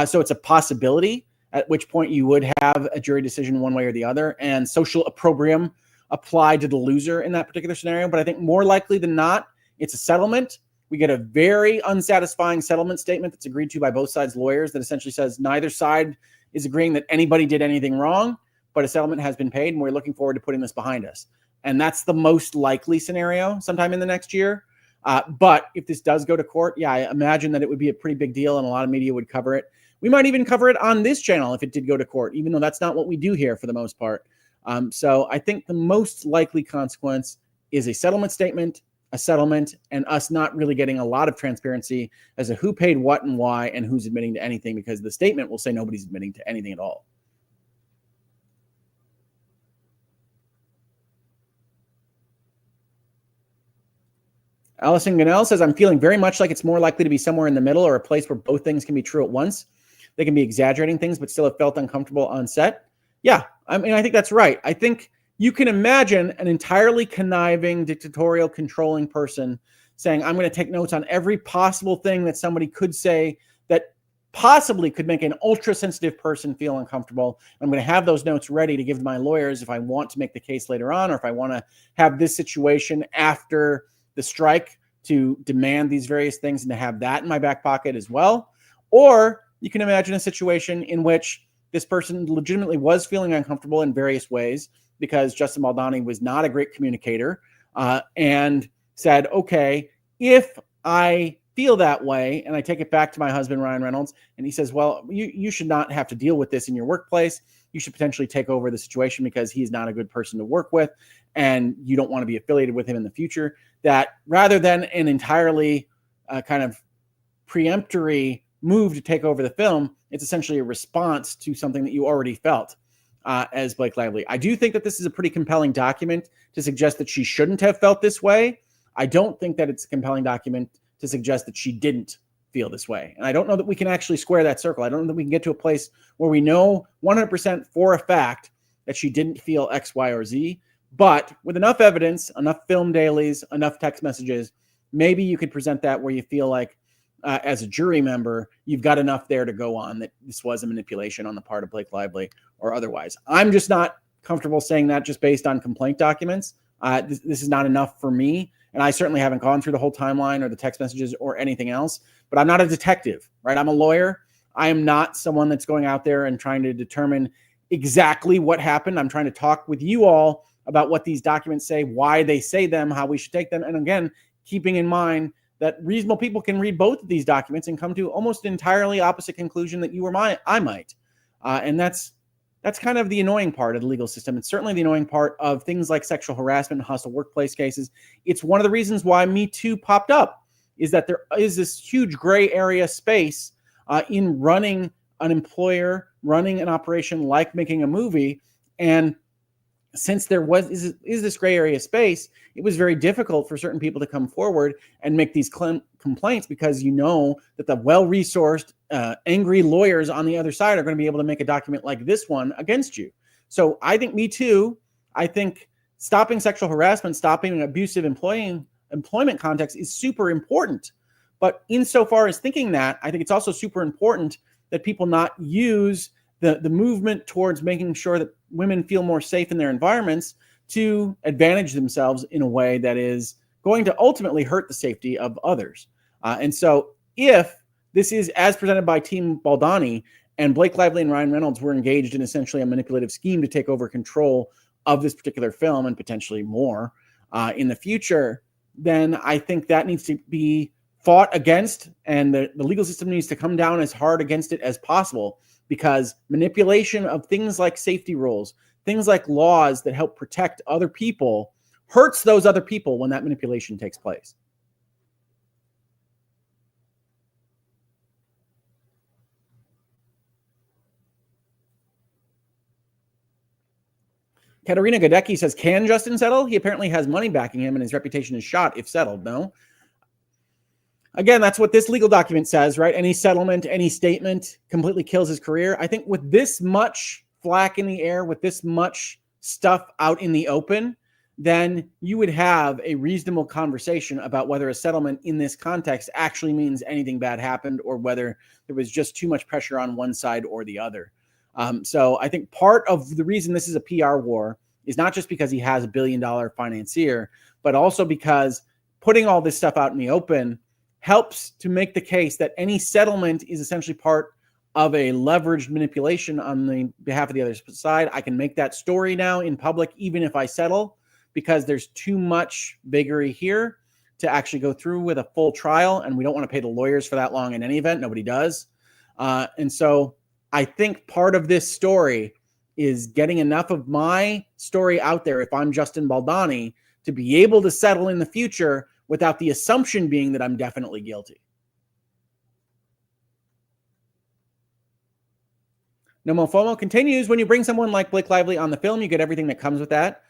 So it's a possibility, at which point you would have a jury decision one way or the other, and social opprobrium applied to the loser in that particular scenario. But I think more likely than not, it's a settlement. We get a very unsatisfying settlement statement that's agreed to by both sides' lawyers that essentially says neither side is agreeing that anybody did anything wrong, but a settlement has been paid, and we're looking forward to putting this behind us. And that's the most likely scenario sometime in the next year. But if this does go to court, yeah, I imagine that it would be a pretty big deal, and a lot of media would cover it. We might even cover it on this channel if it did go to court, even though that's not what we do here for the most part. So I think the most likely consequence is a settlement statement, a settlement, and us not really getting a lot of transparency as to who paid what and why and who's admitting to anything, because the statement will say nobody's admitting to anything at all. Allison Gunnell says, I'm feeling very much like it's more likely to be somewhere in the middle, or a place where both things can be true at once. They can be exaggerating things, but still have felt uncomfortable on set. Yeah, I mean, I think that's right. I think you can imagine an entirely conniving, dictatorial, controlling person saying, I'm going to take notes on every possible thing that somebody could say that possibly could make an ultra-sensitive person feel uncomfortable. I'm going to have those notes ready to give to my lawyers if I want to make the case later on, or if I want to have this situation after the strike to demand these various things and to have that in my back pocket as well. Or you can imagine a situation in which this person legitimately was feeling uncomfortable in various ways because Justin Baldoni was not a great communicator, and said, okay, if I feel that way and I take it back to my husband, Ryan Reynolds, and he says, well, you should not have to deal with this in your workplace. You should potentially take over the situation because he's not a good person to work with and you don't want to be affiliated with him in the future. That rather than an entirely kind of preemptory move to take over the film, it's essentially a response to something that you already felt as Blake Lively. I do think that this is a pretty compelling document to suggest that she shouldn't have felt this way. I don't think that it's a compelling document to suggest that she didn't feel this way. And I don't know that we can actually square that circle. I don't know that we can get to a place where we know 100% for a fact that she didn't feel X, Y, or Z. But with enough evidence, enough film dailies, enough text messages, maybe you could present that where you feel like, as a jury member, you've got enough there to go on that this was a manipulation on the part of Blake Lively or otherwise. I'm just not comfortable saying that just based on complaint documents. This is not enough for me. And I certainly haven't gone through the whole timeline or the text messages or anything else, but I'm not a detective, right? I'm a lawyer. I am not someone that's going out there and trying to determine exactly what happened. I'm trying to talk with you all about what these documents say, why they say them, how we should take them. And again, keeping in mind that reasonable people can read both of these documents and come to almost an entirely opposite conclusion that you or I might. And that's kind of the annoying part of the legal system. It's certainly the annoying part of things like sexual harassment and hostile workplace cases. It's one of the reasons why MeToo popped up, is that there is this huge gray area space in running an employer, running an operation like making a movie. And since there is this gray area space, it was very difficult for certain people to come forward and make these complaints, because you know that the well-resourced, angry lawyers on the other side are going to be able to make a document like this one against you. So I think Me Too, I think stopping sexual harassment, stopping abusive employment context is super important. But insofar as thinking that, I think it's also super important that people not use the movement towards making sure that women feel more safe in their environments to advantage themselves in a way that is going to ultimately hurt the safety of others. And so if this is as presented by Team Baldoni, and Blake Lively and Ryan Reynolds were engaged in essentially a manipulative scheme to take over control of this particular film and potentially more in the future, then I think that needs to be fought against, and the legal system needs to come down as hard against it as possible, because manipulation of things like safety rules, things like laws that help protect other people, hurts those other people when that manipulation takes place. Katerina Godecki says, can Justin settle? He apparently has money backing him and his reputation is shot if settled. No. Again, that's what this legal document says, right? Any settlement, any statement completely kills his career. I think with this much flack in the air, with this much stuff out in the open, then you would have a reasonable conversation about whether a settlement in this context actually means anything bad happened, or whether there was just too much pressure on one side or the other. So I think part of the reason this is a PR war is not just because he has $1 billion financier, but also because putting all this stuff out in the open helps to make the case that any settlement is essentially part of a leveraged manipulation on the behalf of the other side. I can make that story now in public, even if I settle, because there's too much vagary here to actually go through with a full trial. And we don't want to pay the lawyers for that long in any event. Nobody does. And so I think part of this story is getting enough of my story out there, if I'm Justin Baldoni, to be able to settle in the future without the assumption being that I'm definitely guilty. Nomofomo continues, when you bring someone like Blake Lively on the film, you get everything that comes with that,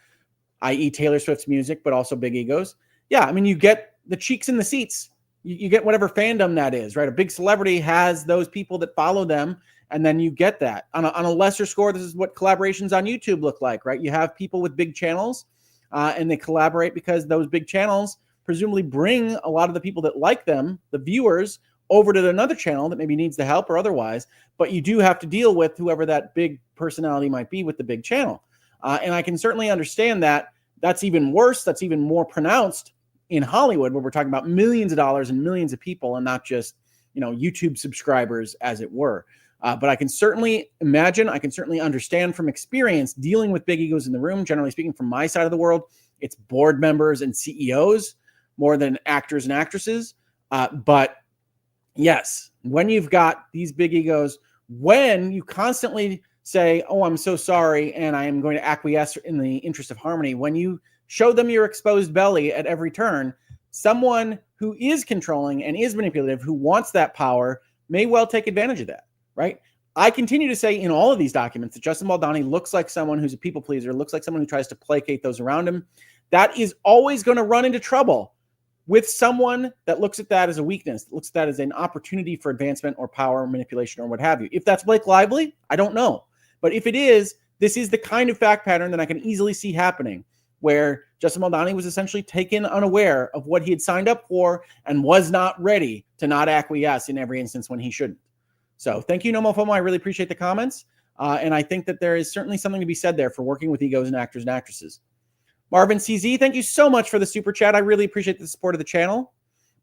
i.e. Taylor Swift's music, but also big egos. Yeah, I mean, you get the cheeks in the seats. You get whatever fandom that is, right? A big celebrity has those people that follow them, and then you get that. On a lesser score, this is what collaborations on YouTube look like, right? You have people with big channels, and they collaborate because those big channels presumably bring a lot of the people that like them, the viewers, over to another channel that maybe needs the help or otherwise. But you do have to deal with whoever that big personality might be with the big channel. And I can certainly understand that. That's even worse. That's even more pronounced in Hollywood, where we're talking about millions of dollars and millions of people, and not just, YouTube subscribers, as it were. But I can certainly imagine, I can certainly understand from experience dealing with big egos in the room. Generally speaking, from my side of the world, it's board members and CEOs more than actors and actresses. But yes, when you've got these big egos, when you constantly say, oh, I'm so sorry, and I am going to acquiesce in the interest of harmony, when you show them your exposed belly at every turn, someone who is controlling and is manipulative, who wants that power, may well take advantage of that, right? I continue to say in all of these documents that Justin Baldoni looks like someone who's a people pleaser, looks like someone who tries to placate those around him. That is always going to run into trouble with someone that looks at that as a weakness, looks at that as an opportunity for advancement or power or manipulation or what have you. If that's Blake Lively, I don't know. But if it is, this is the kind of fact pattern that I can easily see happening, where Justin Baldoni was essentially taken unaware of what he had signed up for and was not ready to not acquiesce in every instance when he shouldn't. So thank you, Nomofomo. I really appreciate the comments. And I think that there is certainly something to be said there for working with egos and actors and actresses. Marvin CZ, thank you so much for the super chat. I really appreciate the support of the channel.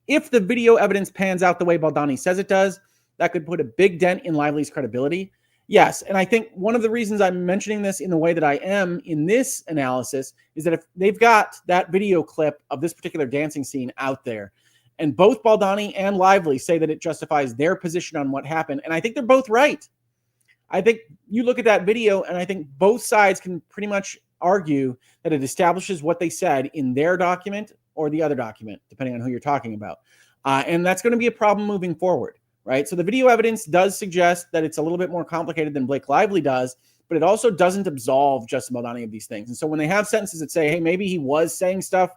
If the video evidence pans out the way Baldoni says it does, that could put a big dent in Lively's credibility. Yes, and I think one of the reasons I'm mentioning this in the way that I am in this analysis is that if they've got that video clip of this particular dancing scene out there, And both Baldoni and Lively say that it justifies their position on what happened. And I think they're both right. I think you look at that video, and I think both sides can pretty much argue that it establishes what they said in their document or the other document, depending on who you're talking about. And that's going to be a problem moving forward, right? So the video evidence does suggest that it's a little bit more complicated than Blake Lively does, but it also doesn't absolve Justin Baldoni of these things. And so when they have sentences that say, hey, maybe he was saying stuff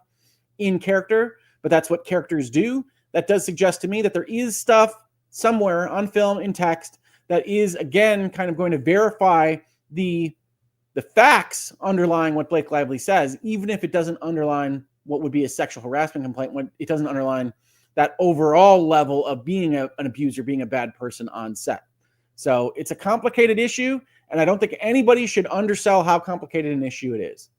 in character, but that's what characters do, that does suggest to me that there is stuff somewhere on film in text that is, again, kind of going to verify the facts underlying what Blake Lively says, even if it doesn't underline what would be a sexual harassment complaint, when it doesn't underline that overall level of being an abuser, being a bad person on set. So it's a complicated issue, and I don't think anybody should undersell how complicated an issue it is.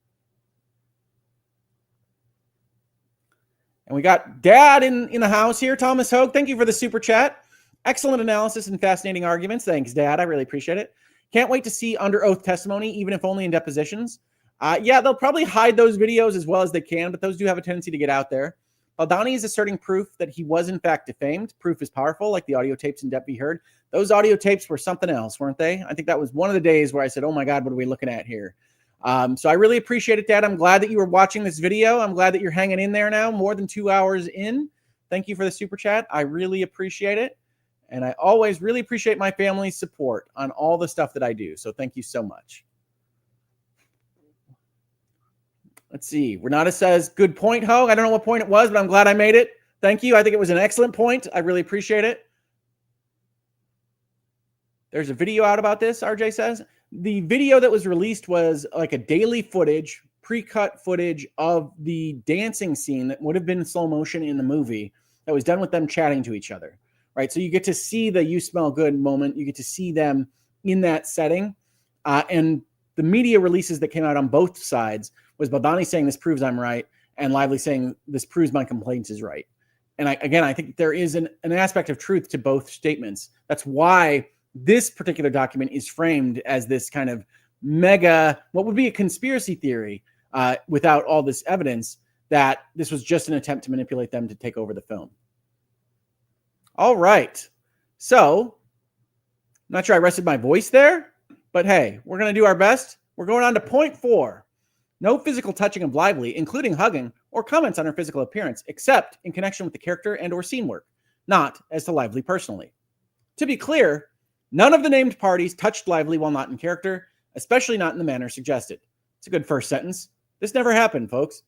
And we got Dad in the house here. Thomas Hoeg, thank you for the super chat. Excellent analysis and fascinating arguments. Thanks, Dad. I really appreciate it. Can't wait to see under oath testimony, even if only in depositions. Yeah, they'll probably hide those videos as well as they can, but those do have a tendency to get out there. Baldoni is asserting proof that he was in fact defamed. Proof is powerful, like the audio tapes in depth we heard. Those audio tapes were something else, weren't they? I think that was one of the days where I said, oh my God, what are we looking at here? So I really appreciate it, Dad. I'm glad that you were watching this video. I'm glad that you're hanging in there now, more than 2 hours in. Thank you for the super chat. I really appreciate it. And I always really appreciate my family's support on all the stuff that I do. So thank you so much. Let's see. Renata says, good point, Hoeg. I don't know what point it was, but I'm glad I made it. Thank you. I think it was an excellent point. I really appreciate it. There's a video out about this, RJ says. The video that was released was like a daily footage, pre-cut footage of the dancing scene that would have been slow motion in the movie that was done with them chatting to each other, right? So you get to see the you smell good moment. You get to see them in that setting. And the media releases that came out on both sides was Baldoni saying this proves I'm right and Lively saying this proves my complaint is right. And I think there is an aspect of truth to both statements. That's why this particular document is framed as this kind of mega, what would be a conspiracy theory without all this evidence, that this was just an attempt to manipulate them to take over the film. All right. So, I'm not sure I rested my voice there, but hey, we're going to do our best. We're going on to point 4. No physical touching of Lively, including hugging or comments on her physical appearance, except in connection with the character and or scene work, not as to Lively personally. To be clear, none of the named parties touched Lively while not in character, especially not in the manner suggested. It's a good first sentence. This never happened, folks.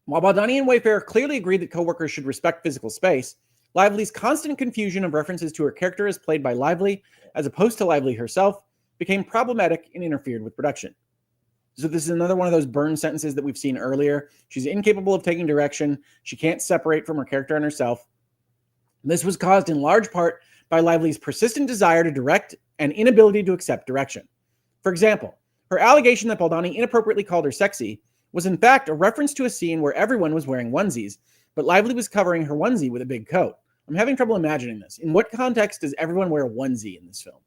While Baldoni and Wayfarer clearly agreed that coworkers should respect physical space, Lively's constant confusion of references to her character as played by Lively, as opposed to Lively herself, became problematic and interfered with production. So this is another one of those burn sentences that we've seen earlier. She's incapable of taking direction. She can't separate from her character and herself. This was caused in large part by Lively's persistent desire to direct and inability to accept direction. For example, her allegation that Baldoni inappropriately called her sexy was in fact a reference to a scene where everyone was wearing onesies, but Lively was covering her onesie with a big coat. I'm having trouble imagining this. In what context does everyone wear a onesie in this film?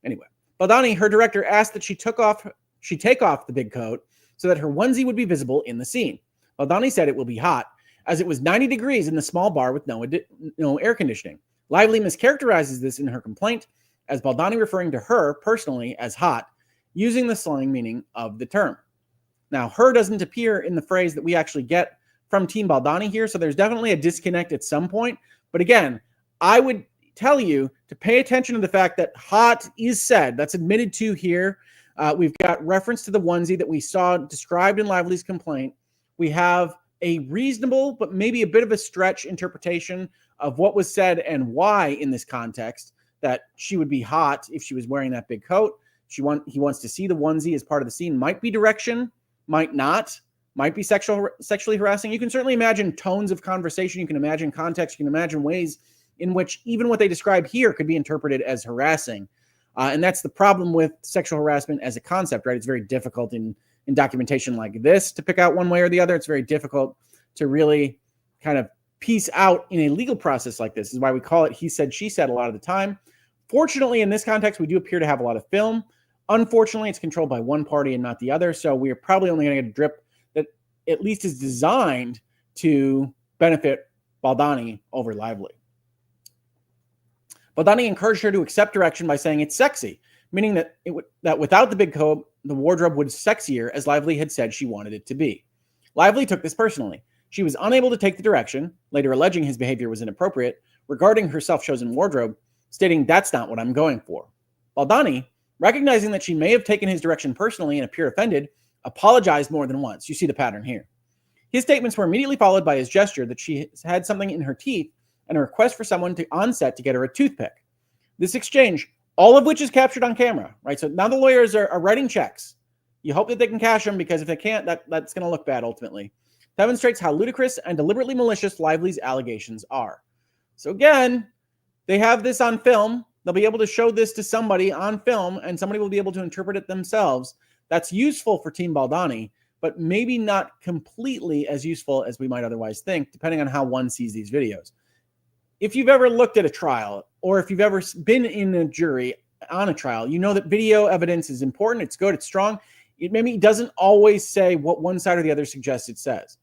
Anyway, Baldoni, her director, asked that she take off the big coat so that her onesie would be visible in the scene. Baldoni said it will be hot, as it was 90 degrees in the small bar with no air conditioning. Lively mischaracterizes this in her complaint as Baldoni referring to her personally as hot, using the slang meaning of the term. Now, her doesn't appear in the phrase that we actually get from Team Baldoni here, so there's definitely a disconnect at some point. But again, I would tell you to pay attention to the fact that hot is said. That's admitted to here. We've got reference to the onesie that we saw described in Lively's complaint. We have a reasonable, but maybe a bit of a stretch interpretation of what was said and why in this context, that she would be hot if she was wearing that big coat. He wants to see the onesie as part of the scene. Might be direction, might not, might be sexually harassing. You can certainly imagine tones of conversation. You can imagine context. You can imagine ways in which even what they describe here could be interpreted as harassing. And that's the problem with sexual harassment as a concept, right? It's very difficult in documentation like this to pick out one way or the other. It's very difficult to really kind of piece out in a legal process like this. This is why we call it he said, she said a lot of the time. Fortunately, in this context, we do appear to have a lot of film. Unfortunately, it's controlled by one party and not the other. So we are probably only going to get a drip that at least is designed to benefit Baldoni over Lively. Baldoni encouraged her to accept direction by saying it's sexy, meaning that that without the big coat, the wardrobe was sexier, as Lively had said she wanted it to be. Lively took this personally. She was unable to take the direction, later alleging his behavior was inappropriate, regarding her self-chosen wardrobe, stating that's not what I'm going for. Baldoni, recognizing that she may have taken his direction personally and appeared offended, apologized more than once. You see the pattern here. His statements were immediately followed by his gesture that she had something in her teeth and a request for someone on set to get her a toothpick. This exchange, all of which is captured on camera, right? So now the lawyers are writing checks. You hope that they can cash them, because if they can't, that's going to look bad ultimately. Demonstrates how ludicrous and deliberately malicious Lively's allegations are. So again, they have this on film. They'll be able to show this to somebody on film, and somebody will be able to interpret it themselves. That's useful for Team Baldoni, but maybe not completely as useful as we might otherwise think, depending on how one sees these videos. If you've ever looked at a trial, or if you've ever been in a jury on a trial, you know that video evidence is important. It's good. It's strong. It maybe doesn't always say what one side or the other suggests it says.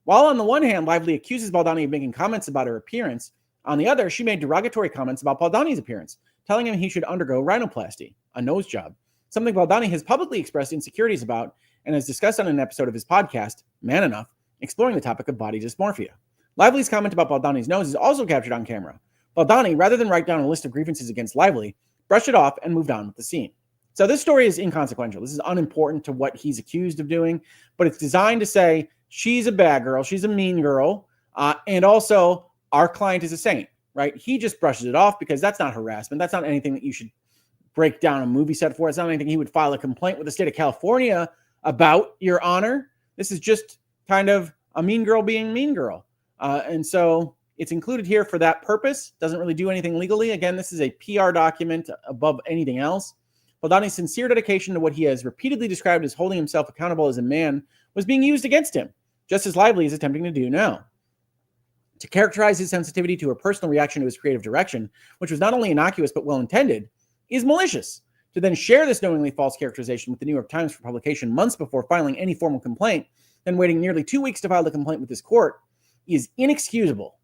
While on the one hand, Lively accuses Baldoni of making comments about her appearance, on the other, she made derogatory comments about Baldoni's appearance, telling him he should undergo rhinoplasty, a nose job, something Baldoni has publicly expressed insecurities about and has discussed on an episode of his podcast, Man Enough, exploring the topic of body dysmorphia. Lively's comment about Baldoni's nose is also captured on camera. Baldoni, rather than write down a list of grievances against Lively, brushed it off and moved on with the scene. So this story is inconsequential. This is unimportant to what he's accused of doing, but it's designed to say she's a bad girl, she's a mean girl, and also our client is a saint, right? He just brushes it off because that's not harassment. That's not anything that you should break down a movie set for. It's not anything he would file a complaint with the state of California about, Your Honor. This is just kind of a mean girl being mean girl. And so it's included here for that purpose. Doesn't really do anything legally. Again, this is a PR document above anything else. Baldoni's sincere dedication to what he has repeatedly described as holding himself accountable as a man was being used against him, just as Lively is attempting to do now. To characterize his sensitivity to her personal reaction to his creative direction, which was not only innocuous but well-intended, is malicious. To then share this knowingly false characterization with the New York Times for publication months before filing any formal complaint, then waiting nearly 2 weeks to file the complaint with this court, is inexcusable.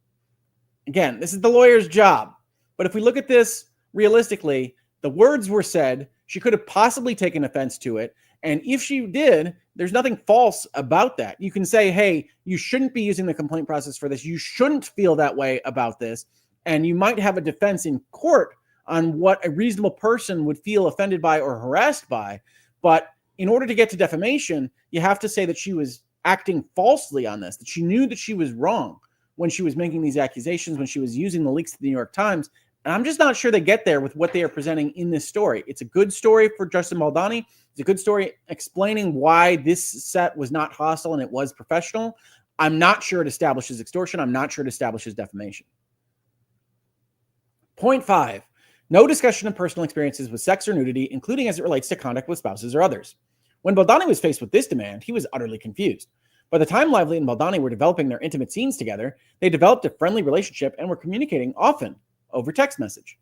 Again, this is the lawyer's job. But if we look at this realistically, the words were said, she could have possibly taken offense to it. And if she did, there's nothing false about that. You can say, hey, you shouldn't be using the complaint process for this. You shouldn't feel that way about this. And you might have a defense in court on what a reasonable person would feel offended by or harassed by. But in order to get to defamation, you have to say that she was acting falsely on this, that she knew that she was wrong when she was making these accusations, when she was using the leaks to the New York Times. And I'm just not sure they get there with what they are presenting in this story. It's a good story for Justin Baldoni. It's a good story explaining why this set was not hostile and it was professional. I'm not sure it establishes extortion. I'm not sure it establishes defamation. Point 5, no discussion of personal experiences with sex or nudity, including as it relates to conduct with spouses or others. When Baldoni was faced with this demand, he was utterly confused. By the time Lively and Baldoni were developing their intimate scenes together, they developed a friendly relationship and were communicating often over text message.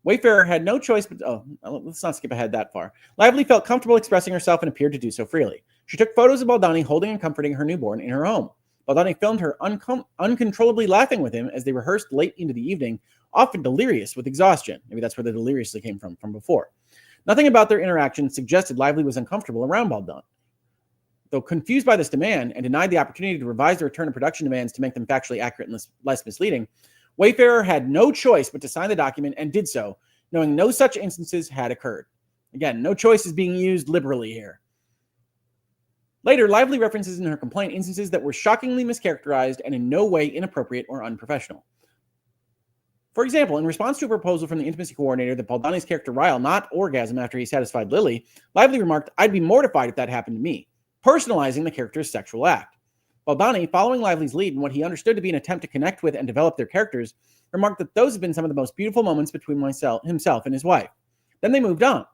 Wayfarer had no choice but, let's not skip ahead that far. Lively felt comfortable expressing herself and appeared to do so freely. She took photos of Baldoni holding and comforting her newborn in her home. Baldoni filmed her uncontrollably laughing with him as they rehearsed late into the evening, often delirious with exhaustion. Maybe that's where the deliriously came from before. Nothing about their interaction suggested Lively was uncomfortable around Baldoni. Though confused by this demand and denied the opportunity to revise the return of production demands to make them factually accurate and less misleading, Wayfarer had no choice but to sign the document and did so, knowing no such instances had occurred. Again, no choice is being used liberally here. Later, Lively references in her complaint instances that were shockingly mischaracterized and in no way inappropriate or unprofessional. For example, in response to a proposal from the intimacy coordinator that Baldoni's character Ryle not orgasm after he satisfied Lily, Lively remarked, "I'd be mortified if that happened to me," personalizing the character's sexual act. Baldoni, following Lively's lead in what he understood to be an attempt to connect with and develop their characters, remarked that those have been some of the most beautiful moments between himself and his wife. Then they moved on.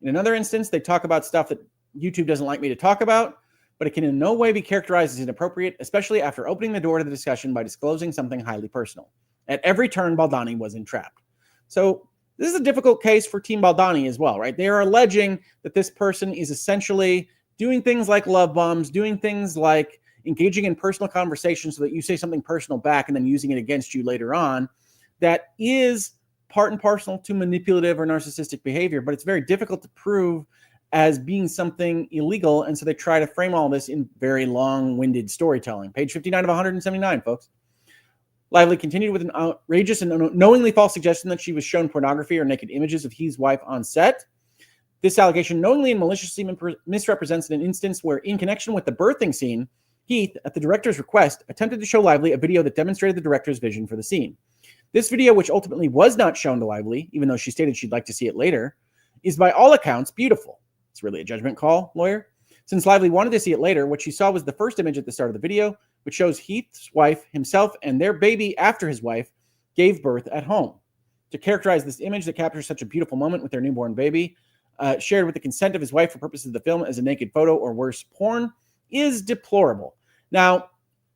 In another instance, they talk about stuff that YouTube doesn't like me to talk about, but it can in no way be characterized as inappropriate, especially after opening the door to the discussion by disclosing something highly personal. At every turn, Baldoni was entrapped. So this is a difficult case for Team Baldoni as well, right? They are alleging that this person is essentially doing things like love bombs, doing things like engaging in personal conversation so that you say something personal back and then using it against you later on, that is part and parcel to manipulative or narcissistic behavior, but it's very difficult to prove as being something illegal. And so they try to frame all this in very long-winded storytelling. Page 59 of 179, folks. Lively continued with an outrageous and knowingly false suggestion that she was shown pornography or naked images of Heath's wife on set. This allegation knowingly and maliciously misrepresents an instance where, in connection with the birthing scene, Heath, at the director's request, attempted to show Lively a video that demonstrated the director's vision for the scene. This video, which ultimately was not shown to Lively, even though she stated she'd like to see it later, is by all accounts beautiful. It's really a judgment call, lawyer. Since Lively wanted to see it later, what she saw was the first image at the start of the video, which shows Heath's wife, himself, and their baby after his wife gave birth at home. To characterize this image that captures such a beautiful moment with their newborn baby, shared with the consent of his wife for purposes of the film as a naked photo or worse, porn, is deplorable. Now,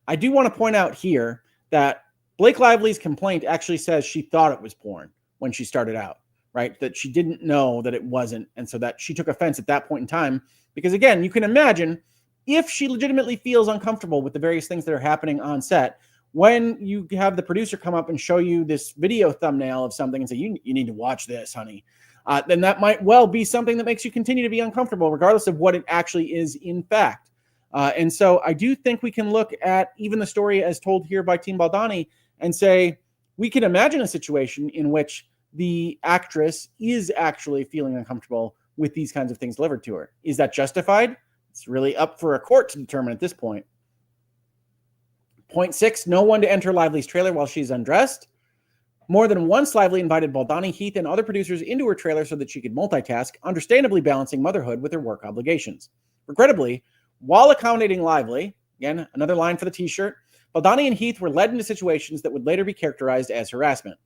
I do want to point out here that Blake Lively's complaint actually says she thought it was porn when she started out, right? That she didn't know that it wasn't, and so that she took offense at that point in time. Because again, you can imagine if she legitimately feels uncomfortable with the various things that are happening on set, when you have the producer come up and show you this video thumbnail of something and say, you need to watch this, honey, then that might well be something that makes you continue to be uncomfortable, regardless of what it actually is in fact. And so I do think we can look at even the story as told here by Team Baldoni and say, we can imagine a situation in which the actress is actually feeling uncomfortable with these kinds of things delivered to her. Is that justified? It's really up for a court to determine at this point. Point 6, no one to enter Lively's trailer while she's undressed. More than once, Lively invited Baldoni, Heath, and other producers into her trailer so that she could multitask, understandably balancing motherhood with her work obligations. Regrettably, while accommodating Lively, again, another line for the t-shirt, Baldoni and Heath were led into situations that would later be characterized as harassment.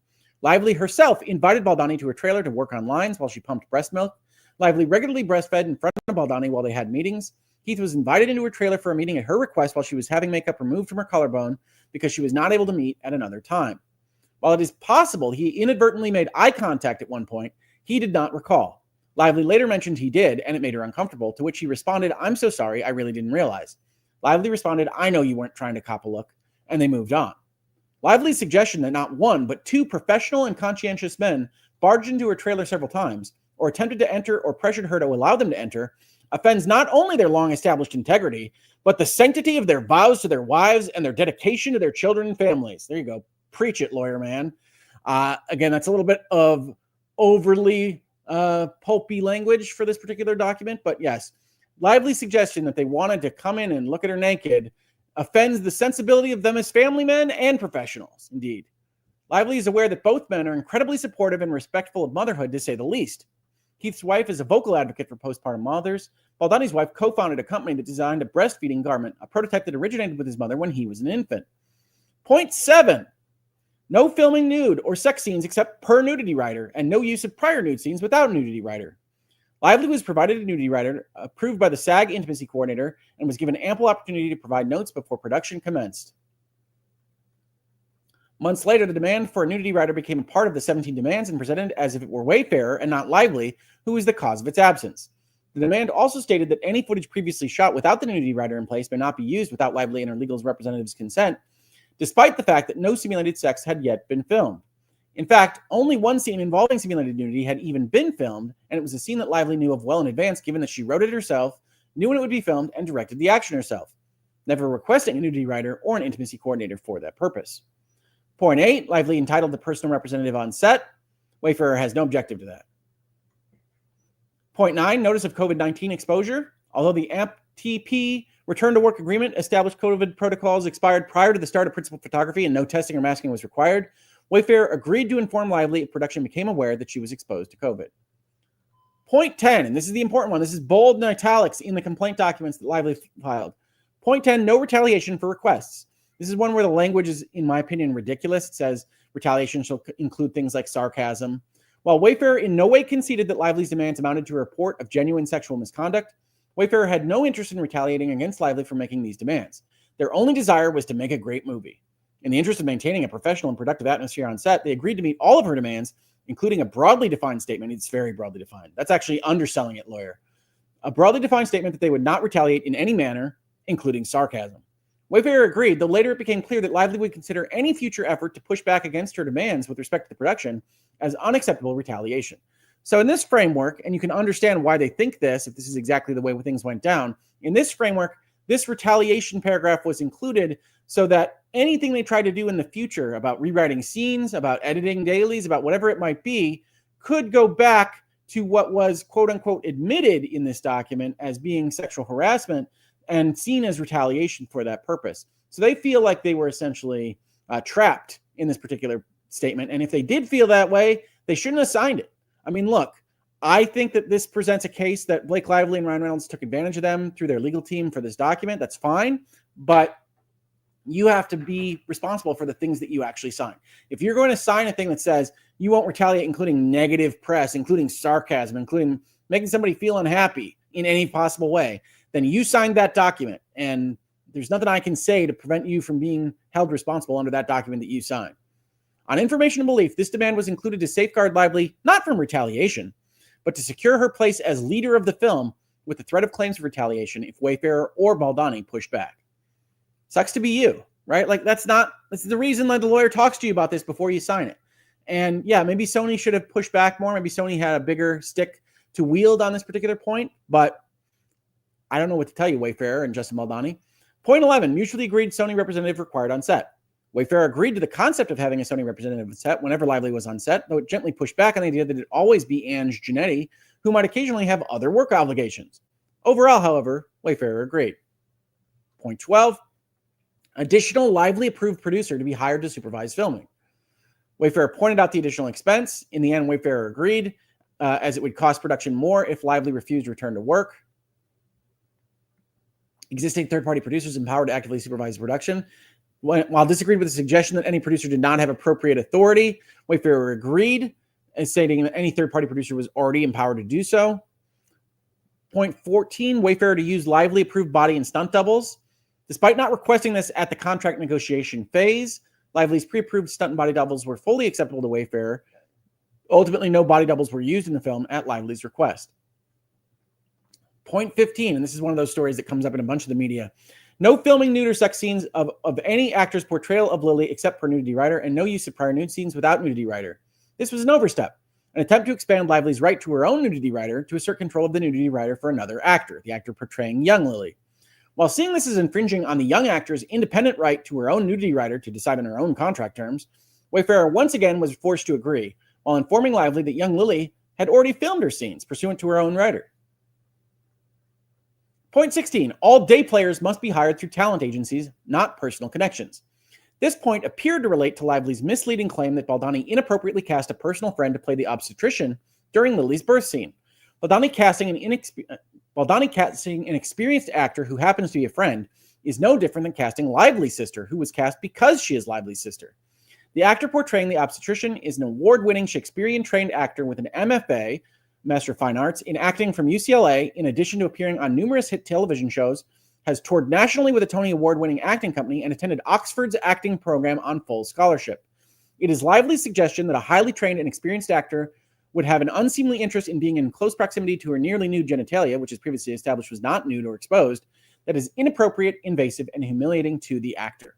Lively herself invited Baldoni to her trailer to work on lines while she pumped breast milk. Lively regularly breastfed in front of Baldoni while they had meetings. Heath was invited into her trailer for a meeting at her request while she was having makeup removed from her collarbone because she was not able to meet at another time. While it is possible he inadvertently made eye contact at one point, he did not recall. Lively later mentioned he did, and it made her uncomfortable, to which he responded, "I'm so sorry, I really didn't realize." Lively responded, "I know you weren't trying to cop a look," and they moved on. Lively's suggestion that not one, but two professional and conscientious men barged into her trailer several times, or attempted to enter or pressured her to allow them to enter, offends not only their long-established integrity, but the sanctity of their vows to their wives and their dedication to their children and families. There you go. Preach it, lawyer man. Again, that's a little bit of overly pulpy language for this particular document, but yes, Lively's suggestion that they wanted to come in and look at her naked offends the sensibility of them as family men and professionals, indeed. Lively is aware that both men are incredibly supportive and respectful of motherhood, to say the least. Heath's wife is a vocal advocate for postpartum mothers. Baldoni's wife co-founded a company that designed a breastfeeding garment, a prototype that originated with his mother when he was an infant. Point 7. No filming nude or sex scenes except per nudity writer, and no use of prior nude scenes without a nudity writer. Lively was provided a nudity writer approved by the SAG intimacy coordinator and was given ample opportunity to provide notes before production commenced. Months later, the demand for a nudity writer became a part of the 17 demands and presented as if it were Wayfarer and not Lively who was the cause of its absence. The demand also stated that any footage previously shot without the nudity writer in place may not be used without Lively and her legal representative's consent, despite the fact that no simulated sex had yet been filmed. In fact, only one scene involving simulated nudity had even been filmed, and it was a scene that Lively knew of well in advance, given that she wrote it herself, knew when it would be filmed, and directed the action herself, never requesting a nudity writer or an intimacy coordinator for that purpose. Point 8, Lively entitled the personal representative on set. Wayfarer has no objective to that. Point 9, notice of COVID-19 exposure. Although the AMP-TP return to work agreement established COVID protocols expired prior to the start of principal photography and no testing or masking was required, Wayfarer agreed to inform Lively if production became aware that she was exposed to COVID. Point 10, and this is the important one. This is bold and italics in the complaint documents that Lively filed. Point 10, no retaliation for requests. This is one where the language is, in my opinion, ridiculous. It says retaliation shall include things like sarcasm. While Wayfarer in no way conceded that Lively's demands amounted to a report of genuine sexual misconduct, Wayfarer had no interest in retaliating against Lively for making these demands. Their only desire was to make a great movie. In the interest of maintaining a professional and productive atmosphere on set, they agreed to meet all of her demands, including a broadly defined statement. It's very broadly defined. That's actually underselling it, lawyer. A broadly defined statement that they would not retaliate in any manner, including sarcasm. Wayfarer agreed, though later it became clear that Lively would consider any future effort to push back against her demands with respect to the production as unacceptable retaliation. So in this framework, and you can understand why they think this, if this is exactly the way things went down, in this framework, this retaliation paragraph was included so that anything they tried to do in the future about rewriting scenes, about editing dailies, about whatever it might be, could go back to what was quote unquote admitted in this document as being sexual harassment and seen as retaliation for that purpose. So they feel like they were essentially trapped in this particular statement. And if they did feel that way, they shouldn't have signed it. I mean, look, I think that this presents a case that Blake Lively and Ryan Reynolds took advantage of them through their legal team for this document. That's fine. But you have to be responsible for the things that you actually sign. If you're going to sign a thing that says you won't retaliate, including negative press, including sarcasm, including making somebody feel unhappy in any possible way, then you signed that document. And there's nothing I can say to prevent you from being held responsible under that document that you signed. On information and belief, this demand was included to safeguard Lively, not from retaliation, but to secure her place as leader of the film with the threat of claims of retaliation if Wayfarer or Baldoni pushed back. Sucks to be you, right? Like that's the reason like the lawyer talks to you about this before you sign it. And yeah, maybe Sony should have pushed back more. Maybe Sony had a bigger stick to wield on this particular point, but I don't know what to tell you, Wayfarer and Justin Baldoni. Point 11, mutually agreed Sony representative required on set. Wayfarer agreed to the concept of having a Sony representative on set whenever Lively was on set, though it gently pushed back on the idea that it always be Ange Giannetti, who might occasionally have other work obligations. Overall, however, Wayfarer agreed. Point 12, additional Lively approved producer to be hired to supervise filming. Wayfarer pointed out the additional expense. In the end, Wayfarer agreed, as it would cost production more if Lively refused to return to work. Existing third-party producers empowered to actively supervise production. While disagreed with the suggestion that any producer did not have appropriate authority, Wayfarer agreed, stating that any third-party producer was already empowered to do so. Point 14, Wayfarer to use Lively approved body and stunt doubles. Despite not requesting this at the contract negotiation phase, Lively's pre-approved stunt and body doubles were fully acceptable to Wayfarer. Ultimately, no body doubles were used in the film at Lively's request. Point 15, and this is one of those stories that comes up in a bunch of the media. No filming nude or sex scenes of any actor's portrayal of Lily except for nudity rider, and no use of prior nude scenes without nudity rider. This was an overstep, an attempt to expand Lively's right to her own nudity rider to assert control of the nudity rider for another actor, the actor portraying young Lily. While seeing this as infringing on the young actor's independent right to her own nudity rider to decide on her own contract terms, Wayfarer once again was forced to agree, while informing Lively that young Lily had already filmed her scenes pursuant to her own rider. Point 16, all day players must be hired through talent agencies, not personal connections. This point appeared to relate to Lively's misleading claim that Baldoni inappropriately cast a personal friend to play the obstetrician during Lily's birth scene. Baldoni casting an experienced actor who happens to be a friend is no different than casting Lively's sister, who was cast because she is Lively's sister. The actor portraying the obstetrician is an award-winning Shakespearean-trained actor with an MFA, Master of Fine Arts, in acting from UCLA, in addition to appearing on numerous hit television shows, has toured nationally with a Tony Award-winning acting company, and attended Oxford's acting program on full scholarship. It is Lively's suggestion that a highly trained and experienced actor would have an unseemly interest in being in close proximity to her nearly nude genitalia, which is previously established was not nude or exposed, that is inappropriate, invasive, and humiliating to the actor.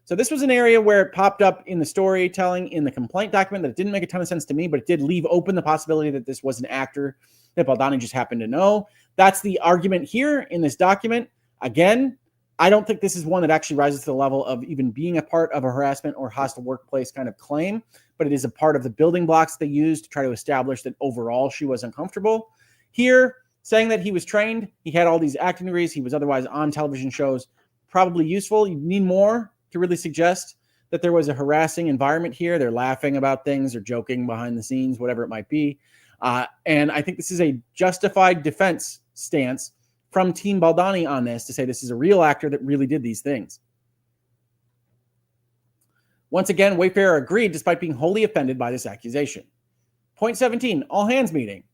So this was an area where it popped up in the storytelling in the complaint document that didn't make a ton of sense to me, but it did leave open the possibility that this was an actor that Baldoni just happened to know. That's the argument here in this document. Again, I don't think this is one that actually rises to the level of even being a part of a harassment or hostile workplace kind of claim, but it is a part of the building blocks they used to try to establish that overall she was uncomfortable. Here, saying that he was trained, he had all these acting degrees, he was otherwise on television shows, probably useful. You need more to really suggest that there was a harassing environment here. They're laughing about things or joking behind the scenes, whatever it might be. And I think this is a justified defense stance from Team Baldoni on this to say this is a real actor that really did these things. Once again, Wayfarer agreed despite being wholly offended by this accusation. Point 17, all hands meeting.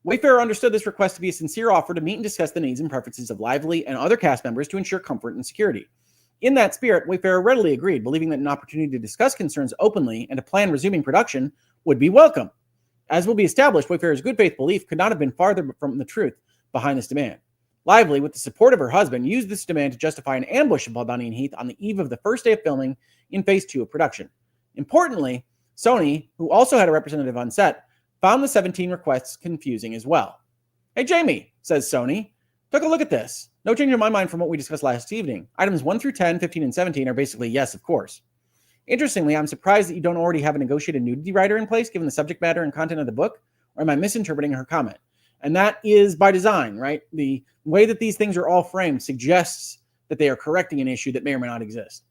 Wayfarer understood this request to be a sincere offer to meet and discuss the needs and preferences of Lively and other cast members to ensure comfort and security. In that spirit, Wayfarer readily agreed, believing that an opportunity to discuss concerns openly and to plan resuming production would be welcome. As will be established, Wayfarer's good faith belief could not have been farther from the truth behind this demand. Lively, with the support of her husband, used this demand to justify an ambush of Baldoni and Heath on the eve of the first day of filming in Phase 2 of production. Importantly, Sony, who also had a representative on set, found the 17 requests confusing as well. "Hey, Jamie," says Sony, "took a look at this. No change in my mind from what we discussed last evening. Items 1 through 10, 15, and 17 are basically yes, of course. Interestingly, I'm surprised that you don't already have a negotiated nudity rider in place, given the subject matter and content of the book, or am I misinterpreting her comment?" And that is by design, right? The way that these things are all framed suggests that they are correcting an issue that may or may not exist.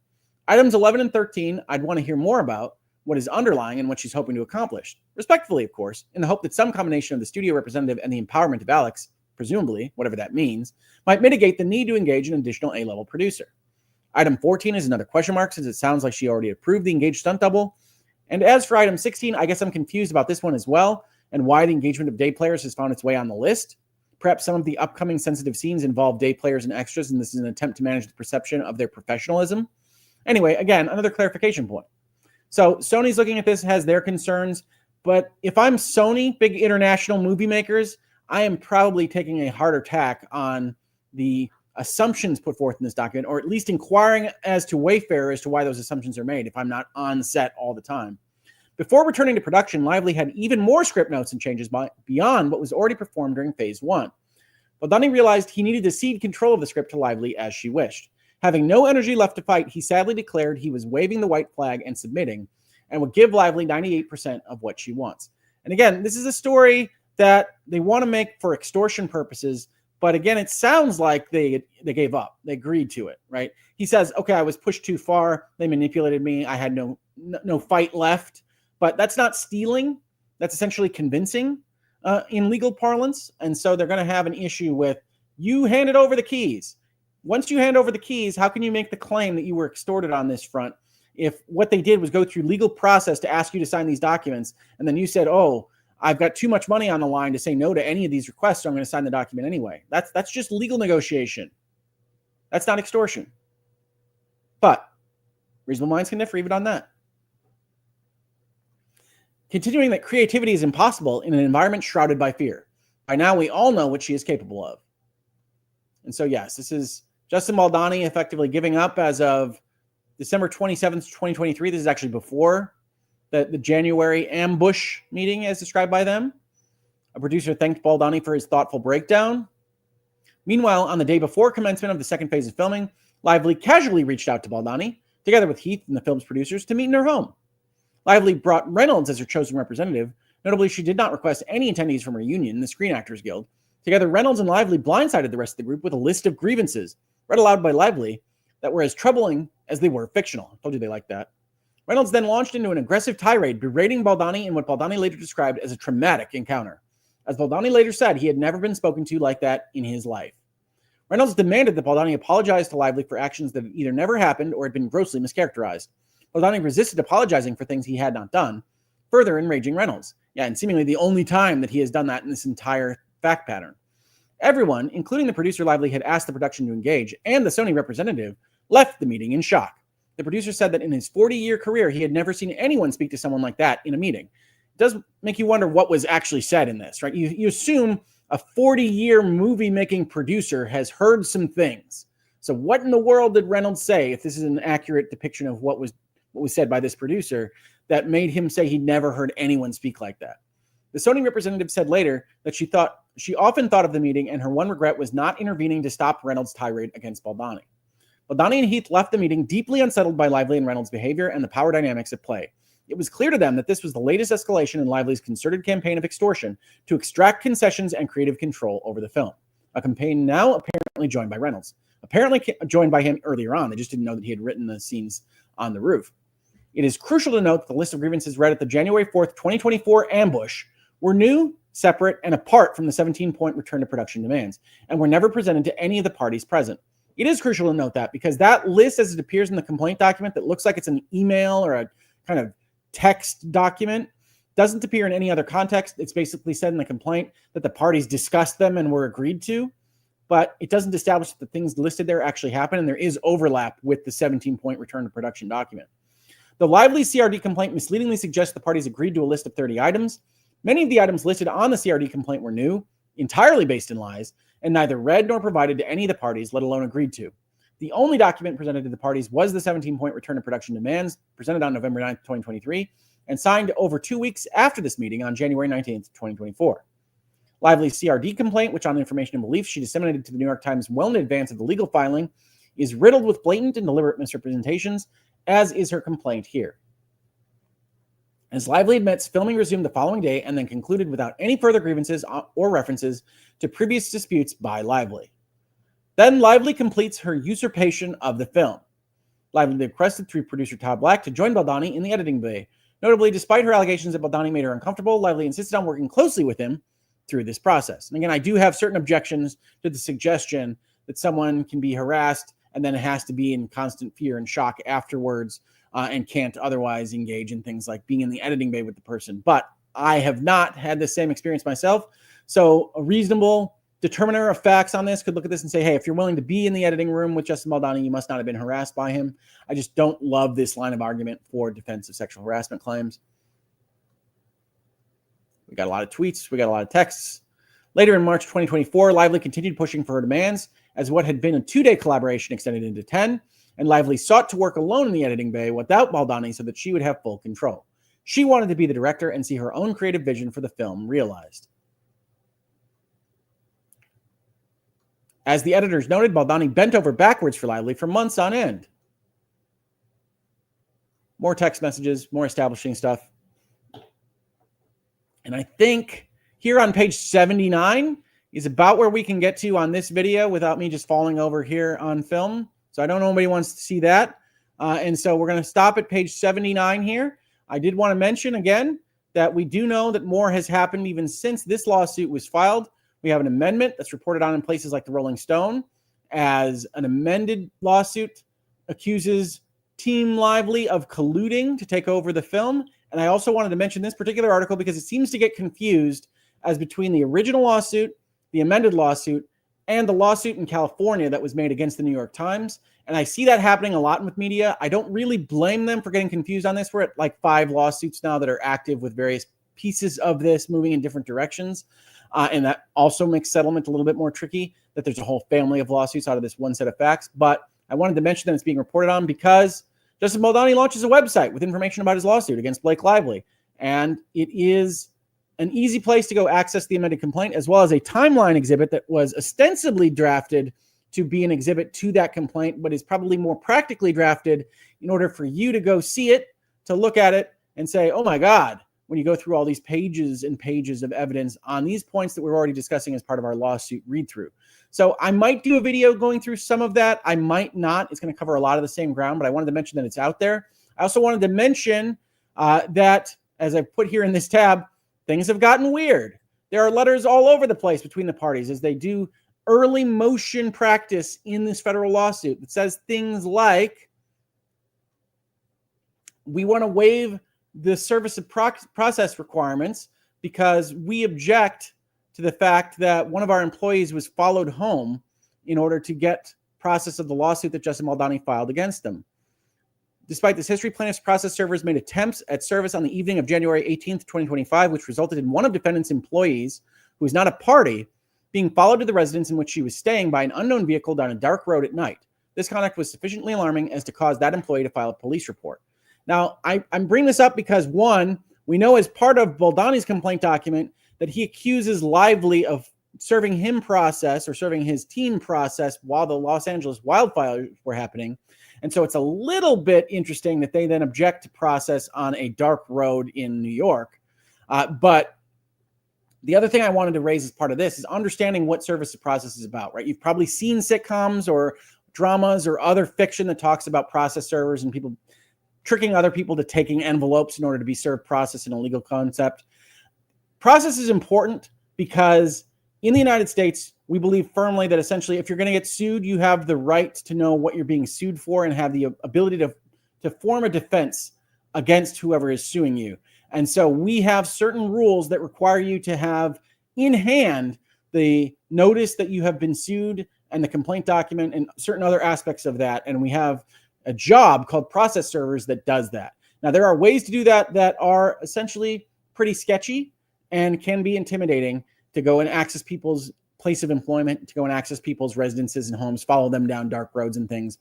Items 11 and 13, I'd want to hear more about what is underlying and what she's hoping to accomplish. Respectfully, of course, in the hope that some combination of the studio representative and the empowerment of Alex, presumably, whatever that means, might mitigate the need to engage an additional A-level producer. Item 14 is another question mark, since it sounds like she already approved the engaged stunt double. And as for item 16, I guess I'm confused about this one as well, and why the engagement of day players has found its way on the list. Perhaps some of the upcoming sensitive scenes involve day players and extras, and this is an attempt to manage the perception of their professionalism. Anyway, again, another clarification point. So Sony's looking at this, has their concerns, but if I'm Sony, big international movie makers, I am probably taking a harder tack on the assumptions put forth in this document, or at least inquiring as to Wayfarer as to why those assumptions are made if I'm not on set all the time. Before returning to production, Lively had even more script notes and changes beyond what was already performed during Phase 1. Baldoni realized he needed to cede control of the script to Lively as she wished. Having no energy left to fight, he sadly declared he was waving the white flag and submitting, and would give Lively 98% of what she wants. And again, this is a story that they want to make for extortion purposes, but again, it sounds like they gave up. They agreed to it, right? He says, okay, I was pushed too far. They manipulated me. I had no fight left. But that's not stealing. That's essentially convincing in legal parlance. And so they're going to have an issue with, you handed over the keys. Once you hand over the keys, how can you make the claim that you were extorted on this front if what they did was go through legal process to ask you to sign these documents, and then you said, oh, I've got too much money on the line to say no to any of these requests, so I'm going to sign the document anyway. That's just legal negotiation. That's not extortion. But reasonable minds can differ even on that. Continuing that creativity is impossible in an environment shrouded by fear. By now, we all know what she is capable of. And so, yes, this is Justin Baldoni effectively giving up as of December 27th, 2023. This is actually before the January ambush meeting as described by them. A producer thanked Baldoni for his thoughtful breakdown. Meanwhile, on the day before commencement of the second phase of filming, Lively casually reached out to Baldoni, together with Heath and the film's producers, to meet in her home. Lively brought Reynolds as her chosen representative. Notably, she did not request any attendees from her union, the Screen Actors Guild. Together, Reynolds and Lively blindsided the rest of the group with a list of grievances, read aloud by Lively, that were as troubling as they were fictional. I told you they liked that. Reynolds then launched into an aggressive tirade, berating Baldoni in what Baldoni later described as a traumatic encounter. As Baldoni later said, he had never been spoken to like that in his life. Reynolds demanded that Baldoni apologize to Lively for actions that had either never happened or had been grossly mischaracterized. Baldoni resisted apologizing for things he had not done, further enraging Reynolds. Yeah, and seemingly the only time that he has done that in this entire fact pattern. Everyone, including the producer Lively had asked the production to engage, and the Sony representative, left the meeting in shock. The producer said that in his 40-year career, he had never seen anyone speak to someone like that in a meeting. It does make you wonder what was actually said in this, right? You assume a 40-year movie-making producer has heard some things. So what in the world did Reynolds say, if this is an accurate depiction of what was said by this producer, that made him say he'd never heard anyone speak like that? The Sony representative said later that she often thought of the meeting, and her one regret was not intervening to stop Reynolds' tirade against Baldoni. Baldoni and Heath left the meeting deeply unsettled by Lively and Reynolds' behavior and the power dynamics at play. It was clear to them that this was the latest escalation in Lively's concerted campaign of extortion to extract concessions and creative control over the film. A campaign now apparently joined by Reynolds. Apparently joined by him earlier on. They just didn't know that he had written the scenes on the roof. It is crucial to note that the list of grievances read at the January 4th, 2024 ambush were new, separate, and apart from the 17-point return to production demands, and were never presented to any of the parties present. It is crucial to note that because that list, as it appears in the complaint document that looks like it's an email or a kind of text document, doesn't appear in any other context. It's basically said in the complaint that the parties discussed them and were agreed to, but it doesn't establish that the things listed there actually happen, and there is overlap with the 17-point return to production document. The Lively CRD complaint misleadingly suggests the parties agreed to a list of 30 items. Many of the items listed on the CRD complaint were new, entirely based in lies, and neither read nor provided to any of the parties, let alone agreed to. The only document presented to the parties was the 17-point return of production demands presented on November 9th, 2023, and signed over 2 weeks after this meeting on January 19th, 2024. Lively's CRD complaint, which on information and beliefs she disseminated to the New York Times well in advance of the legal filing, is riddled with blatant and deliberate misrepresentations, as is her complaint here. As Lively admits, filming resumed the following day and then concluded without any further grievances or references to previous disputes by Lively. Then Lively completes her usurpation of the film. Lively requested through producer Todd Black to join Baldoni in the editing bay. Notably, despite her allegations that Baldoni made her uncomfortable, Lively insisted on working closely with him through this process. And again, I do have certain objections to the suggestion that someone can be harassed and then it has to be in constant fear and shock afterwards and can't otherwise engage in things like being in the editing bay with the person. But I have not had the same experience myself. So a reasonable determiner of facts on this could look at this and say, hey, if you're willing to be in the editing room with Justin Baldoni, you must not have been harassed by him. I just don't love this line of argument for defense of sexual harassment claims. We got a lot of tweets. We got a lot of texts. Later in March 2024, Lively continued pushing for her demands as what had been a 2-day collaboration extended into 10, and Lively sought to work alone in the editing bay without Baldoni so that she would have full control. She wanted to be the director and see her own creative vision for the film realized. As the editors noted, Baldoni bent over backwards for Lively for months on end. More text messages, more establishing stuff. And I think here on page 79 is about where we can get to on this video without me just falling over here on film. So I don't know if anybody wants to see that. And so we're going to stop at page 79 here. I did want to mention again that we do know that more has happened even since this lawsuit was filed. We have an amendment that's reported on in places like the Rolling Stone as an amended lawsuit accuses Team Lively of colluding to take over the film. And I also wanted to mention this particular article because it seems to get confused as between the original lawsuit, the amended lawsuit, and the lawsuit in California that was made against the New York Times. And I see that happening a lot with media. I don't really blame them for getting confused on this. We're at like 5 lawsuits now that are active with various pieces of this moving in different directions. And that also makes settlement a little bit more tricky, that there's a whole family of lawsuits out of this one set of facts. But I wanted to mention that it's being reported on because Justin Baldoni launches a website with information about his lawsuit against Blake Lively. And it is an easy place to go access the amended complaint, as well as a timeline exhibit that was ostensibly drafted to be an exhibit to that complaint, but is probably more practically drafted in order for you to go see it, to look at it and say, oh my God, when you go through all these pages and pages of evidence on these points that we're already discussing as part of our lawsuit read through. So I might do a video going through some of that. I might not. It's going to cover a lot of the same ground, but I wanted to mention that it's out there. I also wanted to mention that, as I put here in this tab, things have gotten weird. There are letters all over the place between the parties as they do early motion practice in this federal lawsuit that says things like, we want to waive the service of process requirements because we object to the fact that one of our employees was followed home in order to get process of the lawsuit that Justin Baldoni filed against them. Despite this history, plaintiff's process servers made attempts at service on the evening of January 18th, 2025, which resulted in one of defendant's employees, who is not a party, being followed to the residence in which she was staying by an unknown vehicle down a dark road at night. This conduct was sufficiently alarming as to cause that employee to file a police report. Now, I'm bringing this up because, one, we know as part of Baldoni's complaint document that he accuses Lively of serving him process or serving his team process while the Los Angeles wildfires were happening. And so it's a little bit interesting that they then object to process on a dark road in New York. But the other thing I wanted to raise as part of this is understanding what service of process is about, right? You've probably seen sitcoms or dramas or other fiction that talks about process servers and people tricking other people to taking envelopes in order to be served process in a legal concept. Process is important because in the United States, we believe firmly that essentially if you're going to get sued, you have the right to know what you're being sued for and have the ability to form a defense against whoever is suing you. And so we have certain rules that require you to have in hand the notice that you have been sued and the complaint document and certain other aspects of that. And we have a job called process servers that does that. Now, there are ways to do that that are essentially pretty sketchy and can be intimidating to go and access people's place of employment to go and access people's residences and homes, follow them down dark roads and things.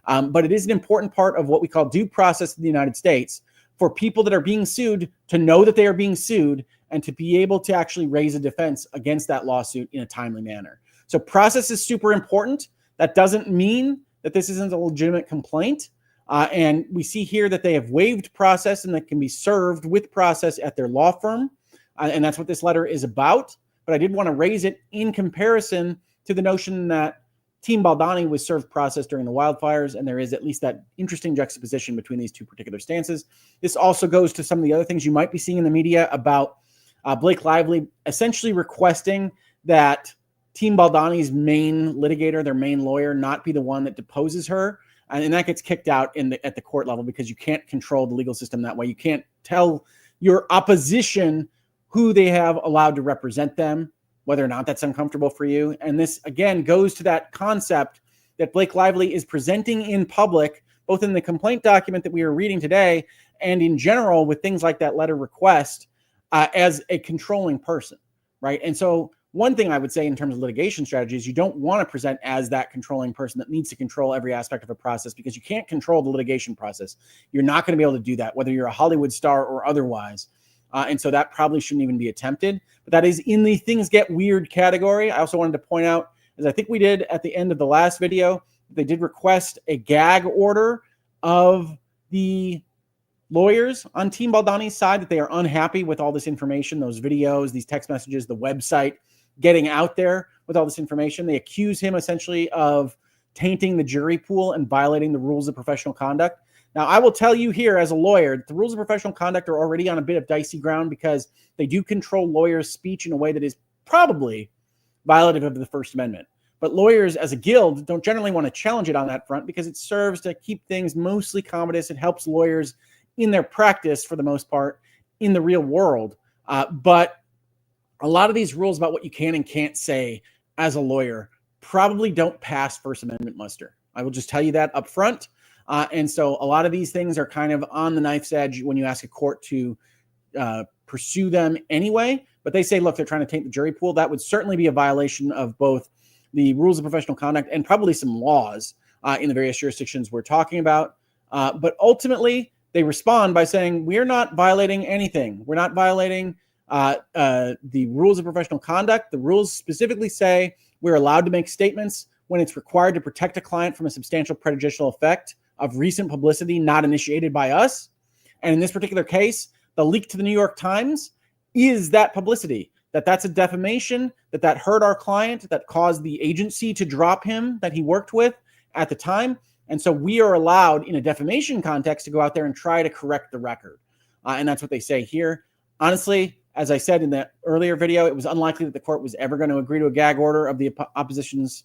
But it is an important part of what we call due process in the United States for people that are being sued to know that they are being sued and to be able to actually raise a defense against that lawsuit in a timely manner. So process is super important. That doesn't mean that this isn't a legitimate complaint. And we see here that they have waived process and that can be served with process at their law firm. And that's what this letter is about. But I did want to raise it in comparison to the notion that Team Baldoni was served process during the wildfires, and there is at least that interesting juxtaposition between these two particular stances. This also goes to some of the other things you might be seeing in the media about Blake Lively essentially requesting that Team Baldoni's main litigator, their main lawyer, not be the one that deposes her. And that gets kicked out at the court level because you can't control the legal system that way. You can't tell your opposition who they have allowed to represent them, whether or not that's uncomfortable for you. And this, again, goes to that concept that Blake Lively is presenting in public, both in the complaint document that we are reading today and in general with things like that letter request, as a controlling person, right? And so one thing I would say in terms of litigation strategy is you don't want to present as that controlling person that needs to control every aspect of a process, because you can't control the litigation process. You're not going to be able to do that, whether you're a Hollywood star or otherwise. And so that probably shouldn't even be attempted. But that is in the things get weird category. I also wanted to point out, as I think we did at the end of the last video, they did request a gag order of the lawyers on Team Baldoni's side, that they are unhappy with all this information, those videos, these text messages, the website getting out there with all this information. They accuse him essentially of tainting the jury pool and violating the rules of professional conduct. Now, I will tell you here as a lawyer, the rules of professional conduct are already on a bit of dicey ground because they do control lawyers' speech in a way that is probably violative of the First Amendment. But lawyers as a guild don't generally want to challenge it on that front because it serves to keep things mostly commodious. It helps lawyers in their practice for the most part in the real world. But a lot of these rules about what you can and can't say as a lawyer probably don't pass First Amendment muster. I will just tell you that up front. And so a lot of these things are kind of on the knife's edge when you ask a court to pursue them anyway. But they say, look, they're trying to taint the jury pool. That would certainly be a violation of both the rules of professional conduct and probably some laws in the various jurisdictions we're talking about. But ultimately, they respond by saying, we're not violating anything. We're not violating the rules of professional conduct. The rules specifically say we're allowed to make statements when it's required to protect a client from a substantial prejudicial effect of recent publicity not initiated by us. And in this particular case, the leak to the New York Times is that publicity, that's a defamation, that hurt our client, that caused the agency to drop him that he worked with at the time. And so we are allowed in a defamation context to go out there and try to correct the record. And that's what they say here. Honestly, as I said in the earlier video, it was unlikely that the court was ever going to agree to a gag order of the opposition's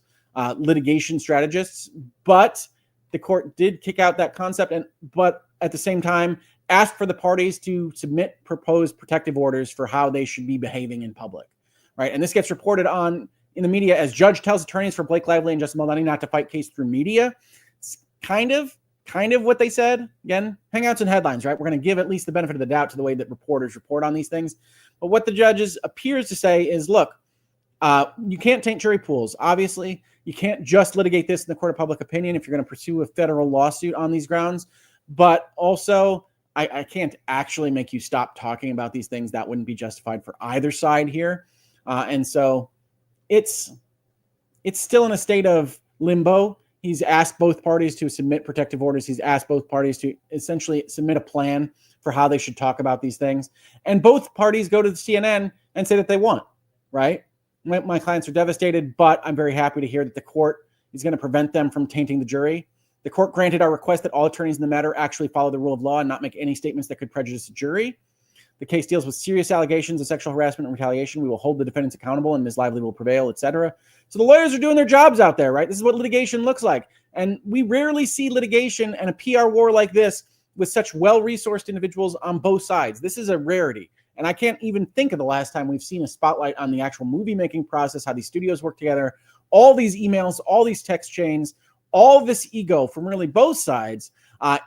litigation strategists, but the court did kick out that concept, but at the same time asked for the parties to submit proposed protective orders for how they should be behaving in public, right? And this gets reported on in the media as judge tells attorneys for Blake Lively and Justin Baldoni not to fight case through media. It's kind of what they said. Again, hangouts and headlines, right? We're going to give at least the benefit of the doubt to the way that reporters report on these things. But what the judges appears to say is, look, you can't taint jury pools. Obviously, you can't just litigate this in the court of public opinion if you're going to pursue a federal lawsuit on these grounds. But also, I can't actually make you stop talking about these things. That wouldn't be justified for either side here. And so it's still in a state of limbo. He's asked both parties to submit protective orders. He's asked both parties to essentially submit a plan for how they should talk about these things. And both parties go to the CNN and say that they want, right? My clients are devastated, but I'm very happy to hear that the court is going to prevent them from tainting the jury. The court granted our request that all attorneys in the matter actually follow the rule of law and not make any statements that could prejudice the jury. The case deals with serious allegations of sexual harassment and retaliation. We will hold the defendants accountable and Ms. Lively will prevail, etc. So the lawyers are doing their jobs out there, right? This is what litigation looks like. And we rarely see litigation and a PR war like this with such well-resourced individuals on both sides. This is a rarity. And I can't even think of the last time we've seen a spotlight on the actual movie-making process, how these studios work together, all these emails, all these text chains, all this ego from really both sides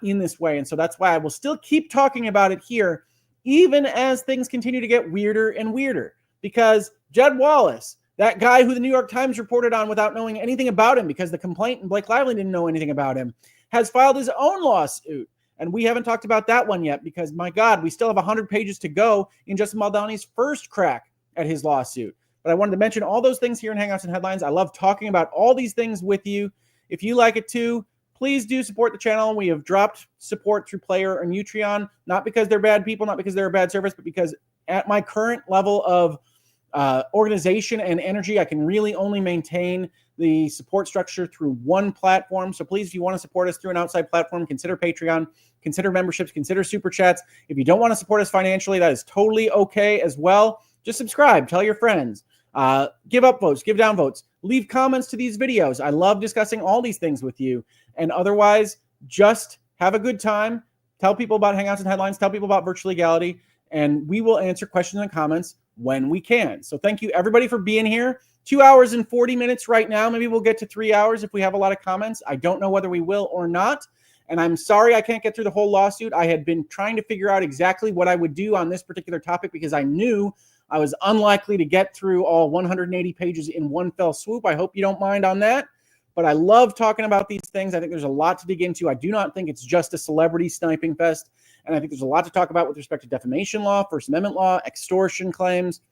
in this way. And so that's why I will still keep talking about it here, even as things continue to get weirder and weirder. Because Jed Wallace, That guy who the New York Times reported on without knowing anything about him because the complaint and Blake Lively didn't know anything about him has filed his own lawsuit. And we haven't talked about that one yet because, my God, we still have 100 pages to go in Justin Baldoni's first crack at his lawsuit. But I wanted to mention all those things here in Hangouts and Headlines. I love talking about all these things with you. If you like it too, please do support the channel. We have dropped support through Player and Utreon, not because they're bad people, not because they're a bad service, but because at my current level of organization and energy, I can really only maintain the support structure through one platform. So please, if you want to support us through an outside platform, consider Patreon, consider memberships, consider super chats. If you don't want to support us financially, that is totally okay as well. Just subscribe, tell your friends, give up votes, give down votes, leave comments to these videos. I love discussing all these things with you. And otherwise, just have a good time. Tell people about Hangouts and Headlines, tell people about virtual legality, and we will answer questions and comments when we can. So thank you everybody for being here. 2 hours and 40 minutes right now. Maybe we'll get to 3 hours if we have a lot of comments. I don't know whether we will or not. And I'm sorry I can't get through the whole lawsuit. I had been trying to figure out exactly what I would do on this particular topic because I knew I was unlikely to get through all 180 pages in one fell swoop. I hope you don't mind on that. But I love talking about these things. I think there's a lot to dig into. I do not think it's just a celebrity sniping fest. And I think there's a lot to talk about with respect to defamation law, First Amendment law, extortion claims,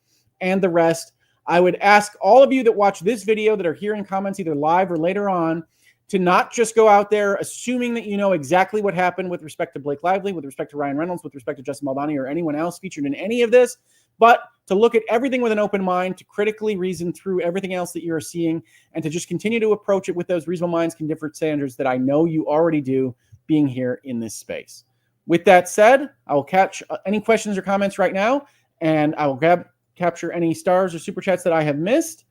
and the rest. I would ask all of you that watch this video that are here in comments either live or later on to not just go out there assuming that you know exactly what happened with respect to Blake Lively, with respect to Ryan Reynolds, with respect to Justin Baldoni, or anyone else featured in any of this, but to look at everything with an open mind, to critically reason through everything else that you're seeing, and to just continue to approach it with those reasonable minds and different standards that I know you already do being here in this space. With that said, I will catch any questions or comments right now, and I will capture any stars or super chats that I have missed,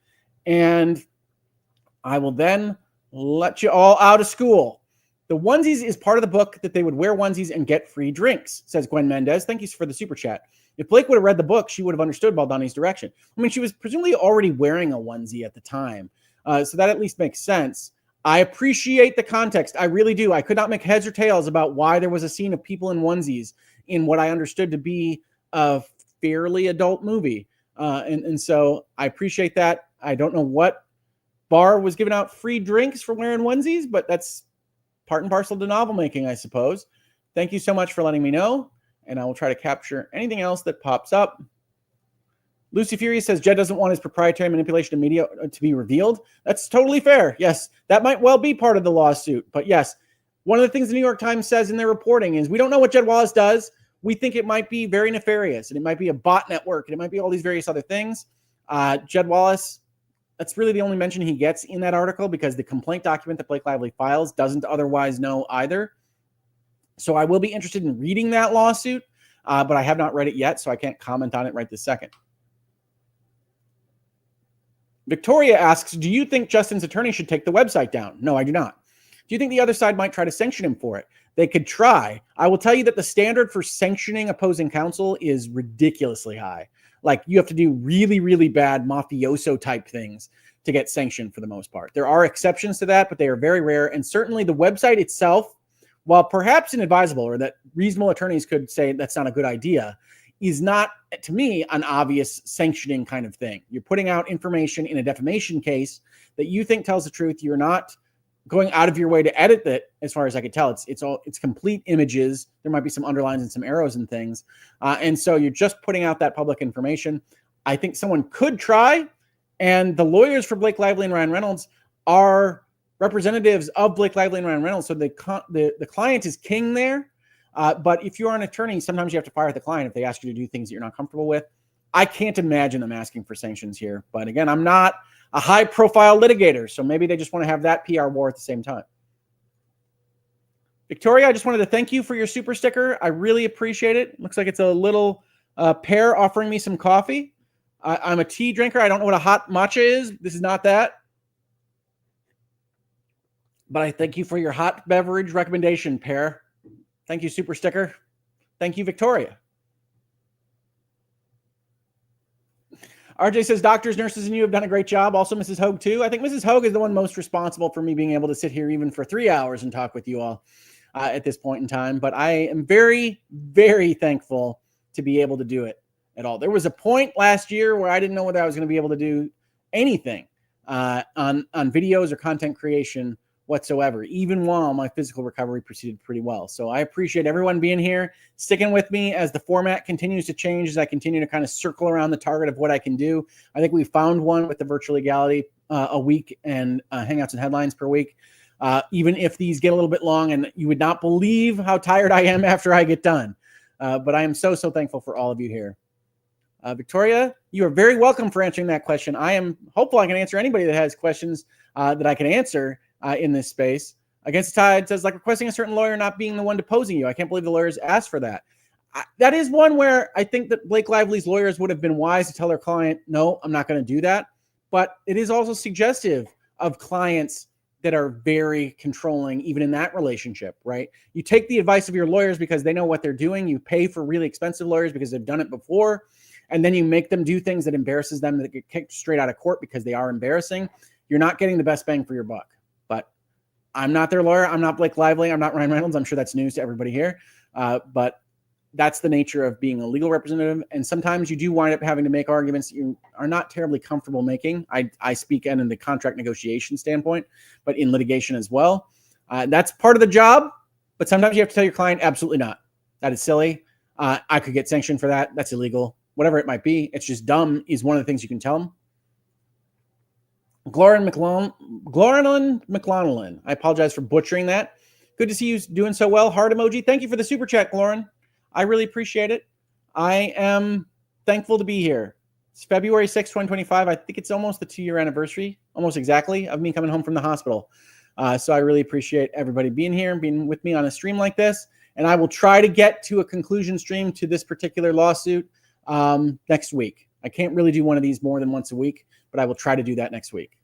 and I will then let you all out of school. The onesies is part of the book that they would wear onesies and get free drinks, says Gwen Mendez. Thank you for the super chat. If Blake would have read the book, she would have understood Baldoni's direction. I mean, she was presumably already wearing a onesie at the time, so that at least makes sense. I appreciate the context. I really do. I could not make heads or tails about why there was a scene of people in onesies in what I understood to be a fairly adult movie. And so I appreciate that. I don't know what bar was giving out free drinks for wearing onesies, but that's part and parcel to novel making, I suppose. Thank you so much for letting me know, and I will try to capture anything else that pops up. Lucy Fury says Jed doesn't want his proprietary manipulation of media to be revealed. That's totally fair. Yes, that might well be part of the lawsuit. But yes, one of the things the New York Times says in their reporting is we don't know what Jed Wallace does. We think it might be very nefarious, and it might be a bot network, and it might be all these various other things. Jed Wallace, that's really the only mention he gets in that article because the complaint document that Blake Lively files doesn't otherwise know either. So I will be interested in reading that lawsuit, but I have not read it yet, so I can't comment on it right this second. Victoria asks, do you think Justin's attorney should take the website down? No, I do not. Do you think the other side might try to sanction him for it? They could try. I will tell you that the standard for sanctioning opposing counsel is ridiculously high. Like, you have to do really, really bad mafioso type things to get sanctioned for the most part. There are exceptions to that, but they are very rare. And certainly the website itself, while perhaps inadvisable or that reasonable attorneys could say that's not a good idea, is not, to me, an obvious sanctioning kind of thing. You're putting out information in a defamation case that you think tells the truth. You're not going out of your way to edit it, as far as I could tell. It's complete images. There might be some underlines and some arrows and things. And so you're just putting out that public information. I think someone could try, and the lawyers for Blake Lively and Ryan Reynolds are representatives of Blake Lively and Ryan Reynolds. So the client is king there. But if you are an attorney, sometimes you have to fire the client if they ask you to do things that you're not comfortable with. I can't imagine them asking for sanctions here. But again, I'm not a high-profile litigator, so maybe they just want to have that PR war at the same time. Victoria, I just wanted to thank you for your super sticker. I really appreciate it. Looks like it's a little pear offering me some coffee. I'm a tea drinker. I don't know what a hot matcha is. This is not that. But I thank you for your hot beverage recommendation, pear. Thank you, super sticker. Thank you, Victoria. RJ says, doctors, nurses, and you have done a great job. Also, Mrs. Hoeg, too. I think Mrs. Hoeg is the one most responsible for me being able to sit here even for 3 hours and talk with you all at this point in time. But I am very, very thankful to be able to do it at all. There was a point last year where I didn't know whether I was going to be able to do anything on videos or content creation whatsoever, even while my physical recovery proceeded pretty well. So I appreciate everyone being here, sticking with me as the format continues to change, as I continue to kind of circle around the target of what I can do. I think we found one with the virtual legality a week and Hangouts and Headlines per week. Even if these get a little bit long, and you would not believe how tired I am after I get done. But I am so thankful for all of you here. Victoria, you are very welcome for answering that question. I am hopeful I can answer anybody that has questions that I can answer in this space. Against the Tide says, like requesting a certain lawyer not being the one deposing you. I can't believe the lawyers asked for that. That is one where I think that Blake Lively's lawyers would have been wise to tell their client, no, I'm not going to do that. But it is also suggestive of clients that are very controlling, even in that relationship, right? You take the advice of your lawyers because they know what they're doing. You pay for really expensive lawyers because they've done it before. And then you make them do things that embarrasses them, that get kicked straight out of court because they are embarrassing. You're not getting the best bang for your buck. But I'm not their lawyer. I'm not Blake Lively. I'm not Ryan Reynolds. I'm sure that's news to everybody here. But that's the nature of being a legal representative. And sometimes you do wind up having to make arguments that you are not terribly comfortable making. I speak in the contract negotiation standpoint, but in litigation as well. That's part of the job. But sometimes you have to tell your client, absolutely not. That is silly. I could get sanctioned for that. That's illegal. Whatever it might be. It's just dumb is one of the things you can tell them. Glorin McLaughlin. I apologize for butchering that. Good to see you doing so well. Heart emoji. Thank you for the super chat, Glorin. I really appreciate it. I am thankful to be here. It's February 6, 2025. I think it's almost the 2-year anniversary, almost exactly, of me coming home from the hospital. So I really appreciate everybody being here and being with me on a stream like this. And I will try to get to a conclusion stream to this particular lawsuit next week. I can't really do one of these more than once a week, but I will try to do that next week.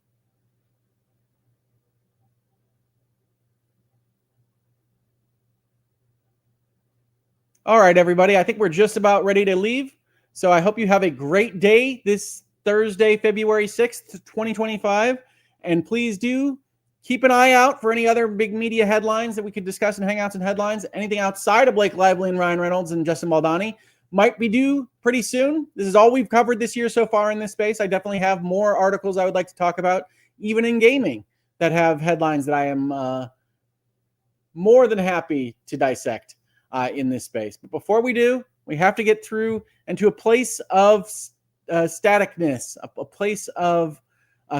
All right, everybody. I think we're just about ready to leave. So I hope you have a great day this Thursday, February 6th, 2025. And please do keep an eye out for any other big media headlines that we could discuss in Hangouts and Headlines. Anything outside of Blake Lively and Ryan Reynolds and Justin Baldoni might be due pretty soon. This is all we've covered this year so far in this space. I definitely have more articles I would like to talk about, even in gaming, that have headlines that I am more than happy to dissect in this space. But before we do, we have to get through into a place of staticness, a place of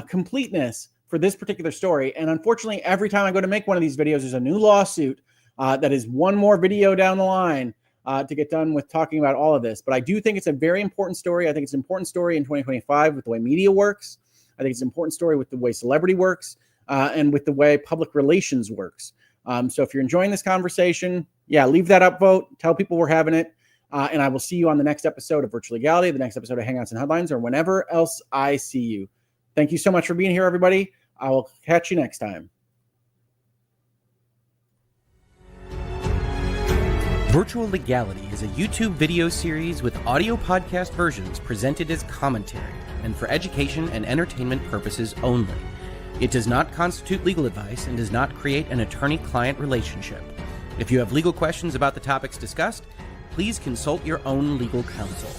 completeness for this particular story. And unfortunately, every time I go to make one of these videos, there's a new lawsuit that is one more video down the line to get done with talking about all of this. But I do think it's a very important story. I think it's an important story in 2025 with the way media works. I think it's an important story with the way celebrity works and with the way public relations works. So if you're enjoying this conversation, leave that upvote. Tell people we're having it. And I will see you on the next episode of Virtual Legality, the next episode of Hangouts and Headlines, or whenever else I see you. Thank you so much for being here, everybody. I will catch you next time. Virtual Legality is a YouTube video series with audio podcast versions presented as commentary and for education and entertainment purposes only. It does not constitute legal advice and does not create an attorney-client relationship. If you have legal questions about the topics discussed, please consult your own legal counsel.